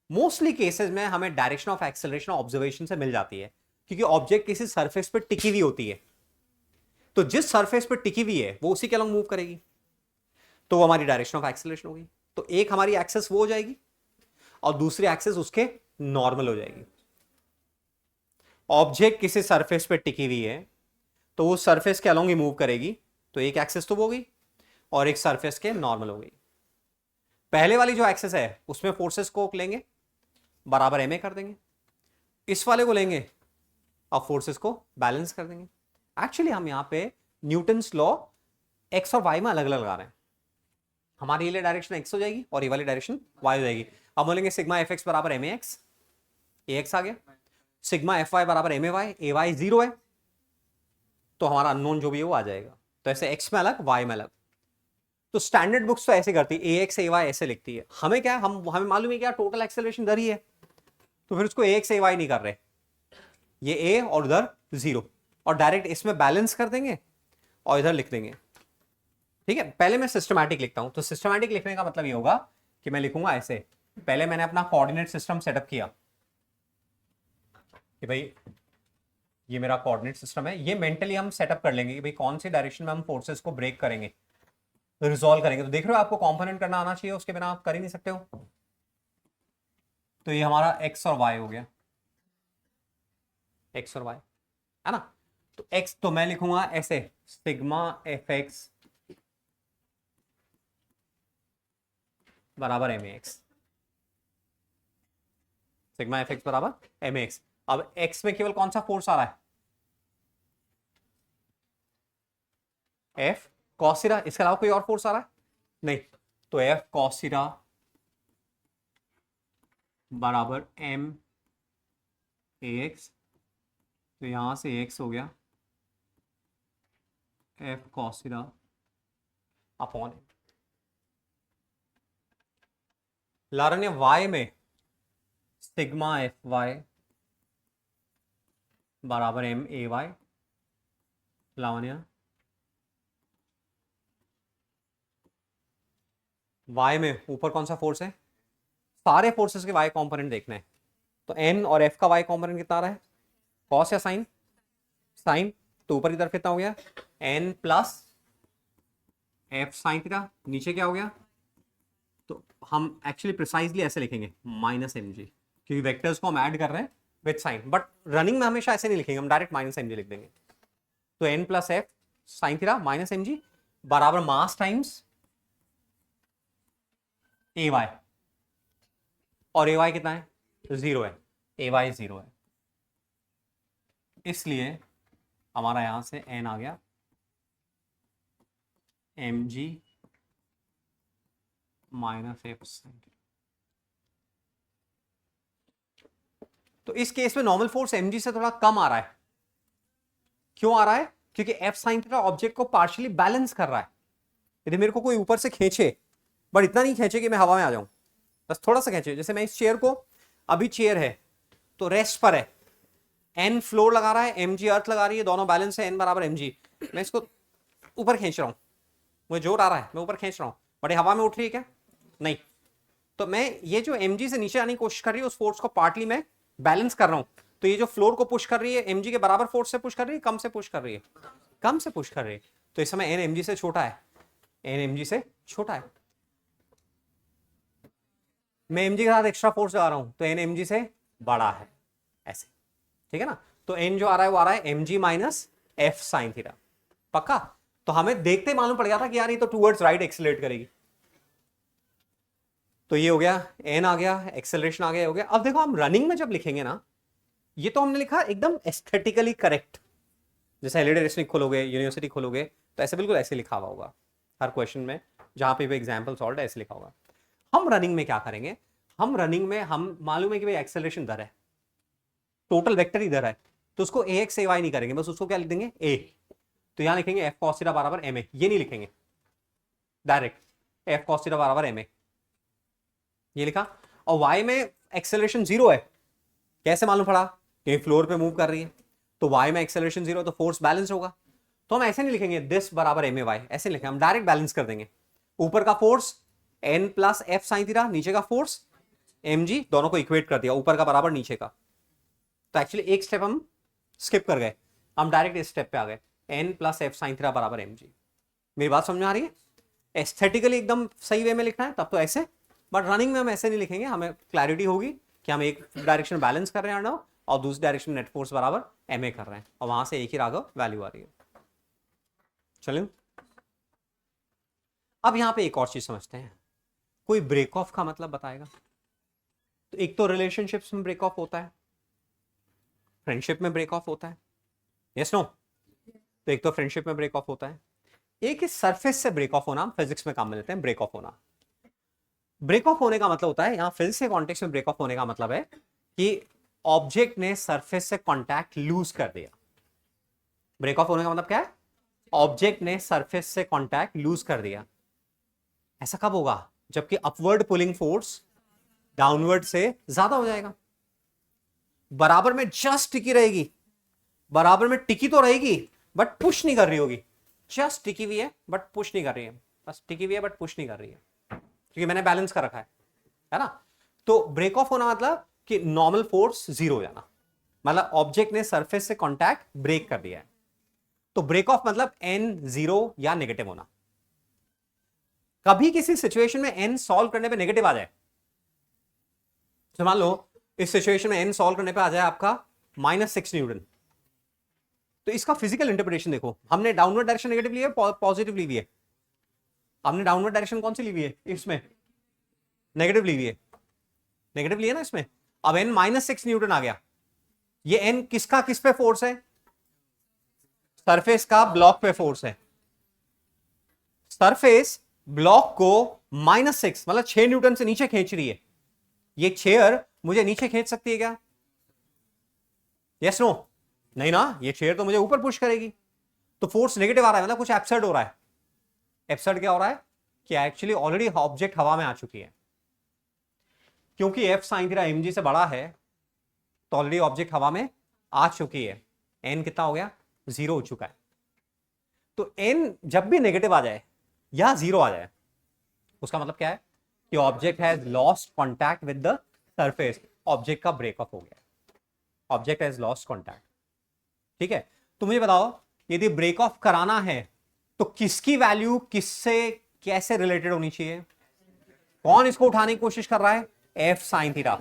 मोस्टली केसेस में हमें डायरेक्शन ऑफ एक्सेलरेशन ऑब्जर्वेशन से मिल जाती है, क्योंकि ऑब्जेक्ट किसी सरफेस पर टिकी हुई होती है। तो जिस सरफेस पर टिकी हुई है वो उसी के अलॉन्ग मूव करेगी, तो वो हमारी डायरेक्शन ऑफ एक्सेलरेशन होगी। तो एक हमारी एक्सेस वो हो जाएगी और दूसरी एक्सेस उसके नॉर्मल हो जाएगी। ऑब्जेक्ट किसी सरफेस पे टिकी हुई है तो वो सरफेस के अलॉन्ग ही मूव करेगी, तो एक एक्सेस तो वो गई, और एक सरफेस के नॉर्मल हो गई। पहले वाली जो एक्सेस है उसमें फोर्सेस को लेंगे, बराबर एम ए कर देंगे। इस वाले को लेंगे और फोर्सेस को बैलेंस कर देंगे। एक्चुअली हम यहां पे न्यूटन्स लॉ एक्स और वाई में अलग अलग लगा रहे हैं। हमारी ये डायरेक्शन एक्स हो जाएगी और ये वाली डायरेक्शन वाई हो जाएगी। अब बोलेंगे सिग्मा एफ एक्स बराबर M A X, A X आ गया। सिग्मा एफ वाई बराबर एम ए वाई 0 है, तो हमारा अननोन जो भी है वो आ जाएगा। तो ऐसे एक्स में अलग, वाई में अलग। तो स्टैंडर्ड बुक्स तो ऐसे करती है, ए एक्स ए वाई ऐसे लिखती है। हमें क्या, हमें मालूम है क्या, टोटल एक्सेलरेशन इधर ही है, तो फिर उसको ए एक्स ए वाई नहीं कर रहे, ये ए और उधर 0, और डायरेक्ट इसमें बैलेंस कर देंगे और इधर लिख देंगे। ठीक है, पहले मैं सिस्टमैटिक लिखता हूं। तो सिस्टमैटिक लिखने का मतलब ये होगा कि मैं लिखूंगा ऐसे, पहले मैंने अपना कोऑर्डिनेट सिस्टम सेटअप किया कि भाई ये मेरा कोऑर्डिनेट सिस्टम है। ये मेंटली हम सेटअप कर लेंगे कि भाई कौन सी डायरेक्शन में हम फोर्सेस को ब्रेक करेंगे, रिजॉल्व करेंगे। तो देख रहे हो आपको कंपोनेंट करना आना चाहिए, उसके बिना आप कर ही नहीं सकते हो। तो ये हमारा एक्स और वाई हो गया, एक्स और वाई, है ना। तो एक्स तो मैं लिखूंगा ऐसे, सिग्मा एफ एक्स बराबर M X, sigma F X बराबर एम एक्स। अब एक्स में केवल कौन सा फोर्स आ रहा है? एफ कॉसिरा, इसके अलावा कोई और फोर्स आ रहा है? नहीं। तो एफ कॉसिरा बराबर एम ए एक्स तो यहां से x हो गया f cos theta upon Lavanya y में सिग्मा एफ वाई बराबर M A Y. Lavanya y में ऊपर कौन सा फोर्स है, सारे फोर्सेस के y कंपोनेंट देखना है, तो n और f का y कंपोनेंट कितना आ रहा है, cos या साइन, साइन, तो ऊपर की तरफ कितना हो गया n plus f sine theta, नीचे क्या हो गया, तो हम एक्चुअली प्रिसाइजली ऐसे लिखेंगे माइनस एम जी, क्योंकि वेक्टर्स को हम ऐड कर रहे हैं विद साइन, बट रनिंग में हमेशा ऐसे नहीं लिखेंगे, हम डायरेक्ट माइनस एम जी लिख देंगे। तो n plus F sine theta minus M G बराबर मास टाइम्स ए वाई, और ए वाई कितना है, 0 है, ए वाई 0 है, इसलिए हमारा यहां से n आ गया M G minus F sine. तो इस केस में नॉर्मल फोर्स mg से थोड़ा कम आ रहा है, क्यों आ रहा है, क्योंकि f साइन थीटा ऑब्जेक्ट को पार्शियली बैलेंस कर रहा है। यदि मेरे को कोई ऊपर से खींचे, बट इतना नहीं खींचे कि मैं हवा में आ जाऊं, बस थोड़ा सा खींचे, जैसे मैं इस चेयर को, अभी चेयर है तो रेस्ट पर है, n फ्लोर लगा रहा है, mg अर्थ लगा रही है, दोनों बैलेंस है, n बराबर mg, मैं इसको ऊपर खींच रहा हूं, मुझे जोर आ रहा है, मैं ऊपर खींच रहा हूं, बट ये हवा में उठ रही है क्या, नहीं, तो मैं ये जो mg से नीचे आने की कोशिश कर रही है उस फोर्स को पार्टली मैं बैलेंस कर रहा हूं, तो ये जो फ्लोर को पुश कर रही है mg के बराबर फोर्स से पुश कर रही है, कम से पुश कर रही है, कम से पुश कर रही है, तो इस समय n mg से छोटा है, n mg से छोटा है, मैं mg के साथ एक्स्ट्रा फोर्स लगा रहा हूं तो n mg से बड़ा है, ऐसे, ठीक है ना, तो n जो आ रहा है वो आ रहा है mg minus f sine theta, पक्का। तो हमें देखते मालूम पड़ गया था कि यार ये तो टूवर्ड्स राइट एक्सेलरेट करेगी, तो ये हो गया, n आ गया, एक्सेलरेशन आ गया, हो गया। अब देखो हम रनिंग में जब लिखेंगे ना, ये तो हमने लिखा एकदम एस्थेटिकली करेक्ट, जैसे एलईडी रेस्टिंग खोलोगे, यूनिवर्सिटी खोलोगे, तो ऐसे बिल्कुल ऐसे लिखा हुआ होगा हर क्वेश्चन में, जहां पे भी एग्जाम्पल सॉल्व ऐसे लिखा होगा। हम रनिंग में क्या करेंगे, हम रनिंग में हम मालूम है कि भाई एक्सेलरेशन दर है, टोटल वेक्टर इधर है, तो उसको ए एक्स ए वाई नहीं करेंगे, बस उसको क्या लिख देंगे ए, तो यहां लिखेंगे एफ कॉस थीटा बराबर एम ए, ये नहीं लिखेंगे डायरेक्ट एफ कॉस थीटा बराबर एम ए, ये लिखा, और y में एक्सेलरेशन 0 है, कैसे मालूम पड़ा, क्योंकि फ्लोर पे मूव कर रही है, तो y में एक्सेलरेशन 0 तो फोर्स बैलेंस होगा, तो हम ऐसे नहीं लिखेंगे दिस बराबर एम ए वाई, ऐसे लिखेंगे, हम डायरेक्ट बैलेंस कर देंगे, ऊपर का force n plus F sine theta, नीचे का फोर्स mg, दोनों को इक्वेट कर दिया, ऊपर का बराबर नीचे का, तो एक्चुअली एक स्टेप हम स्किप कर गए, हम डायरेक्ट इस स्टेप पे आ गए, n plus F sine theta बराबर mg। मेरी बात समझ में आ रही है, एस्थेटिकली एकदम सही वे में लिखना है तब तो ऐसे, बट रनिंग में हम ऐसे नहीं लिखेंगे, हमें क्लैरिटी होगी कि हम एक डायरेक्शन बैलेंस कर रहे हैं और दूसरी डायरेक्शन नेट फोर्स बराबर एम ए कर रहे हैं, और वहां से एक ही राघव वैल्यू आ रही है। चलिए अब यहां पे एक और चीज समझते हैं, कोई ब्रेक ऑफ का मतलब बताएगा, तो एक तो रिलेशनशिप्स में ब्रेक ऑफ होता है, फ्रेंडशिप में ब्रेक ऑफ होता है, यस नो, तो एक तो फ्रेंडशिप में ब्रेक ऑफ होता है, एक इस सरफेस से ब्रेक ऑफ होना, फिजिक्स में काम में लेते हैं ब्रेक ऑफ होना। ब्रेक ऑफ होने का मतलब होता है, यहां फिजिक्स के कॉन्टेक्स्ट में ब्रेक ऑफ होने का मतलब है कि ऑब्जेक्ट ने सरफेस से कांटेक्ट लूज कर दिया। ब्रेक ऑफ होने का मतलब क्या है, ऑब्जेक्ट ने सरफेस से कांटेक्ट लूज कर दिया। ऐसा कब होगा, जबकि अपवर्ड पुलिंग फोर्स डाउनवर्ड से ज्यादा हो जाएगा, बराबर में जस्ट टिकी रहेगी, बराबर में टिकी तो रहेगी बट पुश नहीं कर रही होगी, जस्ट टिकी हुई है बट पुश नहीं कर रही है, बस टिकी हुई है बट पुश नहीं कर रही है, क्योंकि मैंने बैलेंस कर रखा है ना। तो ब्रेक ऑफ होना मतलब कि नॉर्मल फोर्स 0 हो जाना, मतलब ऑब्जेक्ट ने सरफेस से कांटेक्ट ब्रेक कर दिया है, तो ब्रेक ऑफ मतलब n 0 या नेगेटिव होना। कभी किसी सिचुएशन में n सॉल्व करने पे नेगेटिव आ जाए, तो मान लो इस सिचुएशन में n सॉल्व करने पे आ जाए आपका -6 न्यूटन, तो इसका फिजिकल इंटरप्रिटेशन देखो, हमने डाउनवर्ड डायरेक्शन नेगेटिव ली है, पॉजिटिव ली हुई है, हमने डाउनवर्ड डायरेक्शन कौन सी ली हुई है, इसमें नेगेटिव ली हुई है, नेगेटिव ली है ना इसमें। अब n -6 न्यूटन आ गया, ये n किसका किस पे फोर्स है, सरफेस का ब्लॉक पे फोर्स है, सरफेस ब्लॉक को -6 मतलब 6 न्यूटन से नीचे खींच रही है, ये चेयर मुझे नीचे खींच सकती है क्या, यस नो, नहीं ना, ये चेयर तो मुझे ऊपर पुश करेगी, तो फोर्स नेगेटिव आ रहा है, मतलब कुछ एब्सर्ड हो रहा है। एब्सर्ड क्या हो रहा है कि एक्चुअली ऑलरेडी ऑब्जेक्ट हवा में आ चुकी है, क्योंकि F sine theta M G से बड़ा है, तो ऑलरेडी ऑब्जेक्ट हवा में आ चुकी है। एन कितना हो गया, 0 हो चुका है। तो एन जब भी नेगेटिव आ जाए या 0 आ जाए, उसका मतलब क्या है कि object has lost contact with the surface, object का ब्रेक ऑफ हो गया, ऑब्जेक्ट हैज लॉस्ट कॉन्टैक्ट। ठीक है, तो मुझे बताओ यदि ब्रेक ऑफ कराना है तो किसकी वैल्यू किससे कैसे रिलेटेड होनी चाहिए? कौन इसको उठाने की कोशिश कर रहा है? F sine theta.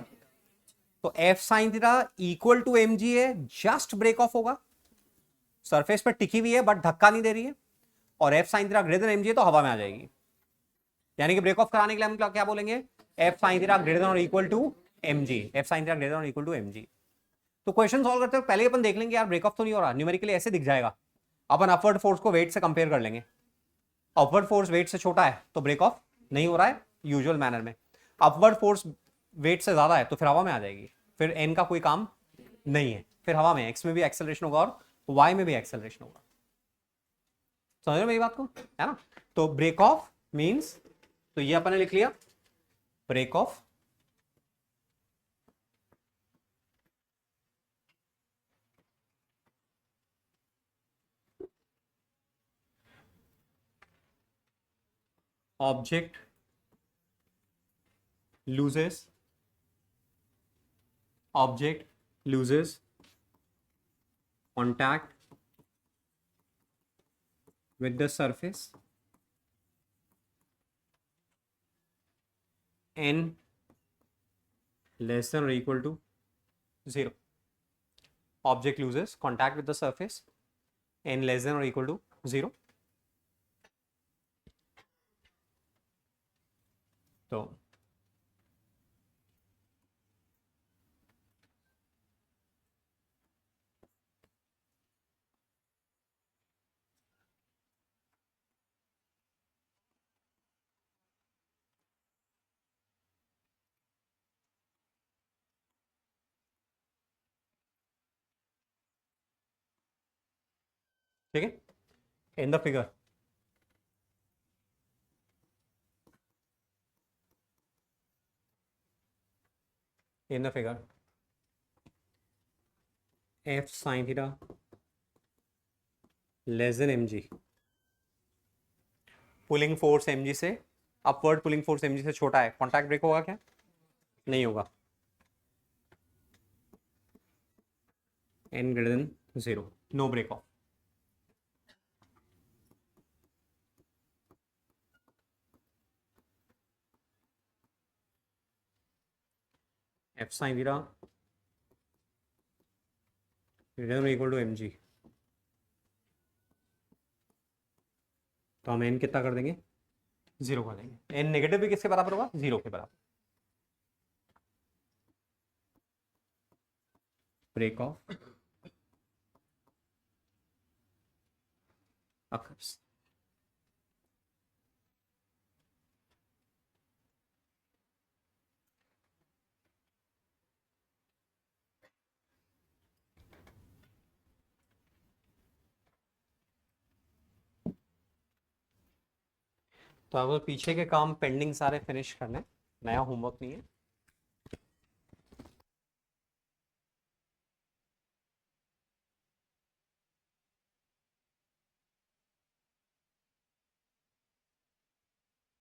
तो F sine theta equal to M G है, जस्ट ब्रेक ऑफ होगा, सरफेस पर टिकी हुई है बट धक्का नहीं दे रही है, और F sine theta greater than M G है तो हवा में आ जाएगी। यानी कि ब्रेक ऑफ कराने के लिए हम क्या बोलेंगे? F sine theta greater than और equal to M G, F sine theta greater than और इक्वल टू एम जी। तो क्वेश्चन सॉल्व करते हैं पहले अपन देख लेंगे यार ब्रेक ऑफ तो नहीं हो रहा, न्यूमेरिकली ऐसे दिख जाएगा। अपन अपवर्ड फोर्स को वेट से कंपेयर कर लेंगे, अपवर्ड फोर्स वेट से छोटा है तो ब्रेक ऑफ नहीं हो रहा है यूजुअल मैनर में, अपवर्ड फोर्स वेट से ज्यादा है तो फिर हवा में आ जाएगी, फिर एन का कोई काम नहीं है, फिर हवा में एक्स में भी एक्सेलरेशन होगा और वाई में भी एक्सेलरेशन होगा। समझ रहे हो मेरी बात को, है ना? तो ब्रेक ऑफ मींस, तो ये अपन ने लिख लिया, break off object loses contact with the surface n less than or equal to 0. Object loses contact with the surface n less than or equal to 0. तो ठीक है, in the figure f sin theta less than M G, pulling force M G से, upward pulling force M G से छोटा है, contact break होगा क्या? नहीं होगा, n greater than 0, no break off. F sine theta greater than equal to M G, तो हम n कितना कर देंगे? 0 कर देंगे। n नेगेटिव भी किसके बराबर होगा? 0 के बराबर। Break off occurs. तो अब पीछे के काम पेंडिंग सारे फिनिश करने, नया होमवर्क नहीं है।